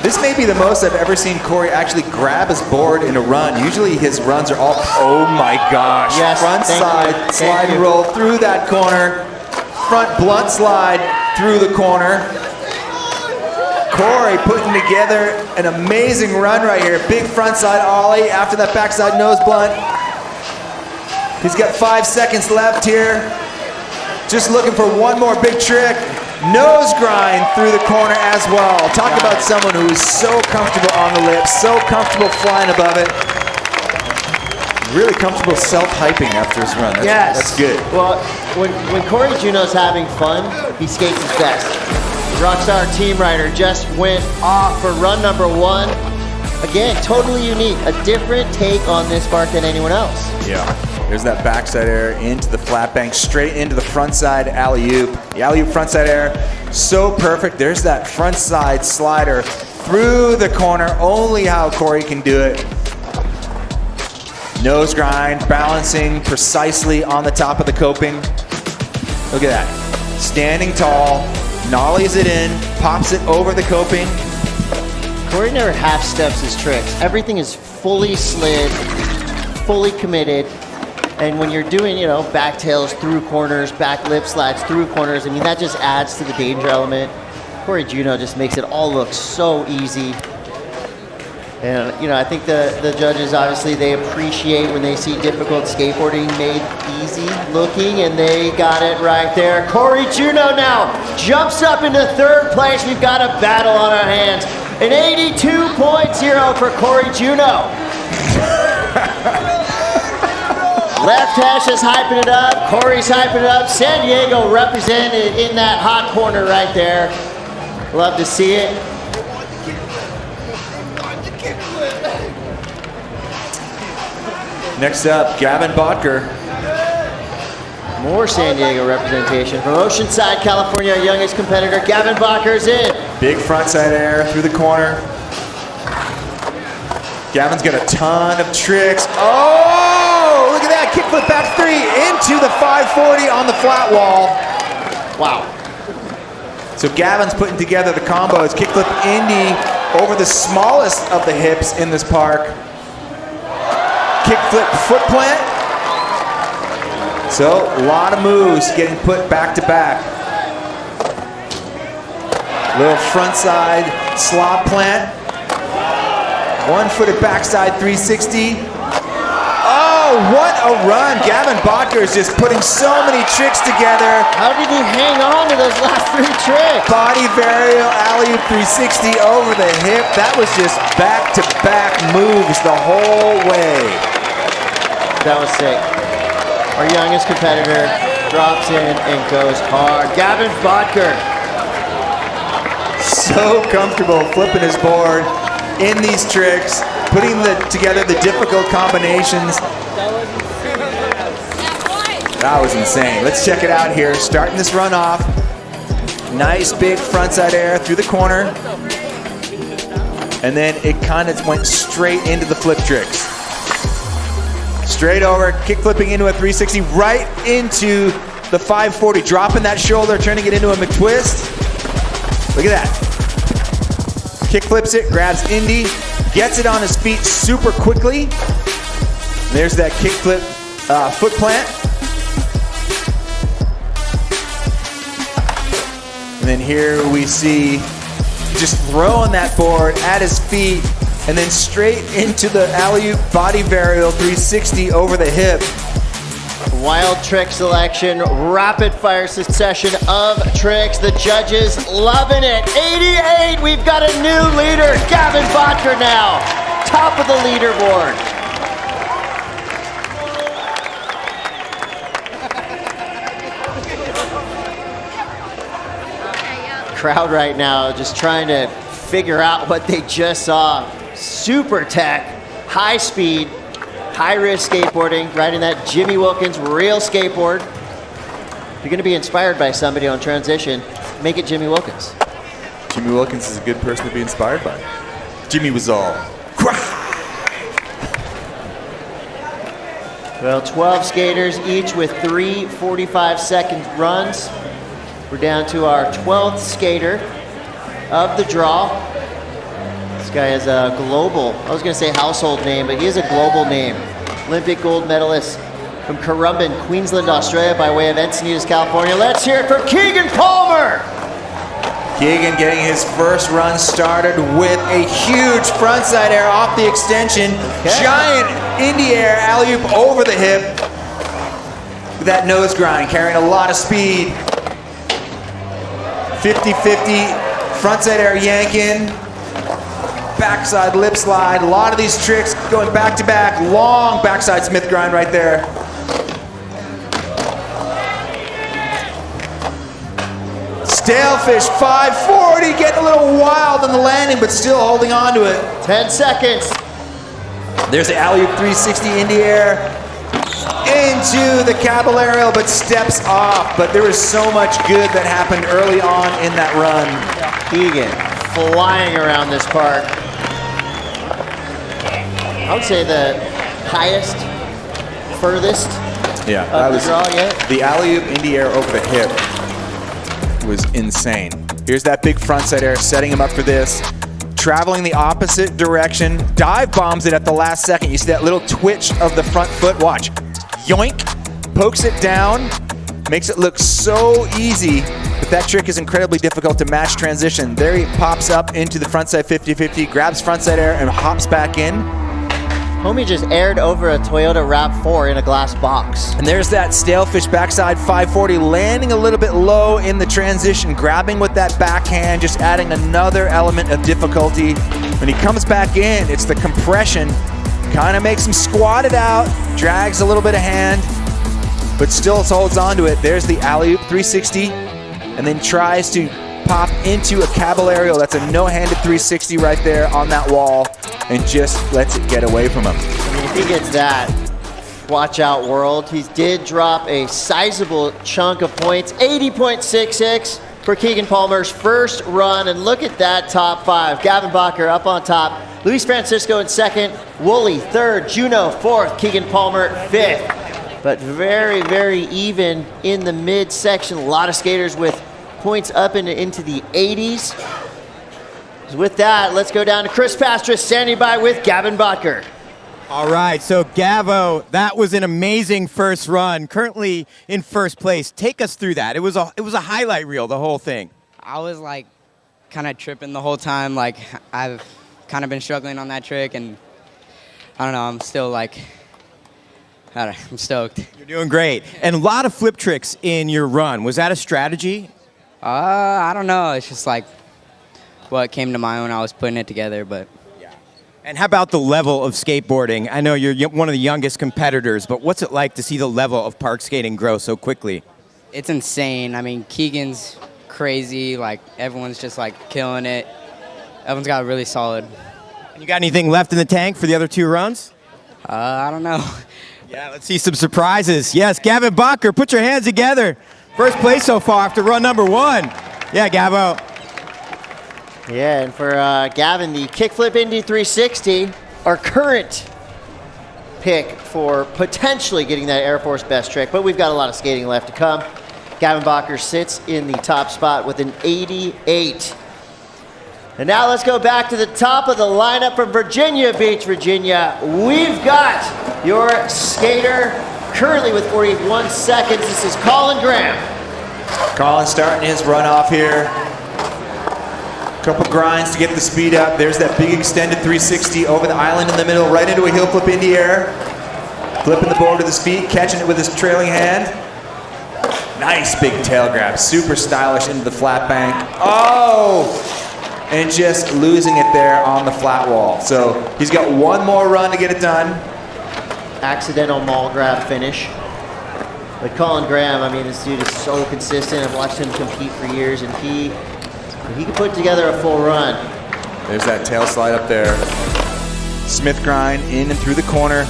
This may be the most I've ever seen Corey actually grab his board in a run. Usually his runs are all, oh my gosh. Yes, front thank side, you. slide Thank and you. roll through that corner. Front blunt slide through the corner. Corey putting together an amazing run right here. Big frontside ollie after that backside nose blunt. He's got 5 seconds left here. Just looking for one more big trick. Nose grind through the corner as well. Talk about someone who is so comfortable on the lips, so comfortable flying above it. Really comfortable self-hyping after his run. That's good. Well, when Corey Juneau's having fun, he skates his best. Rockstar Team Rider just went off for run number 1. Again, totally unique. A different take on this park than anyone else. Yeah. There's that backside air into the flat bank, straight into the frontside alley-oop. The alley-oop frontside air, so perfect. There's that frontside slider through the corner. Only how Corey can do it. Nose grind, balancing precisely on the top of the coping. Look at that. Standing tall, nollies it in, pops it over the coping. Corey never half steps his tricks. Everything is fully slid, fully committed. And when you're doing, back tails through corners, back lip slides through corners, I mean, that just adds to the danger element. Corey Juneau just makes it all look so easy. And, I think the judges, obviously, they appreciate when they see difficult skateboarding made easy looking, and they got it right there. Corey Juneau now jumps up into 3rd place. We've got a battle on our hands. An 82.0 for Corey Juneau. Left hash is hyping it up. Corey's hyping it up. San Diego represented in that hot corner right there. Love to see it. Next up, Gavin Bodker. More San Diego representation from Oceanside, California. Youngest competitor, Gavin Bodker's in. Big frontside air through the corner. Gavin's got a ton of tricks. Oh, look at that. Kickflip back 3 into the 540 on the flat wall. Wow. So Gavin's putting together the combos. Kickflip Indy over the smallest of the hips in this park. Kickflip foot plant. So a lot of moves getting put back to back. Little frontside slop plant. One-footed backside 360. Oh, what a run. Gavin Bodker is just putting so many tricks together. How did he hang on to those last 3 tricks? Body varial, alley-oop 360 over the hip. That was just back-to-back moves the whole way. That was sick. Our youngest competitor drops in and goes hard. Gavin Bodker. So comfortable flipping his board in these tricks, putting together the difficult combinations. That was insane. Let's check it out here. Starting this run off. Nice big frontside air through the corner. And then it kind of went straight into the flip tricks. Straight over, kick flipping into a 360, right into the 540, dropping that shoulder, turning it into a McTwist. Look at that. Kick flips it, grabs Indy, gets it on his feet super quickly. There's that kick flip foot plant. And then here we see just throwing that board at his feet and then straight into the alley-oop body varial 360 over the hip. Wild trick selection, rapid fire succession of tricks. The judges loving it. 88, we've got a new leader, Gavin Bodker now. Top of the leaderboard. Crowd right now just trying to figure out what they just saw. Super tech, high speed, high risk skateboarding, riding that Jimmy Wilkins real skateboard. If you're going to be inspired by somebody on transition, make it Jimmy Wilkins. Jimmy Wilkins is a good person to be inspired by. Jimmy was all. Well, 12 skaters, each with 3 45-second runs. We're down to our 12th skater of the draw. This guy is a global, I was going to say household name, but he is a global name. Olympic gold medalist from Currumbin, Queensland, Australia, by way of Encinitas, California. Let's hear it for Keegan Palmer. Keegan getting his first run started with a huge frontside air off the extension. Giant indie air alley-oop over the hip. With that nose grind, carrying a lot of speed. 50-50, frontside air yank in. Backside lip slide. A lot of these tricks going back to back. Long backside Smith grind right there. Stalefish 540, getting a little wild on the landing, but still holding on to it. 10 seconds. There's the alley-oop 360 in the air. Into the caballerial, but steps off. But there was so much good that happened early on in that run. Keegan flying around this park. I would say the highest, furthest of the draw yet. The alley-oop indie air over the hip was insane. Here's that big frontside air, setting him up for this. Traveling the opposite direction, dive bombs it at the last second. You see that little twitch of the front foot, watch. Yoink, pokes it down, makes it look so easy, but that trick is incredibly difficult to match transition. There he pops up into the frontside 50-50, grabs frontside air and hops back in. Homie just aired over a Toyota RAV4 in a glass box. And there's that Stalefish backside 540, landing a little bit low in the transition, grabbing with that backhand, just adding another element of difficulty. When he comes back in, it's the compression, kind of makes him squat it out, drags a little bit of hand, but still holds on to it. There's the alley-oop 360, and then tries to pop into a caballerial. That's a no-handed 360 right there on that wall, and just lets it get away from him. I mean, if he gets that, watch out, world. He did drop a sizable chunk of points, 80.66 for Keegan Palmer's first run, and look at that top 5. Gavin Bacher up on top, Luis Francisco in second, Woolley third, Juno fourth, Keegan Palmer fifth. But very, very even in the midsection. A lot of skaters with points up into the 80s. So with that, let's go down to Chris Pastras standing by with Gavin Bacher. All right, so Gavo, that was an amazing first run. Currently in first place. Take us through that. It was a highlight reel, the whole thing. I was like kind of tripping the whole time. Like I've kind of been struggling on that trick, and I don't know. I'm still like, I'm stoked. You're doing great, and a lot of flip tricks in your run. Was that a strategy? I don't know. It's just like what came to mind when I was putting it together, but. And how about the level of skateboarding? I know you're one of the youngest competitors, but what's it like to see the level of park skating grow so quickly? It's insane. I mean, Keegan's crazy. Like, everyone's just, like, killing it. Everyone's got really solid. And you got anything left in the tank for the other 2 runs? I don't know. Yeah, let's see some surprises. Yes, Gavin Bacher, put your hands together. First place so far after run number 1. Yeah, Gavo. Yeah, and for Gavin, the kickflip Indy 360, our current pick for potentially getting that Air Force best trick, but we've got a lot of skating left to come. Gavin Bacher sits in the top spot with an 88. And now let's go back to the top of the lineup from Virginia Beach, Virginia. We've got your skater currently with 41 seconds. This is Colin Graham. Colin starting his run off here. Couple grinds to get the speed up. There's that big extended 360 over the island in the middle, right into a heel flip in the air. Flipping the board with his feet, catching it with his trailing hand. Nice big tail grab, super stylish into the flat bank. Oh! And just losing it there on the flat wall. So he's got one more run to get it done. Accidental maul grab finish. But Colin Graham, I mean, this dude is so consistent. I've watched him compete for years, and he can put together a full run. There's that tail slide up there. Smith grind in and through the corner.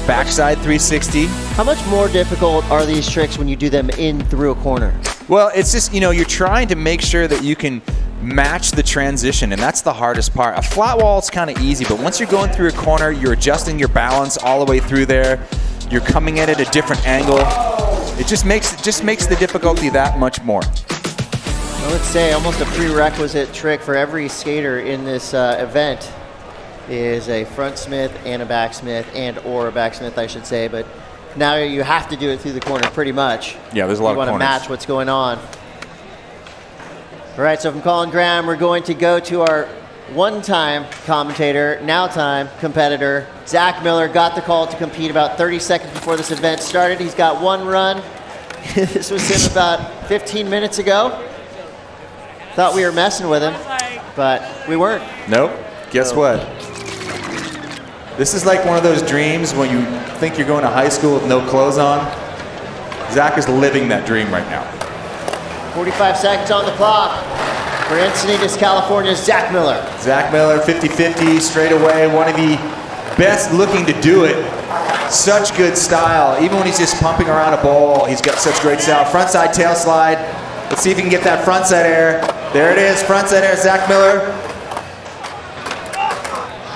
Backside 360. How much more difficult are these tricks when you do them in through a corner? Well, it's just, you're trying to make sure that you can match the transition, and that's the hardest part. A flat wall is kind of easy, but once you're going through a corner, you're adjusting your balance all the way through there. You're coming at it at a different angle. It just makes the difficulty that much more. I would say almost a prerequisite trick for every skater in this event is a front smith and a backsmith, or a backsmith, I should say. But now you have to do it through the corner pretty much. Yeah, there's a lot of corners. You want to match what's going on. All right, so from Colin Graham, we're going to go to our one-time commentator, now-time competitor. Zach Miller got the call to compete about 30 seconds before this event started. He's got one run. This was him about 15 minutes ago. Thought we were messing with him, but we weren't. Nope. Guess what? This is like one of those dreams when you think you're going to high school with no clothes on. Zach is living that dream right now. 45 seconds on the clock for Encinitas, California's Zach Miller. Zach Miller, 50-50, straight away. One of the best looking to do it. Such good style. Even when he's just pumping around a ball, he's got such great style. Frontside tail slide. Let's see if he can get that frontside air. There it is, frontside air, Zach Miller.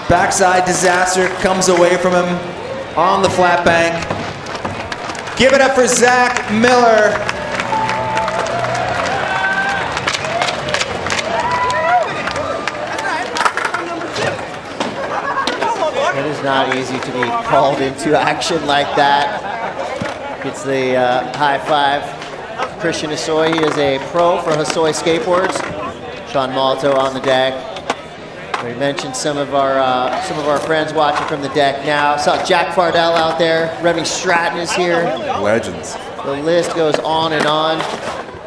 Backside disaster comes away from him on the flat bank. Give it up for Zach Miller. It is not easy to be called into action like that. Gets the high five. Christian Hosoi, he is a pro for Hosoi Skateboards. Sean Malto on the deck. We mentioned some of our friends watching from the deck now. Saw Jack Fardell out there. Remy Stratton is here. Legends. The list goes on and on.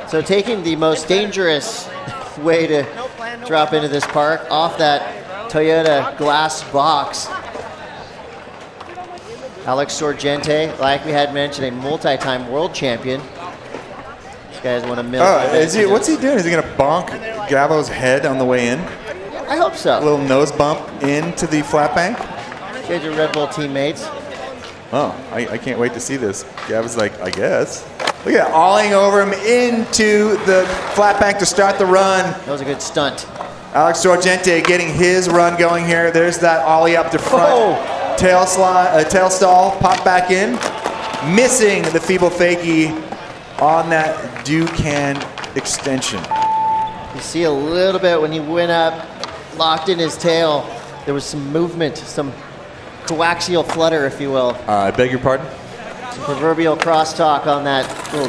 So taking the most dangerous way to drop into this park off that Toyota glass box. Alex Sorgente, like we had mentioned, a multi-time world champion. These guys want to milk. What's he doing? Is he going to bonk Gavo's head on the way in? I hope so. A little nose bump into the flat bank? You guys are Red Bull teammates. Oh, I can't wait to see this. Gavo's like, I guess. Look at that, awing over him into the flat bank to start the run. That was a good stunt. Alex Sorgente getting his run going here. There's that ollie up to front. Tail stall, pop back in. Missing the feeble fakie on that Ducan extension. You see a little bit when he went up, locked in his tail. There was some movement, some coaxial flutter, if you will. I beg your pardon? Some proverbial crosstalk on that little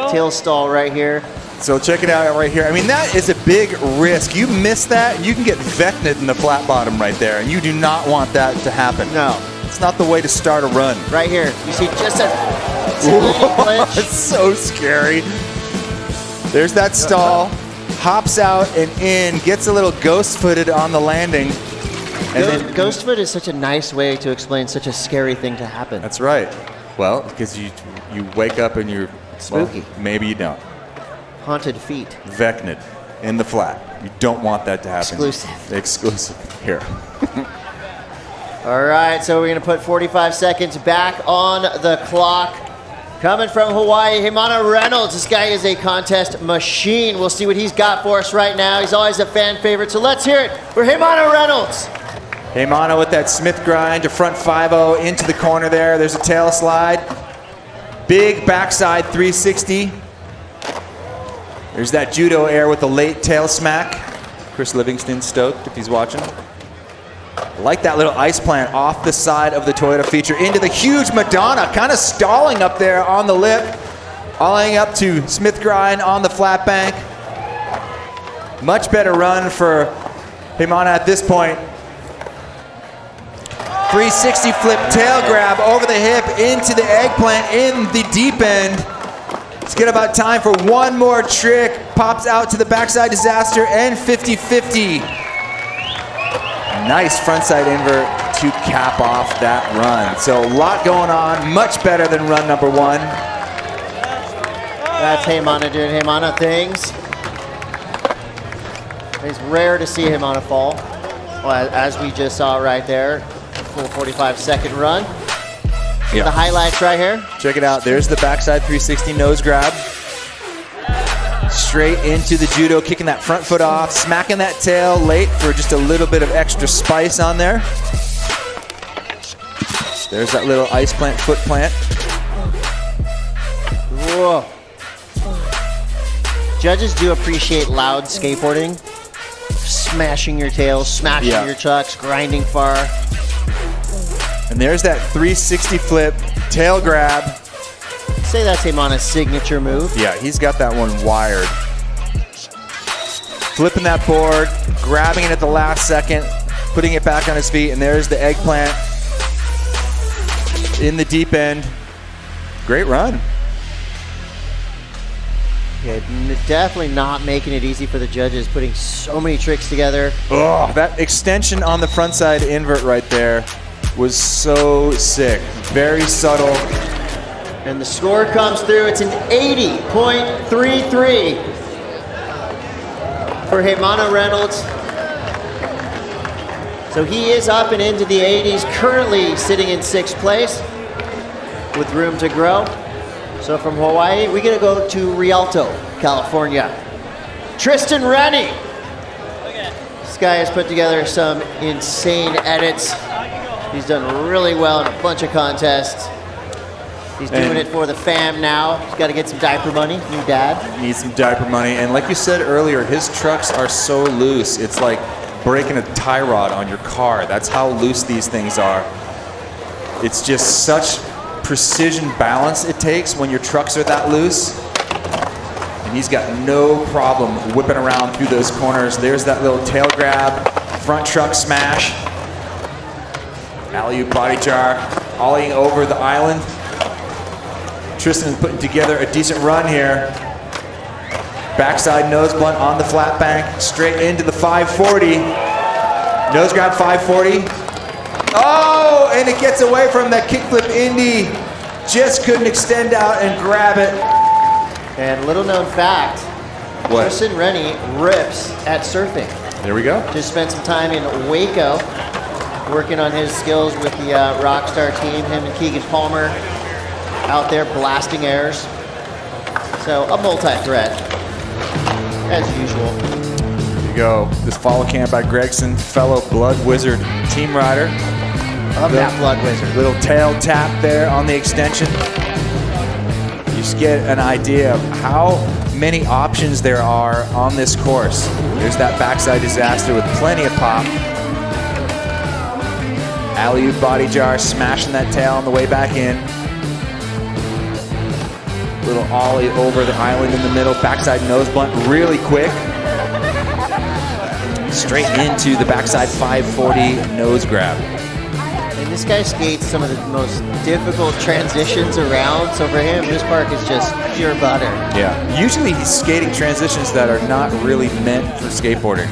tail stall right here. So check it out right here. I mean, that is a big risk. You miss that, you can get vecned in the flat bottom right there, and you do not want that to happen. No. It's not the way to start a run. Right here. You see just a it's so scary. There's that stall. Hops out and in, gets a little ghost-footed on the landing. Ghost foot is such a nice way to explain such a scary thing to happen. That's right. Well, because you wake up and you're spooky. Well, maybe you don't. Haunted feet. Vecned in the flat. You don't want that to happen. Exclusive. Here. All right, so we're going to put 45 seconds back on the clock. Coming from Hawaii, Himano Reynolds. This guy is a contest machine. We'll see what he's got for us right now. He's always a fan favorite, so let's hear it for Himano Reynolds. Himano with that Smith grind to front 5-0 into the corner there. There's a tail slide. Big backside 360. There's that judo air with the late tail smack. Chris Livingston stoked if he's watching. Like that little ice plant off the side of the Toyota feature into the huge Madonna, kind of stalling up there on the lip. Ollieing up to Smith grind on the flat bank. Much better run for Himano at this point. 360 flip tail grab over the hip into the eggplant in the deep end. It's good about time for one more trick. Pops out to the backside disaster and 50-50. Nice frontside invert to cap off that run. So a lot going on, much better than run number one. That's Himano doing Himano things. It's rare to him on a fall. Well, as we just saw right there, full 45-second run. Yeah. The highlights right here. Check it out. There's the backside 360 nose grab. Straight into the judo, kicking that front foot off, smacking that tail late for just a little bit of extra spice on there. There's that little ice plant, foot plant. Whoa. Judges do appreciate loud skateboarding. Smashing your tails, smashing your chucks, grinding far. And there's that 360 flip, tail grab. Say that's him on a signature move. Yeah, he's got that one wired. Flipping that board, grabbing it at the last second, putting it back on his feet, and there's the eggplant in the deep end. Great run. Yeah, definitely not making it easy for the judges, putting so many tricks together. Oh, that extension on the front side invert right there was so sick. Very subtle. And the score comes through. It's an 80.33 for Heimano Reynolds. So he is up and into the 80s, currently sitting in 6th place with room to grow. So from Hawaii, we're gonna go to Rialto, California. Tristan Rennie. This guy has put together some insane edits. He's done really well in a bunch of contests. He's doing it for the fam now. He's got to get some diaper money, new dad. Needs some diaper money. And like you said earlier, his trucks are so loose. It's like breaking a tie rod on your car. That's how loose these things are. It's just such precision balance it takes when your trucks are that loose. And he's got no problem whipping around through those corners. There's that little tail grab, front truck smash. Alley-oop body jar, ollieing over the island. Tristan is putting together a decent run here. Backside nose blunt on the flat bank, straight into the 540. Nose grab 540. Oh, and it gets away from that kickflip Indy. Just couldn't extend out and grab it. And little known fact, What? Tristan Rennie rips at surfing. There we go. Just spent some time in Waco working on his skills with the Rockstar team, him and Keegan Palmer out there blasting airs. So a multi-threat, as usual. There you go. This follow cam by Gregson, fellow Blood Wizard team rider. Love that Blood Wizard. Little tail tap there on the extension. You just get an idea of how many options there are on this course. There's that backside disaster with plenty of pop. Alley-oop body jar, smashing that tail on the way back in. Little ollie over the island in the middle, backside nose blunt really quick. Straight into the backside 540 nose grab. And this guy skates some of the most difficult transitions around, so for him, this park is just pure butter. Yeah, usually he's skating transitions that are not really meant for skateboarding.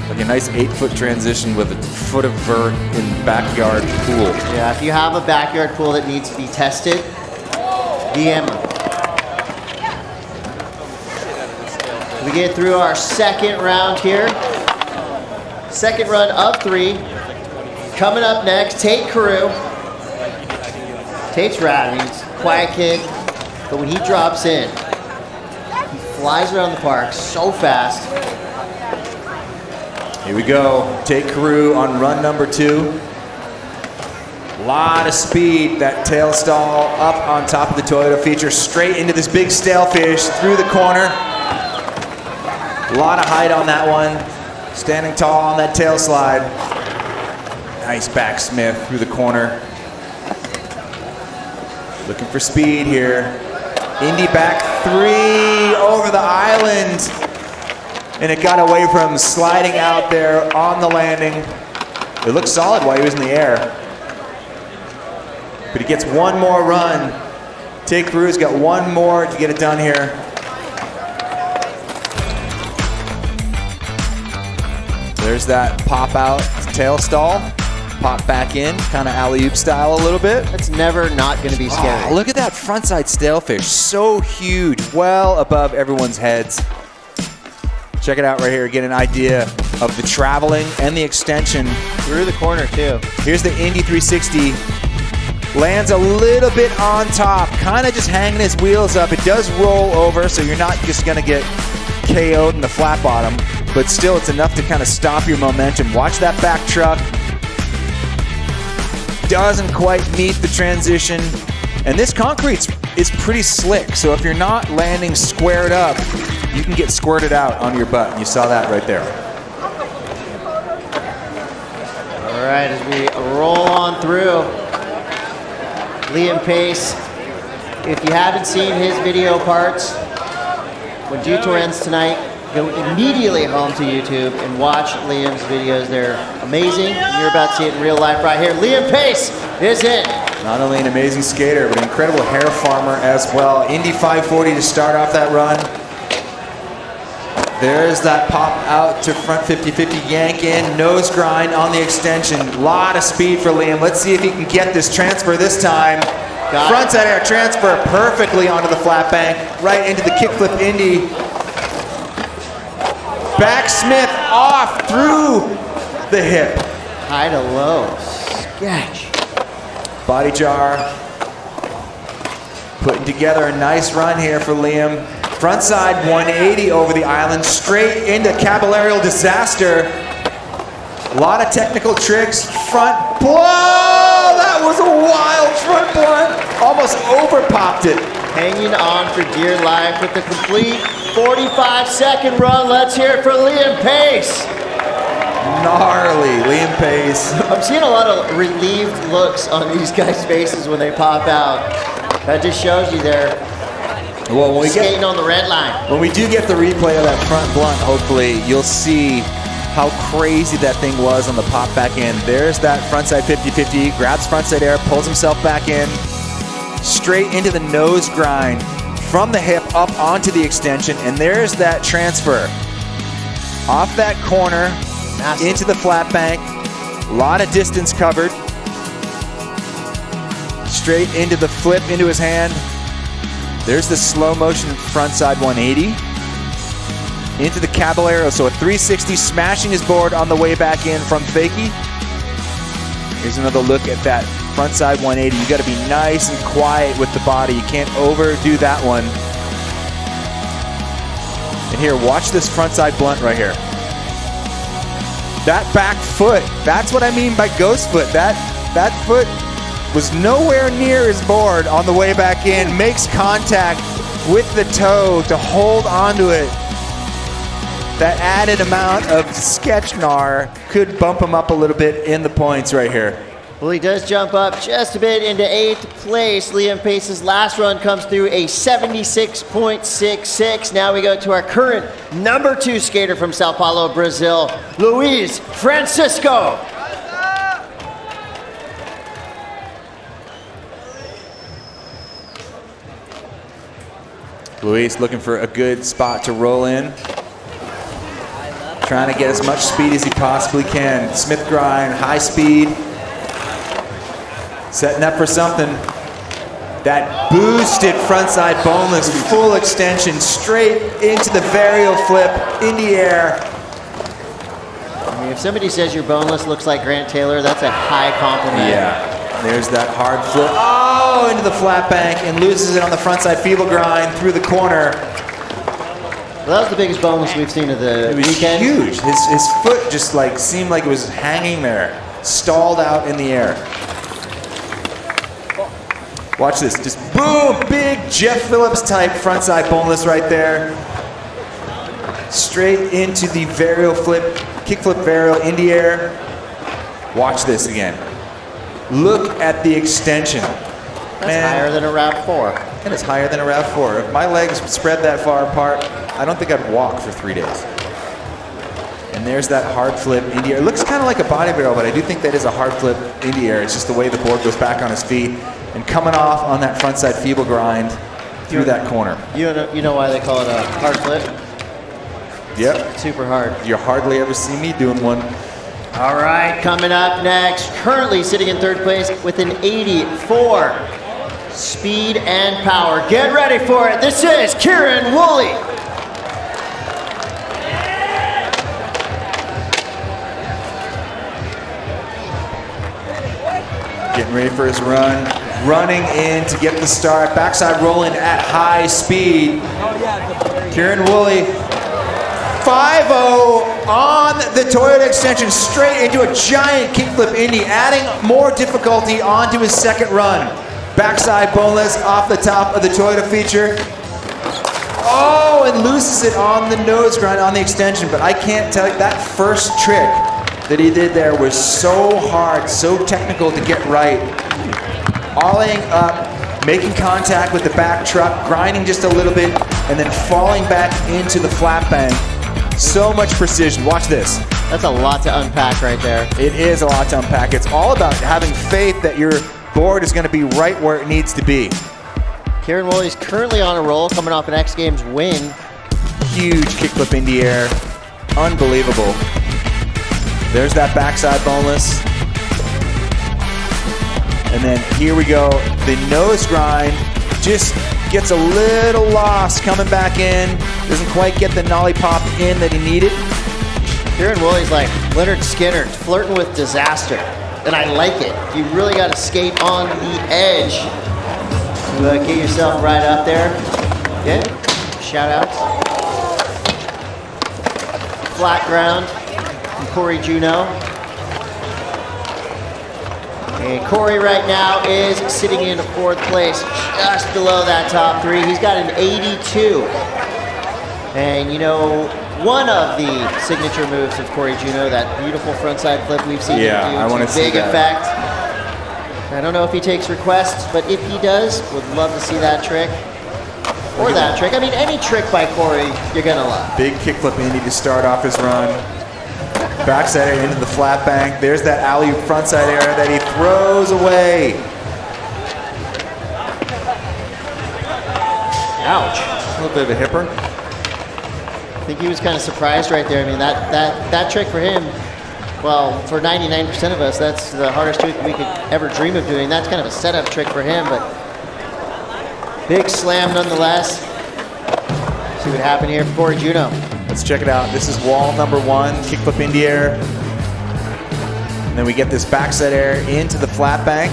Like a nice 8-foot transition with a foot of vert in backyard pool. Yeah, if you have a backyard pool that needs to be tested, DM him. We get through our second round here. Second run of 3. Coming up next, Tate Carew. Tate's rad. He's a quiet kid, but when he drops in, he flies around the park so fast. Here we go. Tate Carew on run number 2. Lot of speed. That tail stall up on top of the Toyota feature, straight into this big stalefish through the corner. A lot of height on that one. Standing tall on that tail slide. Nice backsmith through the corner. Looking for speed here. Indy back 3 over the island. And it got away from him sliding out there on the landing. It looked solid while he was in the air. But he gets one more run. Tate Carew's got one more to get it done here. There's that pop out tail stall. Pop back in, kind of alley-oop style a little bit. That's never not going to be scary. Oh, look at that frontside stalefish. So huge, well above everyone's heads. Check it out right here. Get an idea of the traveling and the extension. Through the corner, too. Here's the Indy 360 Lands a little bit on top, kind of just hanging his wheels up. It does roll over, so you're not just gonna get KO'd in the flat bottom, but still it's enough to kind of stop your momentum. Watch that back truck. Doesn't quite meet the transition. And this concrete is pretty slick, so if you're not landing squared up, you can get squirted out on your butt. You saw that right there. All right, as we roll on through, Liam Pace, if you haven't seen his video parts, when Detour ends tonight, go immediately home to YouTube and watch Liam's videos. They're amazing. You're about to see it in real life right here. Liam Pace is in. Not only an amazing skater, but an incredible hair farmer as well. Indy 540 to start off that run. There's that pop out to front 50-50 yank in, nose grind on the extension. A lot of speed for Liam. Let's see if he can get this transfer this time. Frontside air transfer perfectly onto the flat bank, right into the kickflip Indy. Back Smith off through the hip. High to low, sketch. Body jar. Putting together a nice run here for Liam. Frontside 180 over the island, straight into Caballerial disaster. A lot of technical tricks. Front blow! That was a wild front blunt. Almost over popped it. Hanging on for dear life with the complete 45-second run. Let's hear it for Liam Pace. Gnarly, Liam Pace. I'm seeing a lot of relieved looks on these guys' faces when they pop out. That just shows you they're skating on the red line. When we do get the replay of that front blunt, hopefully you'll see how crazy that thing was on the pop back in. There's that frontside 50-50, grabs frontside air, pulls himself back in, straight into the nose grind, from the hip up onto the extension, and there's that transfer. Off that corner, into the flat bank, a lot of distance covered. Straight into the flip into his hand. There's the slow motion frontside 180. Into the Caballero, so a 360 smashing his board on the way back in from fakie. Here's another look at that frontside 180. You gotta be nice and quiet with the body. You can't overdo that one. And here, watch this frontside blunt right here. That back foot, that's what I mean by ghost foot. That foot was nowhere near his board on the way back in, makes contact with the toe to hold onto it. That added amount of sketch gnar could bump him up a little bit in the points right here. Well, he does jump up just a bit into 8th place. Liam Pace's last run comes through a 76.66. Now we go to our current number 2 skater from Sao Paulo, Brazil, Luiz Francisco. Luis looking for a good spot to roll in. Trying to get as much speed as he possibly can. Smith grind, high speed. Setting up for something. That boosted frontside boneless, full extension, straight into the varial flip, in the air. I mean, if somebody says your boneless looks like Grant Taylor, that's a high compliment. Yeah. There's that hard flip. Oh, into the flat bank and loses it on the frontside feeble grind through the corner. Well, that was the biggest boneless we've seen of the weekend. Huge. His foot just like seemed like it was hanging there, stalled out in the air. Watch this, just boom, big Jeff Phillips type frontside boneless right there. Straight into the varial flip, kickflip varial, in the air. Watch this again. Look at the extension. That's higher than a RAV4. And it's higher than a RAV4. If my legs spread that far apart, I don't think I'd walk for 3 days. And there's that hard flip in the air. It looks kind of like a body barrel, but I do think that is a hard flip in the air. It's just the way the board goes back on his feet and coming off on that frontside feeble grind through that corner. You know why they call it a hard flip? Yep. Super hard. You hardly ever see me doing one. All right, coming up next, currently sitting in 3rd place with an 84. Speed and power. Get ready for it. This is Kieran Woolley. Getting ready for his run. running in to get the start. Backside rolling at high speed. Kieran Woolley, 5-0 on the Toyota extension, straight into a giant kickflip Indy, adding more difficulty onto his second run. Backside boneless off the top of the Toyota feature. Oh, and loses it on the nose grind on the extension, but I can't tell you, that first trick that he did there was so hard, so technical to get right. Ollieing up, making contact with the back truck, grinding just a little bit, and then falling back into the flat bank. So much precision. Watch this. That's a lot to unpack right there. It is a lot to unpack. It's all about having faith that your board is going to be right where it needs to be. Kieran Woolley's currently on a roll, coming off an X Games win. Huge kickflip in the air. Unbelievable. There's that backside boneless. And then here we go. The nose grind just gets a little lost coming back in. Doesn't quite get the nollie pop in that he needed. Kieran Woolley's like Leonard Skinner, flirting with disaster. And I like it. You really got to skate on the edge to get yourself right up there. Again, shout outs. Flat ground from Corey Juneau. And Corey right now is sitting in fourth place, just below that top three. He's got an 82. And you know, one of the signature moves of Corey Juneau, that beautiful frontside flip we've seen him do, I want to see big that. effect. I don't know if he takes requests, but if he does, would love to see that trick. Or that trick. I mean, any trick by Corey, you're gonna love. Big kickflip Indy to start off his run. Backside air into the flat bank. There's that alley frontside air that he throws away. Ouch. A little bit of a hipper. I think he was kind of surprised right there. I mean, that trick for him, well, for 99% of us, that's the hardest trick we could ever dream of doing. That's kind of a setup trick for him, but big slam nonetheless. See what happened here for Corey Juneau. Let's check it out. This is wall number one, kickflip in the air. And then we get this backside air into the flat bank.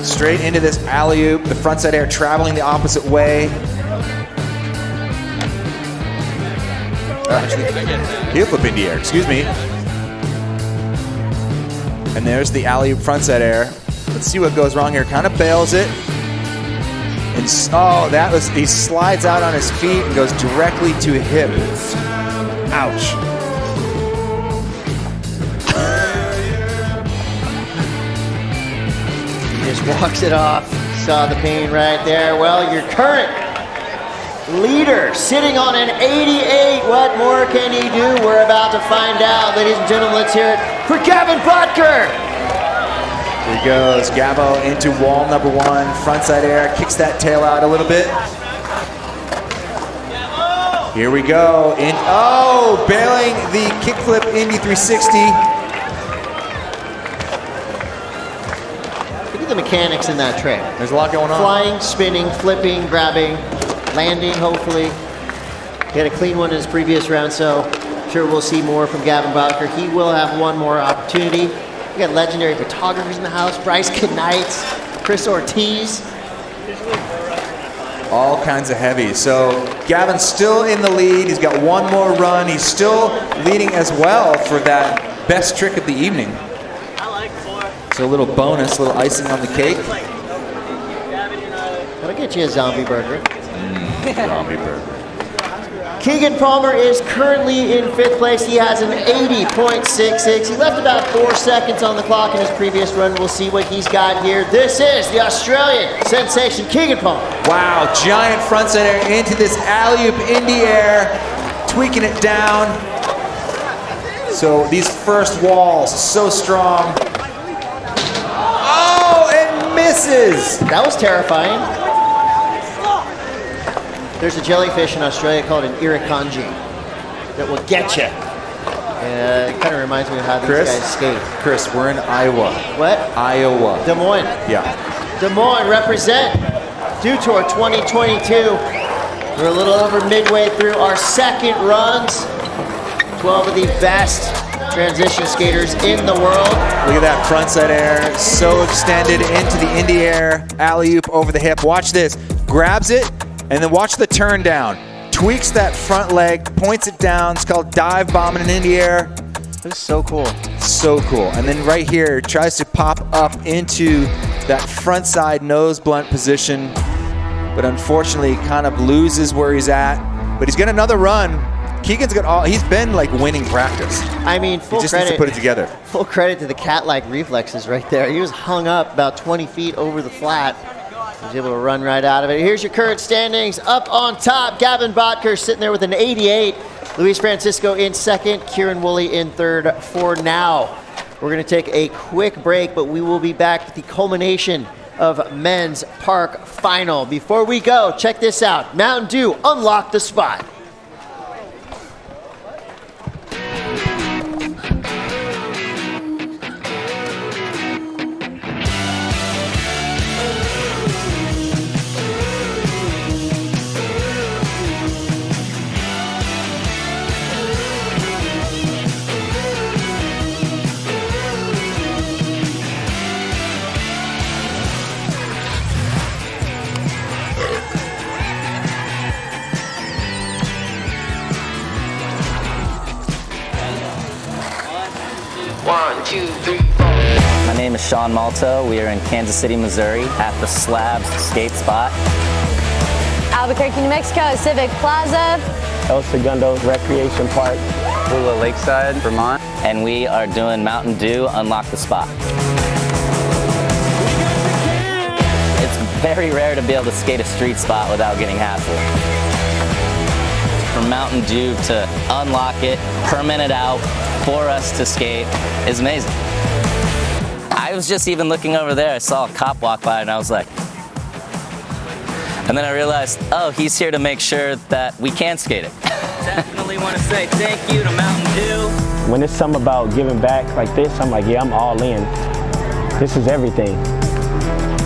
Straight into this alley-oop, the frontside air traveling the opposite way. Heel flip in the air, excuse me. And there's the alley-oop frontside air. Let's see what goes wrong here. Kind of bails it. And he slides out on his feet and goes directly to hip. Ouch. He just walks it off. Saw the pain right there. Well, your current leader sitting on an 88. What more can he do? We're about to find out. Ladies and gentlemen, let's hear it for Gavin Butker. Here he goes, Gabo into wall number one, frontside air, kicks that tail out a little bit. Here we go, bailing the kickflip Indy 360. Look at the mechanics in that trick. There's a lot going on. Flying, spinning, flipping, grabbing, landing, hopefully. He had a clean one in his previous round, so I'm sure we'll see more from Gavin Butker. He will have one more opportunity. We got legendary photographers in the house, Bryce Knight, Chris Ortiz. All kinds of heavies. So Gavin's still in the lead. He's got one more run. He's still leading as well for that best trick of the evening. So a little bonus, a little icing on the cake. That'll get you a zombie burger. Zombie burger. Keegan Palmer is currently in fifth place. He has an 80.66. He left about 4 seconds on the clock in his previous run. We'll see what he's got here. This is the Australian sensation, Keegan Palmer. Wow, giant frontside air into this alley-oop in the air, tweaking it down. So these first walls, so strong. Oh, it misses. That was terrifying. There's a jellyfish in Australia called an irukandji that will get you. It kind of reminds me of how these guys skate. Chris, we're in Iowa. What? Iowa. Des Moines. Yeah. Des Moines represent Dew Tour 2022. We're a little over midway through our second runs. 12 of the best transition skaters in the world. Look at that frontside air, so extended into the indie air, alley-oop over the hip. Watch this, grabs it, and then watch the turn down. Tweaks that front leg, points it down. It's called dive bombing in indie air. This is so cool. So cool. And then right here, tries to pop up into that front side nose blunt position, but unfortunately kind of loses where he's at. But he's got another run. Keegan's got all, he's been like winning practice. I mean, full he just credit. needs to put it together. Full credit to the cat-like reflexes right there. He was hung up about 20 feet over the flat. He was able to run right out of it. Here's your current standings. Up on top, Gavin Botker sitting there with an 88. Luis Francisco in second, Kieran Woolley in third for now. We're going to take a quick break, but we will be back with the culmination of men's park final. Before we go, check this out. Mountain Dew, unlock the spot. My name is Sean Malto. We are in Kansas City, Missouri at the Slabs skate spot. Albuquerque, New Mexico, Civic Plaza. El Segundo Recreation Park. Hula Lakeside, Vermont. And we are doing Mountain Dew Unlock the Spot. It's very rare to be able to skate a street spot without getting hassled. From Mountain Dew to unlock it, permit it out for us to skate is amazing. I was just even looking over there, I saw a cop walk by and I was like, and then I realized, oh, he's here to make sure that we can skate it. Definitely want to say thank you to Mountain Dew. When it's something about giving back like this, I'm like, yeah, I'm all in. This is everything.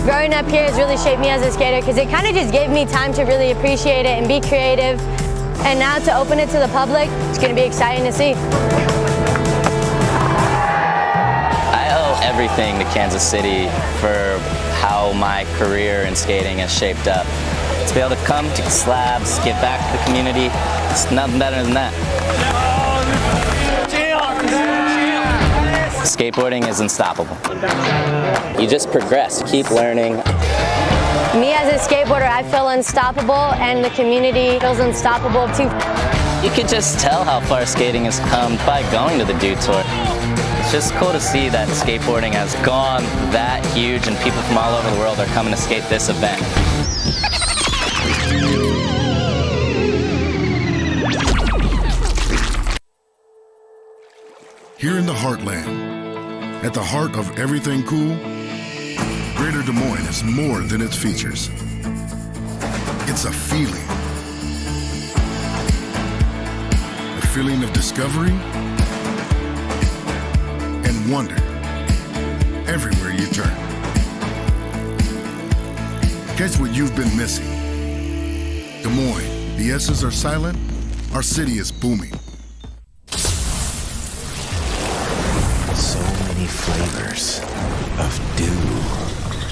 Growing up here has really shaped me as a skater because it kind of just gave me time to really appreciate it and be creative. And now to open it to the public, it's going to be exciting to see. I owe everything to Kansas City for how my career in skating has shaped up. To be able to come to Slabs, give back to the community, it's nothing better than that. Skateboarding is unstoppable. You just progress, keep learning. Me as a skateboarder, I feel unstoppable, and the community feels unstoppable too. You could just tell how far skating has come by going to the Dew Tour. It's just cool to see that skateboarding has gone that huge and people from all over the world are coming to skate this event. Here in the heartland, at the heart of everything cool, Greater Des Moines is more than its features. It's a feeling. A feeling of discovery and wonder everywhere you turn. Catch what you've been missing. Des Moines, the S's are silent, our city is booming. So many flavors of dew.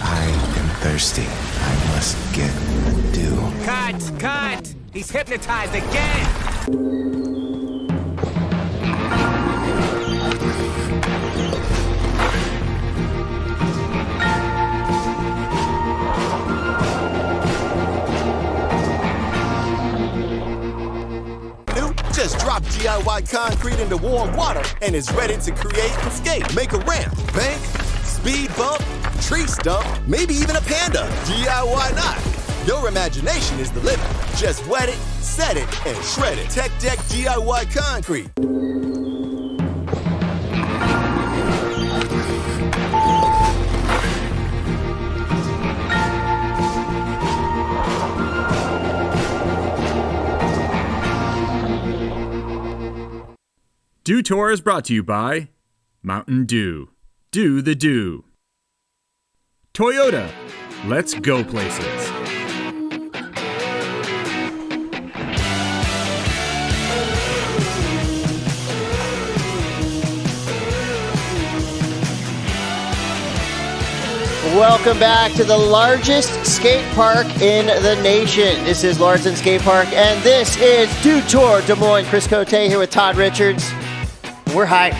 I am thirsty. I must get dew. Cut! He's hypnotized again! Just drop DIY concrete into warm water and is ready to create and skate. Make a ramp, bank, speed bump, tree stump, maybe even a panda. DIY not. Your imagination is the limit. Just wet it, set it, and shred it. Tech Deck DIY Concrete. Dew Tour is brought to you by Mountain Dew. Do the Dew. Toyota. Let's go places. welcome back to the largest skate park in the nation. This is Lauridsen Skatepark, and this is Du Tour Des Moines. Chris Cote here with Todd Richards. We're hyped.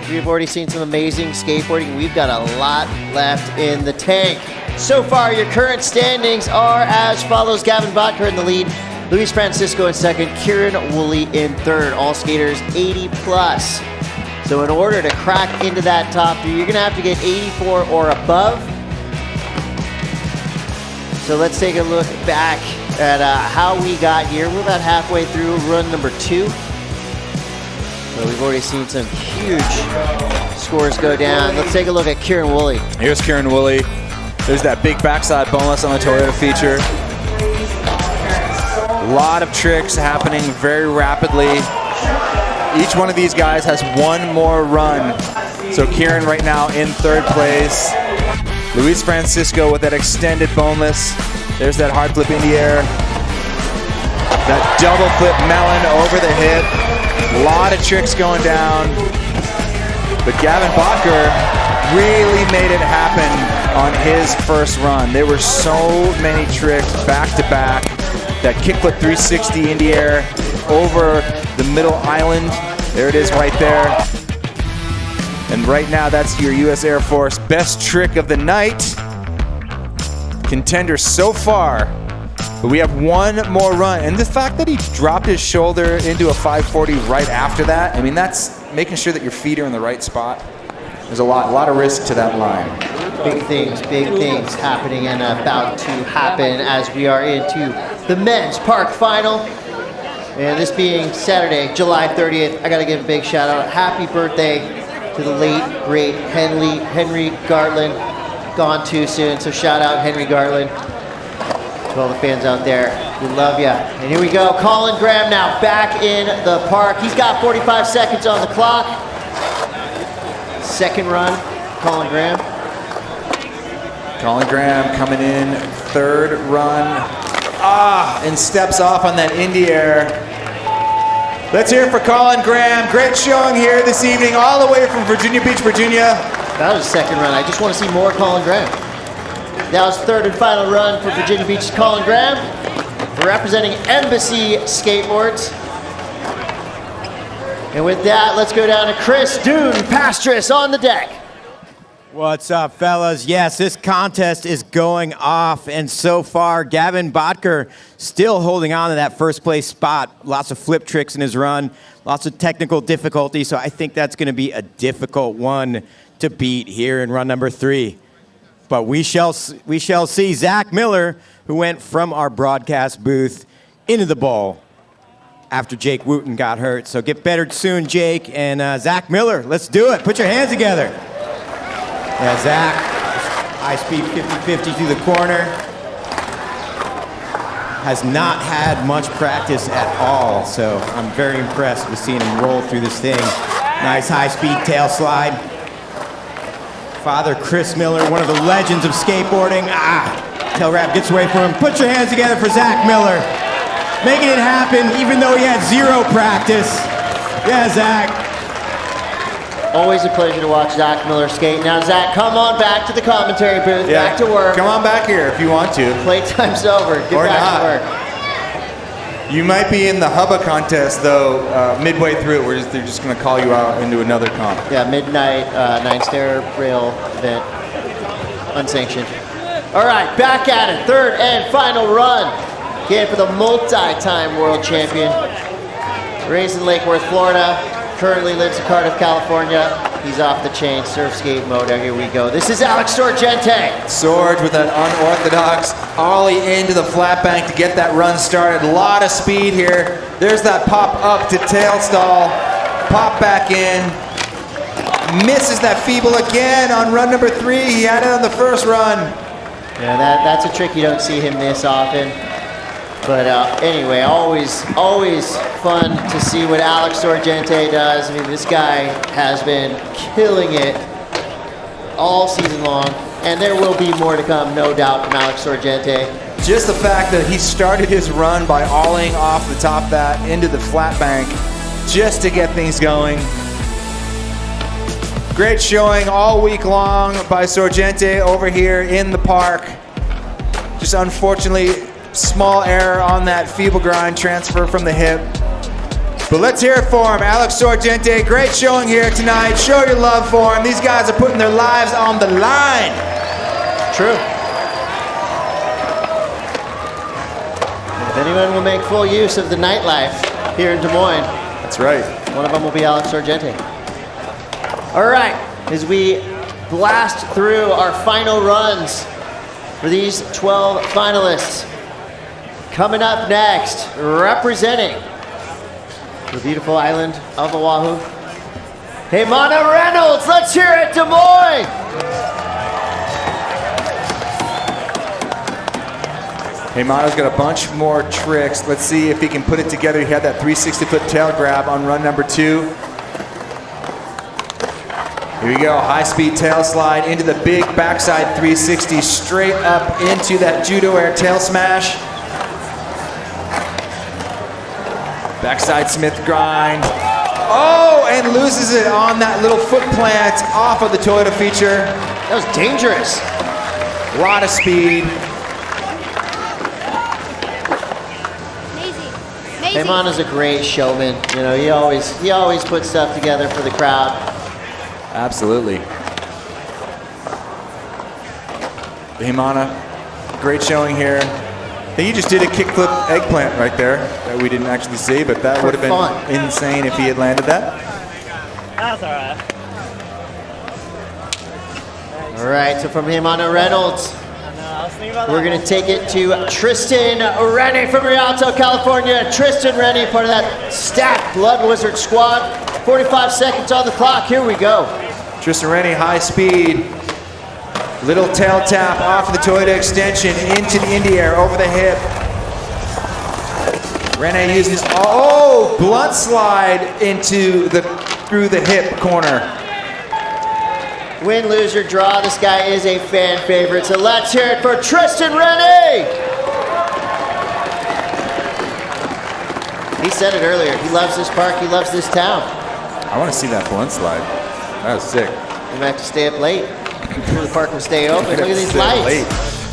We've already seen some amazing skateboarding. We've got a lot left in the tank. So far, your current standings are as follows. Gavin Vodker in the lead, Luis Francisco in second, Kieran Woolley in third. All skaters 80 plus. So in order to crack into that top three, you're gonna have to get 84 or above. So let's take a look back at how we got here. We're about halfway through run number 2. So we've already seen some huge scores go down. Let's take a look at Kieran Woolley. Here's Kieran Woolley. There's that big backside bonus on the Toyota feature. A lot of tricks happening very rapidly. Each one of these guys has one more run. So Kieran right now in third place. Luis Francisco with that extended boneless. There's that hard flip in the air. That double flip melon over the hip. A lot of tricks going down. But Gavin Vodker really made it happen on his first run. There were so many tricks back to back. That kickflip 360 in the air over the middle island. There it is right there. And right now that's your US Air Force best trick of the night. Contender so far. But we have one more run. And the fact that he dropped his shoulder into a 540 right after that, I mean, that's making sure that your feet are in the right spot. There's a lot of risk to that line. Big things happening and about to happen as we are into the men's park final. And this being Saturday, July 30th, I gotta give a big shout out. Happy birthday to the late, great Henry Gartland. Gone too soon, so shout out Henry Gartland. To all the fans out there, we love ya. And here we go, Colin Graham now back in the park. He's got 45 seconds on the clock. Second run, Colin Graham. Colin Graham coming in, third run. And steps off on that indie air. Let's hear it for Colin Graham. Great showing here this evening, all the way from Virginia Beach, Virginia. That was the second run. I just want to see more Colin Graham. That was third and final run for Virginia Beach's Colin Graham, representing Embassy Skateboards. And with that, let's go down to Chris Dune Pastris on the deck. What's up, fellas? Yes, this contest is going off, and so far, Gavin Botker still holding on to that first place spot. Lots of flip tricks in his run, lots of technical difficulty, so I think that's going to be a difficult one to beat here in run number 3. But we shall see. Zach Miller, who went from our broadcast booth into the bowl after Jake Wooten got hurt. So get better soon, Jake. And Zach Miller, let's do it. Put your hands together. Yeah, Zach, high speed 50-50 through the corner. Has not had much practice at all, so I'm very impressed with seeing him roll through this thing. Nice high speed tail slide. Father Chris Miller, one of the legends of skateboarding. Tail wrap gets away from him. Put your hands together for Zach Miller. Making it happen even though he had zero practice. Yeah, Zach. Always a pleasure to watch Zach Miller skate. Now, Zach, come on back to the commentary booth. Yeah, back to work. Come on back here if you want to. Playtime's over. Get Or back not. to work. You might be in the Hubba contest, though, midway through it. They're just going to call you out into another comp. Yeah, midnight, 9-stair rail event. Unsanctioned. All right, back at it. Third and final run. Again for the multi-time world champion. Raised in Lake Worth, Florida. Currently lives in Cardiff, California. He's off the chain, surf skate mode. Here we go. This is Alex Sorgente. Sorge with that unorthodox ollie into the flat bank to get that run started. A lot of speed here. There's that pop up to tail stall. Pop back in. Misses that feeble again on run number 3. He had it on the first run. Yeah, that's a trick you don't see him miss often. But anyway, always fun to see what Alex Sorgente does. I mean, this guy has been killing it all season long, and there will be more to come, no doubt, from Alex Sorgente. Just the fact that he started his run by ollieing off the top of that into the flat bank just to get things going. Great showing all week long by Sorgente over here in the park. Just unfortunately, small error on that feeble grind transfer from the hip. But let's hear it for him. Alex Sorgente, great showing here tonight. Show your love for him. These guys are putting their lives on the line. True. If anyone will make full use of the nightlife here in Des Moines, that's right. One of them will be Alex Sorgente. All right, as we blast through our final runs for these 12 finalists. Coming up next, representing the beautiful island of Oahu, Heimana Reynolds. Let's hear it, Des Moines. Heimana's got a bunch more tricks. Let's see if he can put it together. He had that 360-foot tail grab on run number 2. Here we go, high-speed tail slide into the big backside 360, straight up into that judo air tail smash. Backside Smith grind. Oh, and loses it on that little foot plant off of the Toyota feature. That was dangerous. A lot of speed. Heimana's a great showman. You know, he always puts stuff together for the crowd. Absolutely. Heimana, great showing here. I think he just did a kickflip eggplant right there that we didn't actually see, but that would have been insane if he had landed that. That's all right. All right, so from Heimana Reynolds, we're going to take it to Tristan Rennie from Rialto, California. Tristan Rennie, part of that stacked Blood Wizard squad. 45 seconds on the clock. Here we go. Tristan Rennie, high speed. Little tail tap off of the Toyota extension into the Indy air over the hip. Rennie uses, blunt slide through the hip corner. Win, lose, or draw, this guy is a fan favorite. So let's hear it for Tristan Rennie. He said it earlier. He loves this park. He loves this town. I want to see that blunt slide. That was sick. We might have to stay up late. The park will stay open. Look at these lights.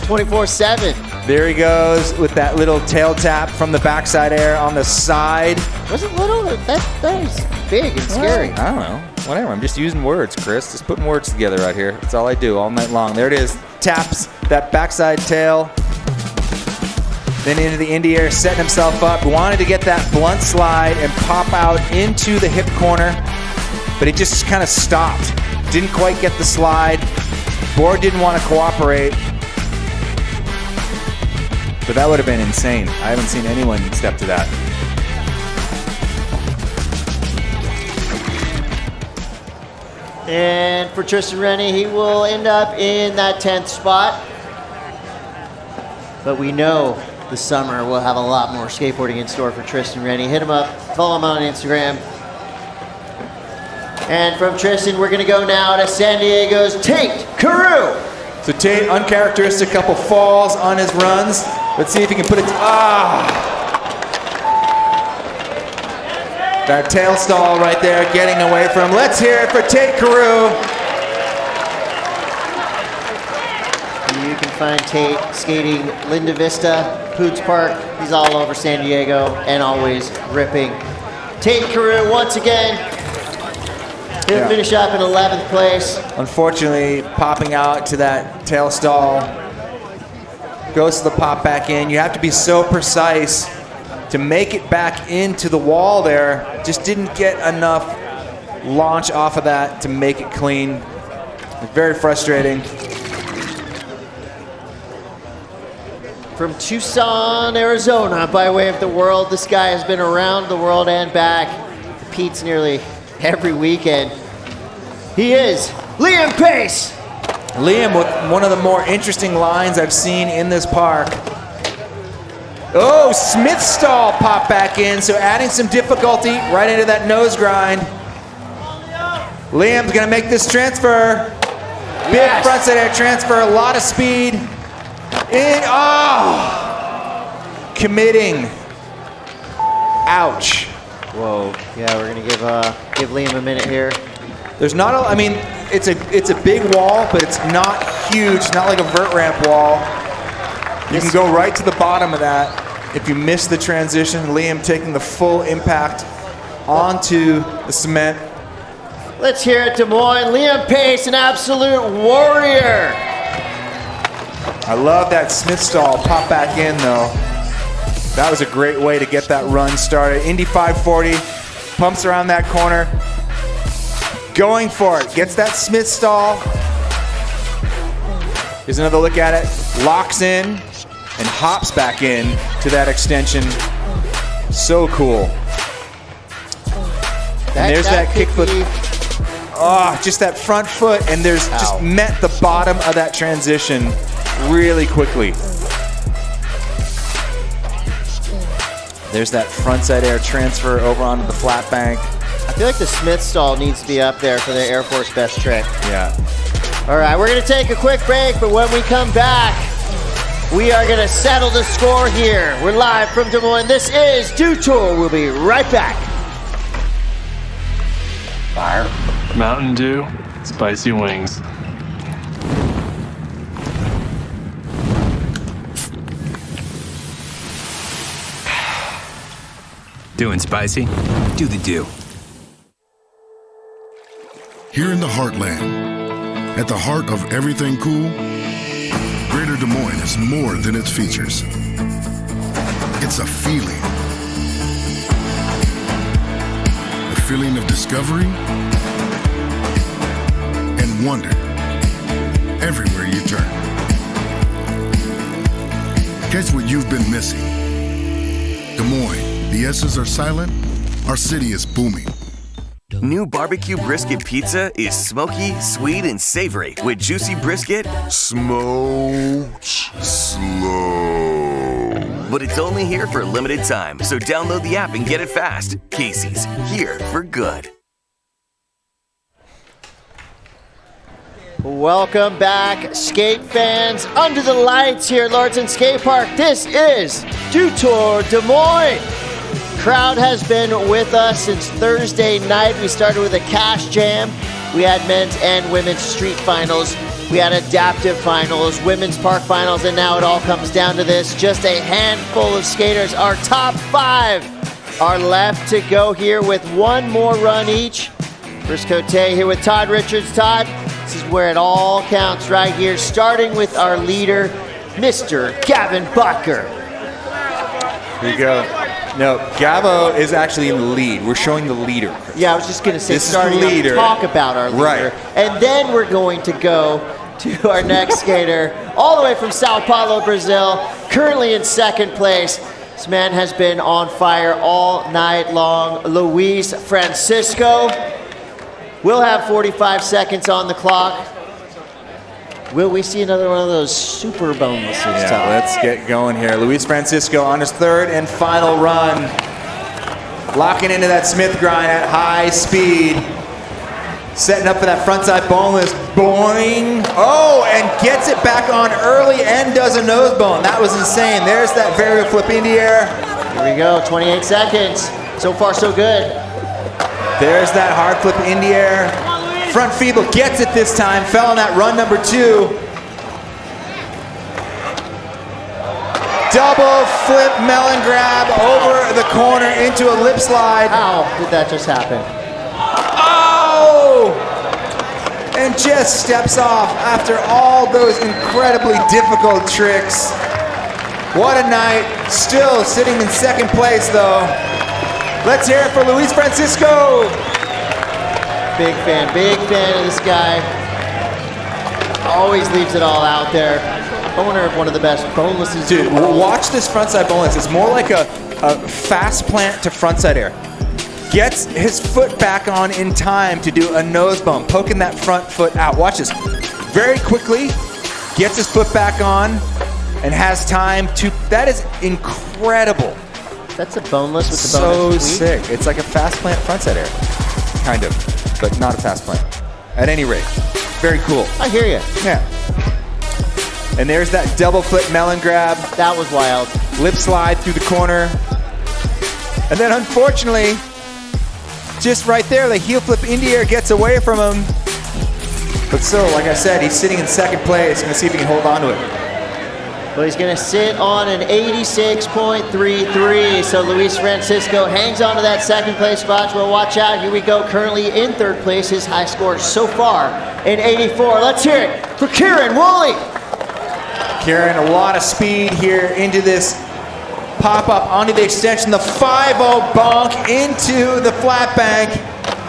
24/7. There he goes with that little tail tap from the backside air on the side. Was it little? That is big and scary. I don't know. Whatever. I'm just using words, Chris. Just putting words together right here. That's all I do all night long. There it is. Taps that backside tail. Then into the Indy air, setting himself up. Wanted to get that blunt slide and pop out into the hip corner, but he just kind of stopped. Didn't quite get the slide. Board didn't want to cooperate. But that would have been insane. I haven't seen anyone step to that. And for Tristan Rennie, he will end up in that 10th spot. But we know the summer will have a lot more skateboarding in store for Tristan Rennie. Hit him up, follow him on Instagram. And from Tristan, we're going to go now to San Diego's Tate Carew. So Tate, uncharacteristic couple falls on his runs. Let's see if he can put it. That tail stall right there, getting away from him. Let's hear it for Tate Carew. You can find Tate skating Linda Vista, Poots Park. He's all over San Diego and always ripping. Tate Carew once again. He'll finish up in 11th place. Unfortunately, popping out to that tail stall. Goes to the pop back in. You have to be so precise to make it back into the wall there. Just didn't get enough launch off of that to make it clean. Very frustrating. From Tucson, Arizona, by way of the world, this guy has been around the world and back. Competes nearly every weekend. He is Liam Pace. Liam with one of the more interesting lines I've seen in this park. Oh, Smith stall pop back in, so adding some difficulty right into that nose grind. Liam's gonna make this transfer. Big frontside air transfer, a lot of speed. Committing. Ouch. Whoa. Yeah, we're gonna give Liam a minute here. There's not a, I mean, it's a big wall, but it's not huge, not like a vert ramp wall. You can go right to the bottom of that. If you miss the transition, Liam taking the full impact onto the cement. Let's hear it, Des Moines. Liam Pace, an absolute warrior. I love that Smith stall. Pop back in, though. That was a great way to get that run started. Indy 540, pumps around that corner. Going for it, gets that Smith stall. Here's another look at it. Locks in and hops back in to that extension. So cool. And there's that kickflip. Oh, just that front foot, and there's just met the bottom of that transition really quickly. There's that frontside air transfer over onto the flat bank. I feel like the Smith stall needs to be up there for the Air Force best trick. Yeah. All right, we're going to take a quick break, but when we come back, we are going to settle the score here. We're live from Des Moines. This is Dew Tour. We'll be right back. Fire. Mountain Dew, spicy wings. Doing spicy? Do the Dew. Here in the heartland, at the heart of everything cool, Greater Des Moines is more than its features. It's a feeling. A feeling of discovery and wonder everywhere you turn. Catch what you've been missing. Des Moines, the S's are silent, our city is booming. New barbecue brisket pizza is smoky, sweet, and savory with juicy brisket, smoked slow. But it's only here for a limited time, so download the app and get it fast. Casey's, here for good. Welcome back, skate fans. Under the lights here at Lauridsen Skatepark, this is Dew Tour Des Moines. Crowd has been with us since Thursday night. We started with a cash jam. We had men's and women's street finals. We had adaptive finals, women's park finals, and now it all comes down to this. Just a handful of skaters. Our top 5 are left to go here with one more run each. Chris Cote here with Todd Richards. Todd, this is where it all counts right here, starting with our leader, Mr. Gavin Bucker. Here you go. No, Gavo is actually in the lead. We're showing the leader. Yeah, I was just going to say, this starting is the leader. to talk about our leader. Right. And then we're going to go to our next skater, all the way from Sao Paulo, Brazil, currently in second place. This man has been on fire all night long. Luis Francisco will have 45 seconds on the clock. Will we see another one of those super bonuses? Yeah, let's get going here. Luis Francisco on his third and final run. Locking into that Smith grind at high speed. Setting up for that frontside boneless. Boing. Oh, and gets it back on early and does a nose bone. That was insane. There's that varial flip in the air. Here we go, 28 seconds. So far, so good. There's that hard flip in the air. Front feeble gets it this time. Fell on that run number 2. Double flip melon grab over the corner into a lip slide. How did that just happen? Oh! And just steps off after all those incredibly difficult tricks. What a night. Still sitting in second place though. Let's hear it for Luis Francisco. Big fan of this guy. Always leaves it all out there. Owner of one of the best bonelesses. Dude, watch this frontside boneless. It's more like a fast plant to frontside air. Gets his foot back on in time to do a nose bump, poking that front foot out. Watch this. Very quickly, gets his foot back on and has time to, that is incredible. That's a boneless with the so bonus. So sick. It's like a fast plant frontside air. Kind of, but not a fast plant. At any rate, very cool. I hear you. Yeah. And there's that double flip melon grab. That was wild. Lip slide through the corner. And then unfortunately, just right there. The heel flip Indy air gets away from him. But still, like I said, he's sitting in second place. Gonna see if he can hold on to it. Well, he's going to sit on an 86.33. So Luis Francisco hangs on to that second place spot. Well, watch out. Here we go. Currently in third place. His high score so far in 84. Let's hear it for Kieran Woolley. Kieran, a lot of speed here into this pop-up onto the extension. The 5-0 bonk into the flat bank,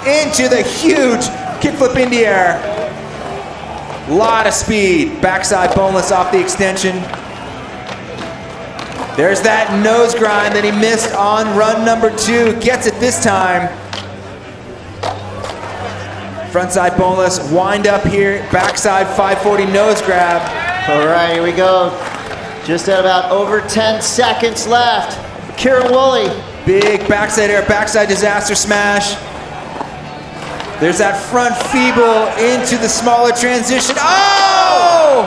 into the huge kickflip in the air. Lot of speed. Backside boneless off the extension. There's that nose grind that he missed on run number 2. Gets it this time. Frontside boneless, wind up here. Backside 540 nose grab. All right, here we go. Just at about over 10 seconds left. Kieran Woolley. Big backside air, backside disaster smash. There's that front feeble into the smaller transition. Oh!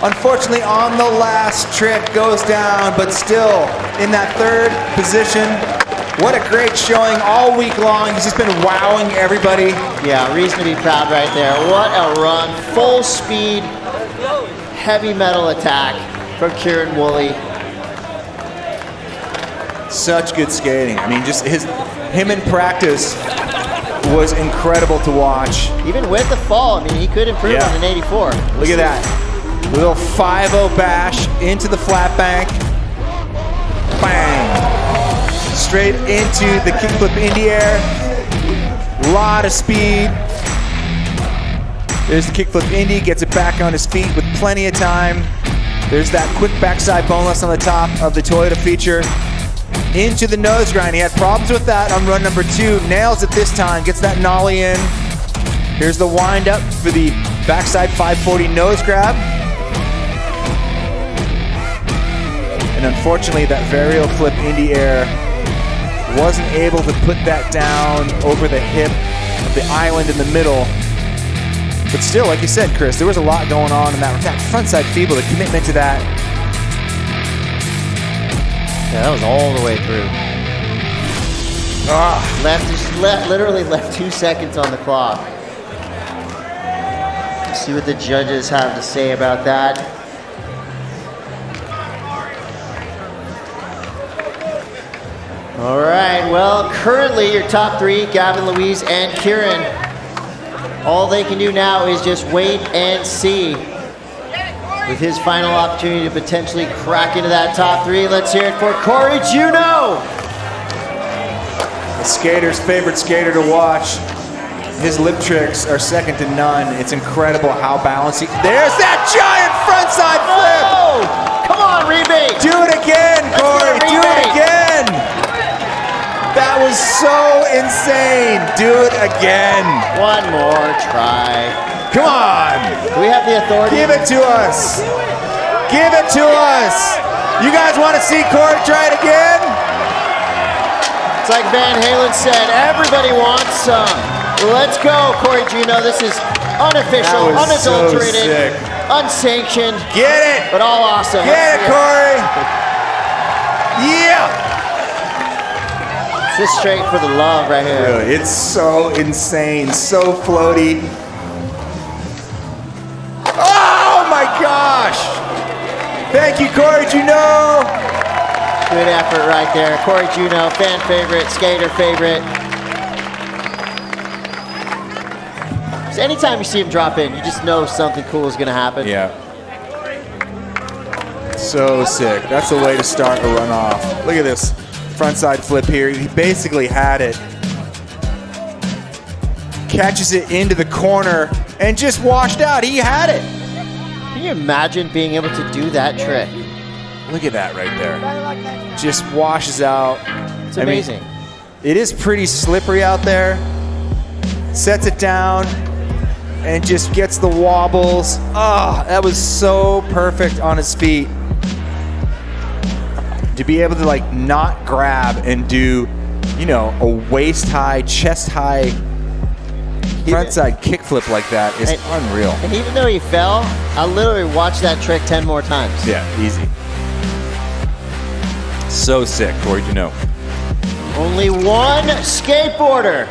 Unfortunately, on the last trick, goes down, but still in that third position. What a great showing all week long. He's just been wowing everybody. Yeah, reason to be proud right there. What a run. Full speed, heavy metal attack from Kieran Woolley. Such good skating. I mean, just him in practice was incredible to watch. Even with the fall, I mean, he could improve on an 84. Look at that. Little 5-0 bash into the flat bank. Bang. Straight into the kickflip Indy air. Lot of speed. There's the kickflip Indy, gets it back on his feet with plenty of time. There's that quick backside boneless on the top of the Toyota feature. Into the nose grind. He had problems with that on run number 2. Nails it this time. Gets that nollie in. Here's the wind up for the backside 540 nose grab. And unfortunately, that varial flip Indy air wasn't able to put that down over the hip of the island in the middle. But still, like you said, Chris, there was a lot going on in that frontside feeble, the commitment to that. Yeah, that was all the way through. Literally left 2 seconds on the clock. Let's see what the judges have to say about that. All right, well, currently your top 3, Gavin, Louise, and Kieran. All they can do now is just wait and see. With his final opportunity to potentially crack into that top 3, let's hear it for Corey Juneau. The skater's favorite skater to watch. His lip tricks are second to none. It's incredible how balanced he... There's that giant frontside flip! Oh, come on, rebate! Do it again, Corey! Do it again! That was so insane! Do it again! One more try. Come on! Do we have the authority? Give it to us! Give it to us! You guys want to see Corey try it again? It's like Van Halen said, everybody wants some. Let's go, Corey Juneau. This is unofficial, unadulterated, unsanctioned. Get it! But all awesome. Get it, Corey! Yeah! Just straight for the love right here. Really, it's so insane, so floaty. Oh my gosh! Thank you, Corey Juneau. Good effort right there. Corey Juneau, fan favorite, skater favorite. So anytime you see him drop in, you just know something cool is going to happen. Yeah. So sick. That's the way to start a run off. Look at this frontside flip here. He basically had it. Catches it into the corner and just washed out. He had it. Can you imagine being able to do that trick? Look at that right there. Just washes out. It's amazing. I mean, it is pretty slippery out there. Sets it down and just gets the wobbles. Oh, that was so perfect on his feet. To be able to like not grab and do, you know, a waist high, chest high frontside kickflip like that is unreal. And even though he fell, I literally watched that trick 10 more times. Yeah, easy. So sick, Corey Juneau. Only one skateboarder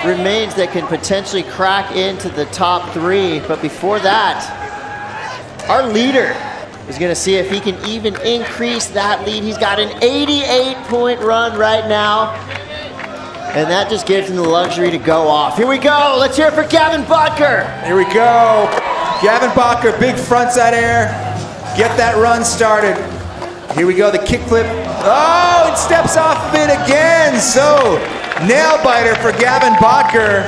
remains that can potentially crack into the top 3. But before that, our leader is going to see if he can even increase that lead. He's got an 88-point run right now. And that just gives him the luxury to go off. Here we go. Let's hear it for Gavin Bodker. Here we go. Gavin Bodker, big frontside air. Get that run started. Here we go, the kickflip. Oh, it steps off of it again. So, nail biter for Gavin Bodker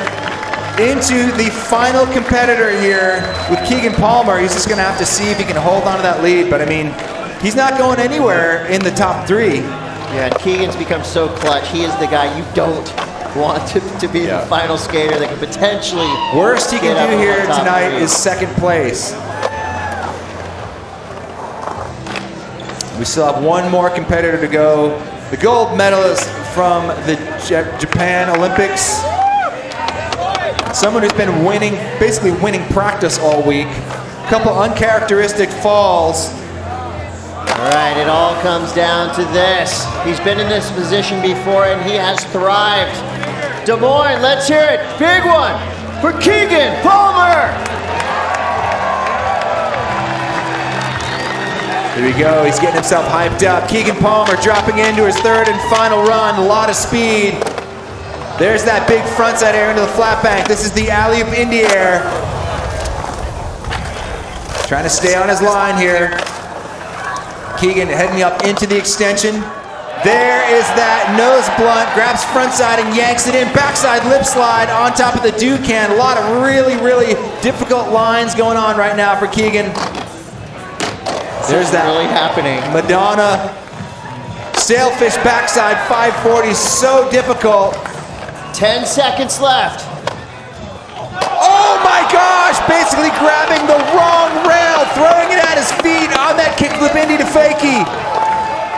into the final competitor here with Keegan Palmer. He's just going to have to see if he can hold on to that lead. But, I mean, he's not going anywhere in the top 3. Yeah, and Keegan's become so clutch. He is the guy you don't want to be the final skater that could potentially. Worst he can do here tonight 3. is second place. We still have one more competitor to go. The gold medalist from the Japan Olympics. Someone who's been winning, basically winning practice all week. A couple uncharacteristic falls. All right, it all comes down to this. He's been in this position before and he has thrived. Des Moines, let's hear it. Big one for Keegan Palmer. Here we go, he's getting himself hyped up. Keegan Palmer dropping into his 3rd and final run, a lot of speed. There's that big frontside air into the flat bank. This is the alley-oop indie air. Trying to stay on his line here. Keegan heading up into the extension. There is that nose blunt, grabs frontside and yanks it in. Backside lip slide on top of the Ducan. A lot of really, really difficult lines going on right now for Keegan. There's that really happening. Madonna. Sailfish backside 540, so difficult. 10 seconds left. Oh my gosh, basically grabbing the wrong rail, throwing it at his feet on that kickflip indie to fakie.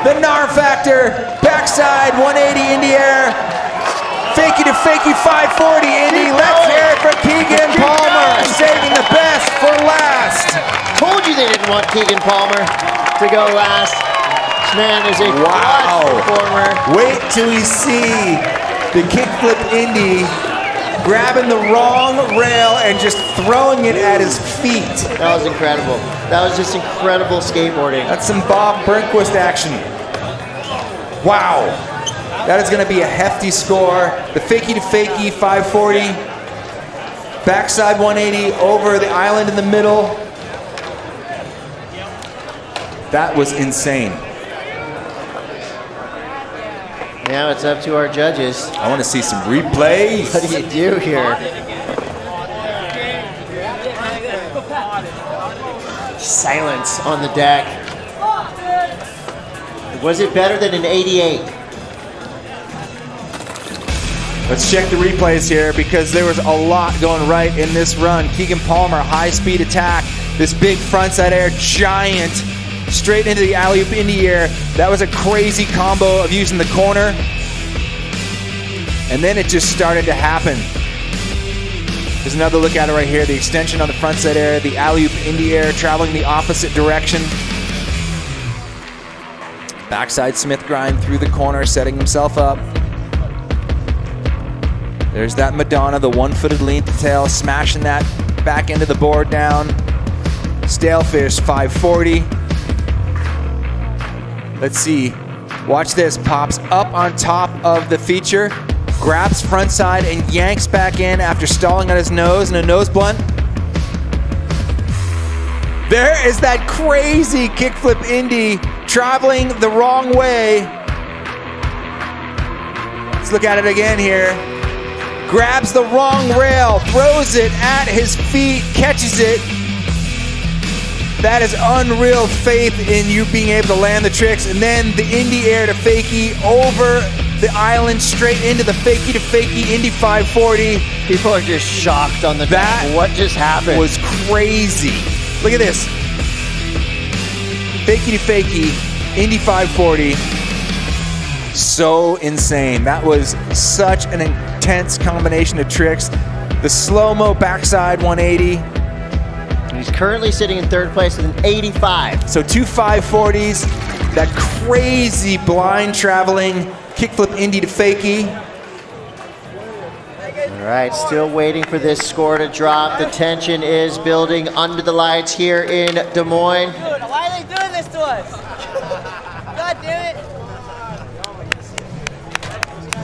The Nar factor, backside 180 indie air. Fakie to fakie 540 indie. Let's hear it for Keegan Palmer, saving the best for last. Told you they didn't want Keegan Palmer to go last. This man is a clutch performer. Wait till we see the kickflip indie grabbing the wrong rail and just throwing it at his feet. That was incredible. That was just incredible skateboarding. That's some Bob Burnquist action. Wow. That is going to be a hefty score. The fakie to fakie 540. Backside 180 over the island in the middle. That was insane. Now it's up to our judges. I want to see some replays. What do you do here? Silence on the deck. Was it better than an 88? Let's check the replays here because there was a lot going right in this run. Keegan Palmer, high speed attack. This big frontside air, giant, straight into the alley-oop indie air. That was a crazy combo of using the corner. And then it just started to happen. There's another look at it right here. The extension on the frontside air, the alley-oop indie air traveling the opposite direction. Backside Smith grind through the corner, setting himself up. There's that Madonna, the one-footed lean to tail, smashing that back end of the board down. Stalefish 540. Let's see. Watch this. Pops up on top of the feature, grabs frontside and yanks back in after stalling on his nose and a nose blunt. There is that crazy kickflip indie traveling the wrong way. Let's look at it again here. Grabs the wrong rail, throws it at his feet, catches it. That is unreal faith in you being able to land the tricks. And then the indie air to fakie over the island, straight into the fakie to fakie indie 540. People are just shocked on the back. What just happened? Was crazy. Look at this. Fakie to fakie, indie 540. So insane. That was such an intense combination of tricks. The slow-mo backside 180. He's currently sitting in third place with an 85. So two 540s, that crazy blind traveling kickflip Indy to fakie. All right, still waiting for this score to drop. The tension is building under the lights here in Des Moines. Why are they doing this to us? God damn it.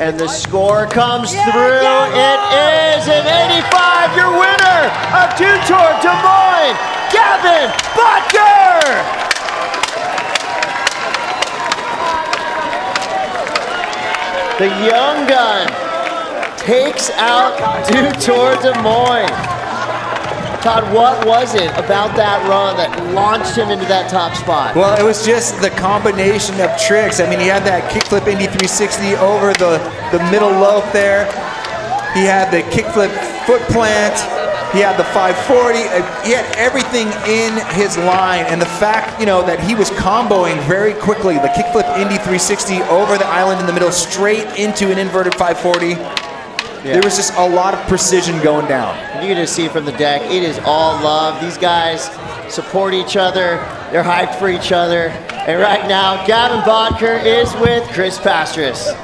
And the score comes through. It is an 85. Your winner of Dew Tour Des Moines, Gavin Butker. The young gun takes out Dew Tour Des Moines. Todd, what was it about that run that launched him into that top spot? Well, it was just the combination of tricks. I mean, he had that kickflip Indy 360 over the middle lope there. He had the kickflip foot plant. He had the 540. He had everything in his line. And the fact, that he was comboing very quickly, the kickflip Indy 360 over the island in the middle, straight into an inverted 540. Yeah. There was just a lot of precision going down. You can just see from the deck, it is all love. These guys support each other. They're hyped for each other. And right now, Gavin Bodker is with Chris Pastris.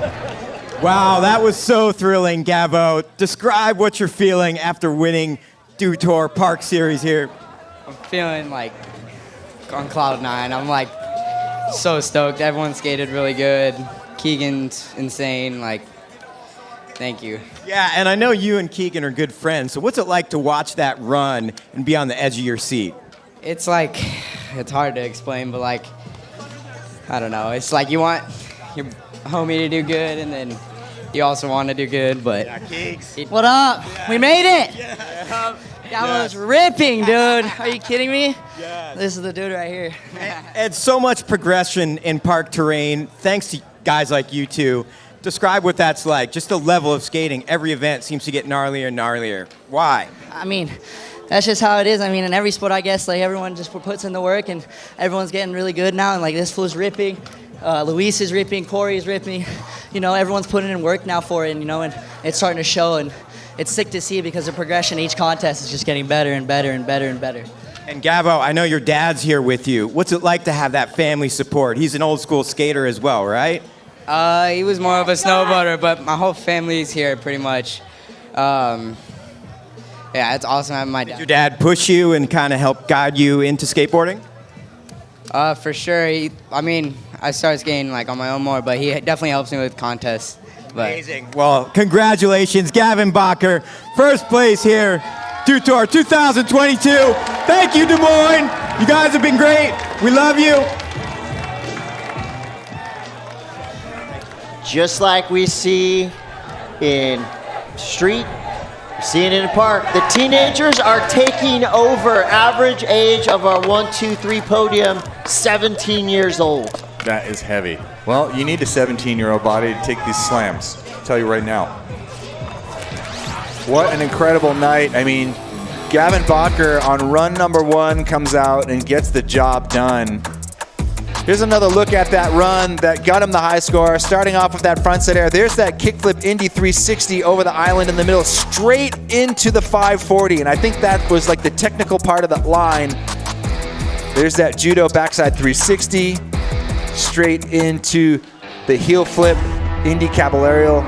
Wow, that was so thrilling, Gavo. Describe what you're feeling after winning Dew Tour Park Series here. I'm feeling like on cloud nine. I'm like so stoked. Everyone skated really good. Keegan's insane. Thank you. Yeah, and I know you and Keegan are good friends. So what's it like to watch that run and be on the edge of your seat? It's it's hard to explain, but I don't know. It's like you want your homie to do good, and then you also want to do good, but... What up? Yeah. We made it! Yeah. That was ripping, dude. Are you kidding me? Yeah. This is the dude right here. And so much progression in park terrain, thanks to guys like you two. Describe what that's like, just the level of skating. Every event seems to get gnarlier and gnarlier. Why? I mean, that's just how it is. I mean, in every sport, I guess, everyone just puts in the work, and everyone's getting really good now, and this fool's ripping. Luis is ripping, Corey is ripping. Everyone's putting in work now for it, and it's starting to show, and it's sick to see because the progression each contest is just getting better and better and better and better. And Gavo, I know your dad's here with you. What's it like to have that family support? He's an old school skater as well, right? He was more of a snowboarder, but my whole family's here pretty much. Yeah, it's awesome having my dad. Did your dad push you and kind of help guide you into skateboarding? For sure. I started skating on my own more, but he definitely helps me with contests. Amazing. Well, congratulations, Gavin Bacher. First place here, Dew Tour 2022. Thank you, Des Moines. You guys have been great. We love you. Just like we see in street, seeing it in park, the teenagers are taking over. Average age of our 1, 2, 3 podium, 17 years old. That is heavy. Well, you need a 17-year-old body to take these slams. I'll tell you right now. What an incredible night. Gavin Bacher on run number 1 comes out and gets the job done. Here's another look at that run that got him the high score. Starting off with that front side air. There's that kickflip Indy 360 over the island in the middle, straight into the 540. And I think that was the technical part of that line. There's that judo backside 360, straight into the heel flip Indy Caballerial.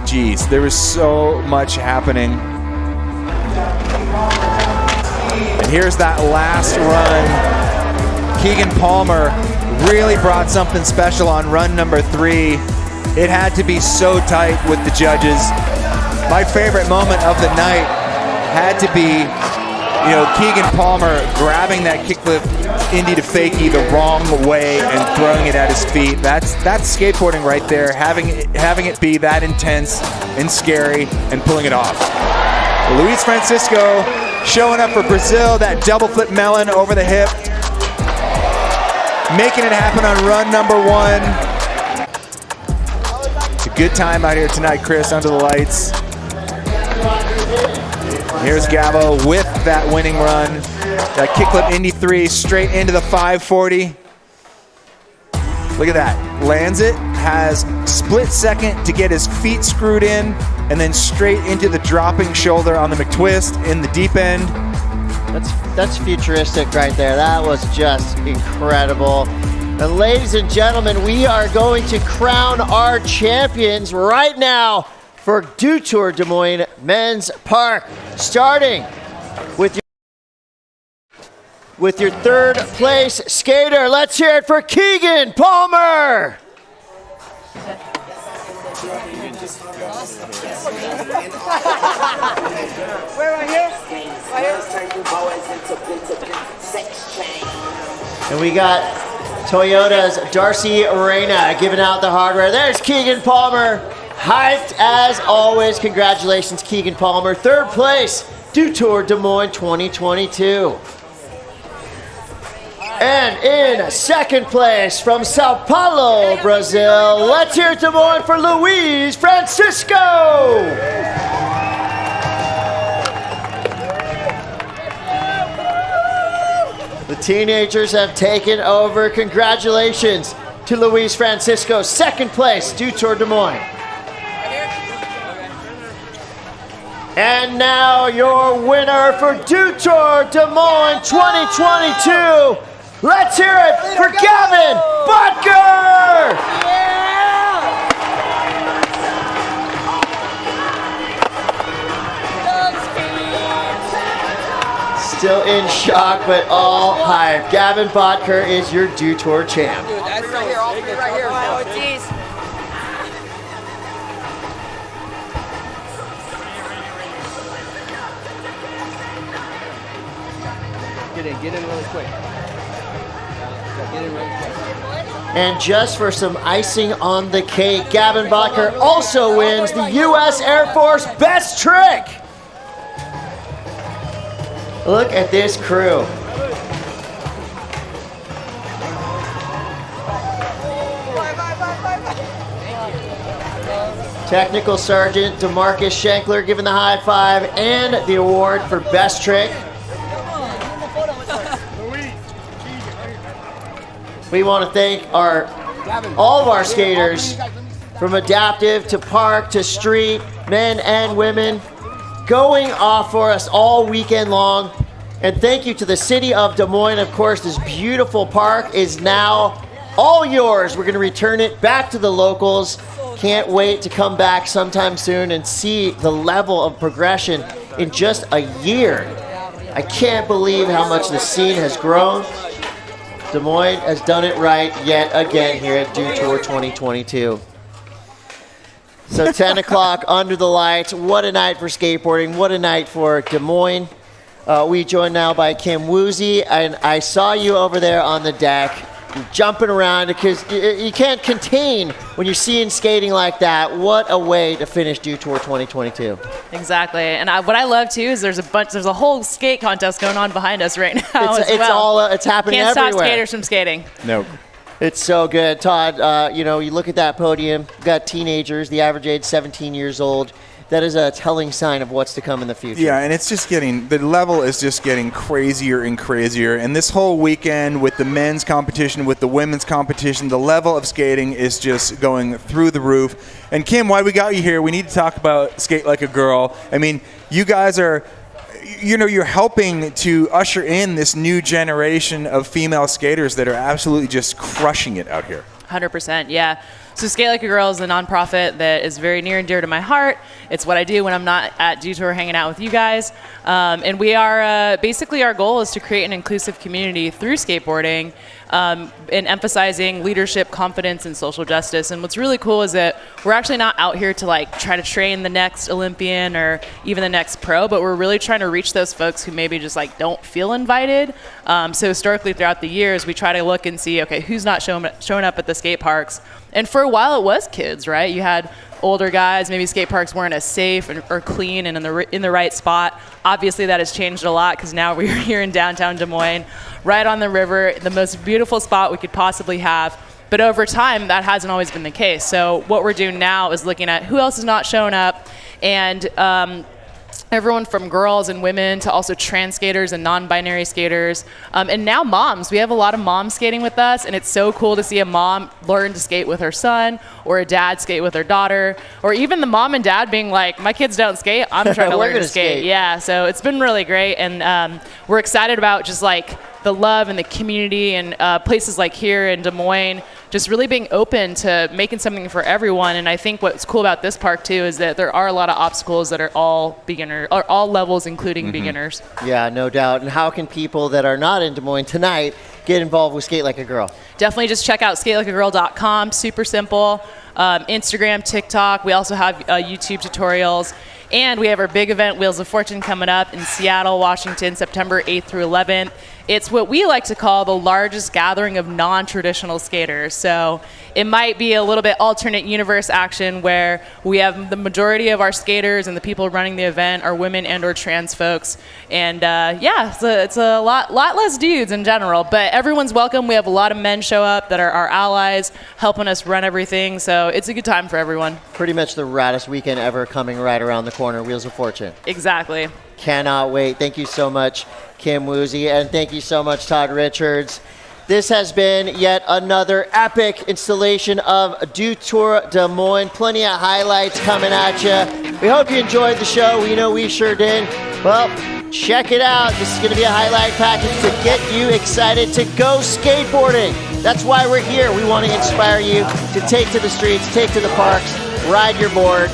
Geez, there was so much happening. And here's that last run. Keegan Palmer really brought something special on run number 3. It had to be so tight with the judges. My favorite moment of the night had to be, Keegan Palmer grabbing that kickflip Indy to fakie the wrong way and throwing it at his feet. That's skateboarding right there, having it be that intense and scary and pulling it off. Luis Francisco showing up for Brazil, that double flip melon over the hip. Making it happen on run number 1. It's a good time out here tonight, Chris, under the lights. Here's Gavo with that winning run. That kickflip Indy 3 straight into the 540. Look at that. Lands it, has split second to get his feet screwed in, and then straight into the dropping shoulder on the McTwist in the deep end. That's futuristic right there. That was just incredible. And ladies and gentlemen, we are going to crown our champions right now for Dew Tour Des Moines Men's Park. Starting with your third place skater. Let's hear it for Keegan Palmer. Where right here? And we got Toyota's Darcy Reyna giving out the hardware. There's Keegan Palmer. Hyped as always. Congratulations, Keegan Palmer. Third place, Dew Tour Des Moines 2022. And in second place from Sao Paulo, Brazil, let's hear it Des Moines for Luis Francisco. The teenagers have taken over. Congratulations to Luis Francisco. Second place, Dew Tour Des Moines. And now your winner for Dew Tour Des Moines 2022. Let's hear it for Gavin Butker! Still in shock, but all hype. Gavin Butker is your Dew Tour champ. Dude, that's right here. All three right here. Oh, geez. Get in really quick. Get in really quick. And just for some icing on the cake, Gavin Butker also wins the U.S. Air Force Best Trick. Look at this crew. Technical Sergeant DeMarcus Schenkler giving the high five and the award for Best Trick. We want to thank all of our skaters, from adaptive to park to street, men and women, going off for us all weekend long. And thank you to the city of Des Moines. Of course, this beautiful park is now all yours. We're going to return it back to the locals. Can't wait to come back sometime soon and see the level of progression in just a year. I can't believe how much the scene has grown. Des Moines has done it right yet again here at Dew Tour 2022. So 10 o'clock under the lights. What a night for skateboarding. What a night for Des Moines. We joined now by Kim Woozy, and I saw you over there on the deck. You're jumping around because you can't contain when you're seeing skating like that. What a way to finish Dew Tour 2022. Exactly, and what I love too is there's a whole skate contest going on behind us right now. It's happening Can't everywhere. stop skaters from skating. Nope. It's so good. Todd, you look at that podium, you've got teenagers, the average age 17 years old. That is a telling sign of what's to come in the future. Yeah, and it's just the level is just getting crazier and crazier. And this whole weekend with the men's competition, with the women's competition, the level of skating is just going through the roof. And Kim, why we got you here, we need to talk about Skate Like a Girl. I mean, you guys are, you're helping to usher in this new generation of female skaters that are absolutely just crushing it out here. 100%, yeah. So Skate Like a Girl is a nonprofit that is very near and dear to my heart. It's what I do when I'm not at Dew Tour hanging out with you guys. And we are, basically our goal is to create an inclusive community through skateboarding and emphasizing leadership, confidence, and social justice. And what's really cool is that we're actually not out here to try to train the next Olympian or even the next pro, but we're really trying to reach those folks who maybe just don't feel invited. So historically throughout the years, we try to look and see, okay, who's not showing up at the skate parks? And for a while it was kids, right? You had older guys, maybe skate parks weren't as safe or clean and in the right spot. Obviously that has changed a lot because now we're here in downtown Des Moines, right on the river, the most beautiful spot we could possibly have. But over time, that hasn't always been the case. So what we're doing now is looking at who else is not showing up and everyone from girls and women to also trans skaters and non-binary skaters, and now moms. We have a lot of moms skating with us, and it's so cool to see a mom learn to skate with her son, or a dad skate with their daughter, or even the mom and dad being like, my kids don't skate, I'm trying to learn to skate. Yeah, so it's been really great, and we're excited about just like the love and the community and places like here in Des Moines, just really being open to making something for everyone. And I think what's cool about this park too is that there are a lot of obstacles that are all beginner, or all levels, including beginners. Yeah, no doubt. And how can people that are not in Des Moines tonight get involved with Skate Like a Girl? Definitely just check out skatelikeagirl.com. Super simple. Instagram, TikTok. We also have YouTube tutorials. And we have our big event, Wheels of Fortune, coming up in Seattle, Washington, September 8th through 11th. It's what we like to call the largest gathering of non-traditional skaters. So it might be a little bit alternate universe action where we have the majority of our skaters and the people running the event are women and or trans folks. And yeah, it's a lot less dudes in general, but everyone's welcome. We have a lot of men show up that are our allies, helping us run everything. So it's a good time for everyone. Pretty much the raddest weekend ever coming right around the corner, Wheels of Fortune. Exactly. Cannot wait. Thank you so much, Kim Woozy, and thank you so much, Todd Richards. This has been yet another epic installation of Du Tour Des Moines. Plenty of highlights coming at you. We hope you enjoyed the show. We know we sure did. Well, check it out. This is going to be a highlight package to get you excited to go skateboarding. That's why we're here. We want to inspire you to take to the streets, take to the parks, ride your board.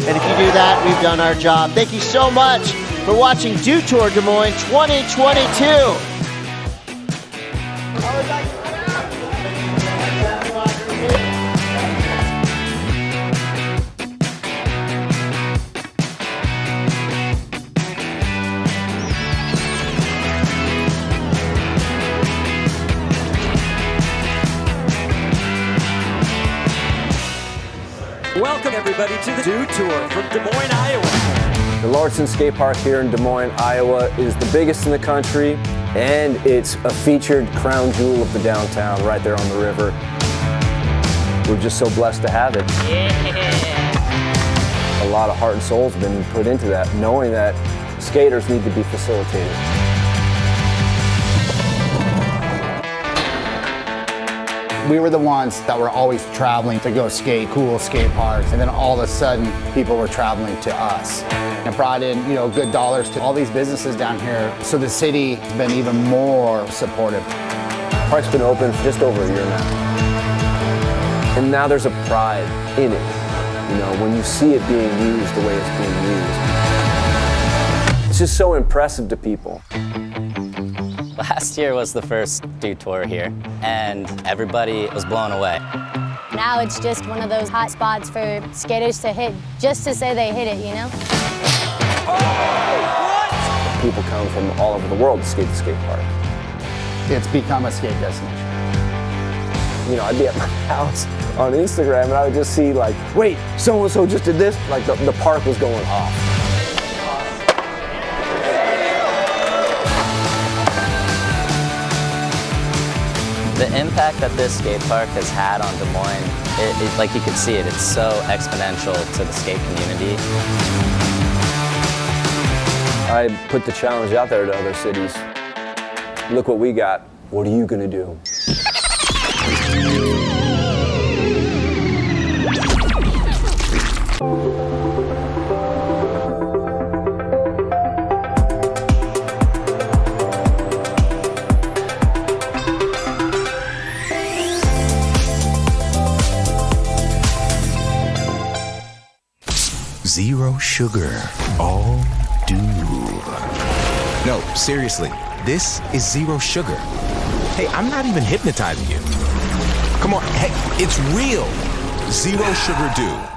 And if you do that, we've done our job. Thank you so much for watching Du Tour Des Moines 2022. Welcome everybody to the Du Tour from Des Moines, Iowa. The Lauridsen Skatepark here in Des Moines, Iowa is the biggest in the country, and it's a featured crown jewel of the downtown right there on the river. We're just so blessed to have it. Yeah. A lot of heart and soul has been put into that, knowing that skaters need to be facilitated. We were the ones that were always traveling to go skate cool skate parks, and then all of a sudden people were traveling to us. It brought in, good dollars to all these businesses down here. So the city has been even more supportive. The park's been open for just over a year now. And now there's a pride in it, when you see it being used the way it's being used. It's just so impressive to people. Last year was the first Du Tour here, and everybody was blown away. Now it's just one of those hot spots for skaters to hit, just to say they hit it, People come from all over the world to skate the skate park. It's become a skate destination. I'd be at my house on Instagram and I would just see wait, so-and-so just did this? The park was going off. The impact that this skate park has had on Des Moines, like you can see it's so exponential to the skate community. I put the challenge out there to other cities. Look what we got. What are you gonna do? Zero sugar, all dew. No, seriously, this is zero sugar. Hey, I'm not even hypnotizing you. Come on, hey, it's real. Zero sugar dew.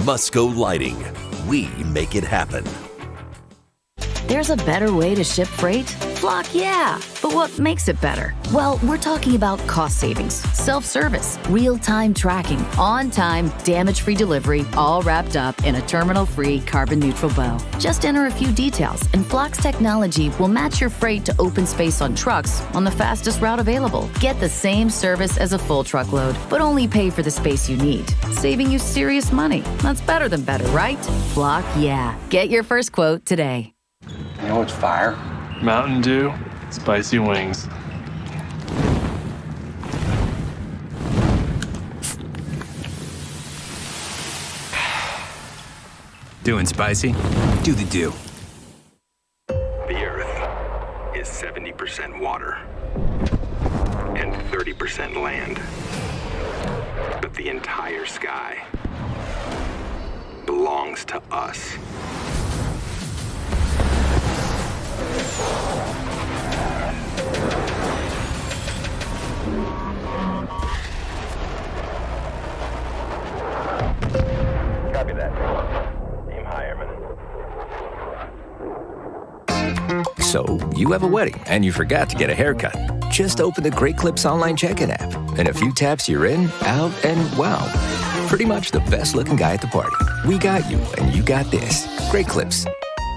Musco Lighting. We make it happen. There's a better way to ship freight Flock, yeah. But what makes it better? Well, we're talking about cost savings, self-service, real-time tracking, on-time, damage-free delivery, all wrapped up in a terminal-free, carbon-neutral bow. Just enter a few details, and Flock's technology will match your freight to open space on trucks on the fastest route available. Get the same service as a full truckload, but only pay for the space you need, saving you serious money. That's better than better, right? Flock, yeah. Get your first quote today. You know what's fire? Mountain Dew, spicy wings. Doing spicy? Do the do. The Earth is 70% water and 30% land. But the entire sky belongs to us. Copy that. Aim higher, man. So, you have a wedding and you forgot to get a haircut. Just open the Great Clips online check-in app. In a few taps, you're in, out, and wow. Pretty much the best looking guy at the party. We got you, and you got this. Great Clips.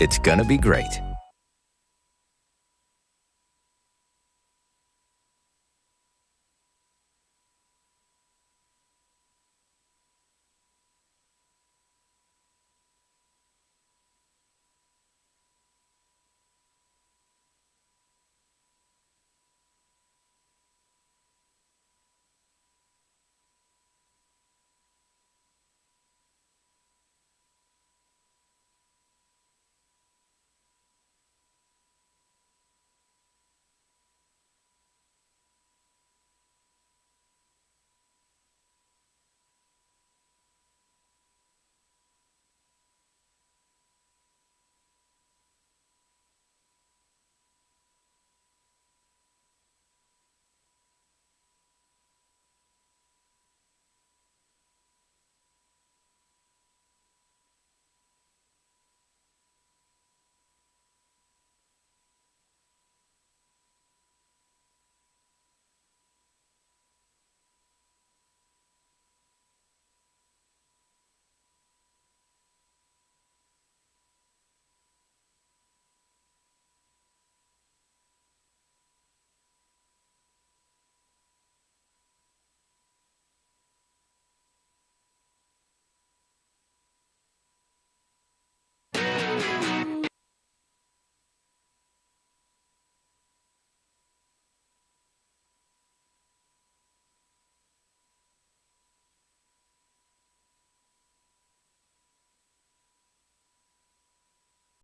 It's gonna be great.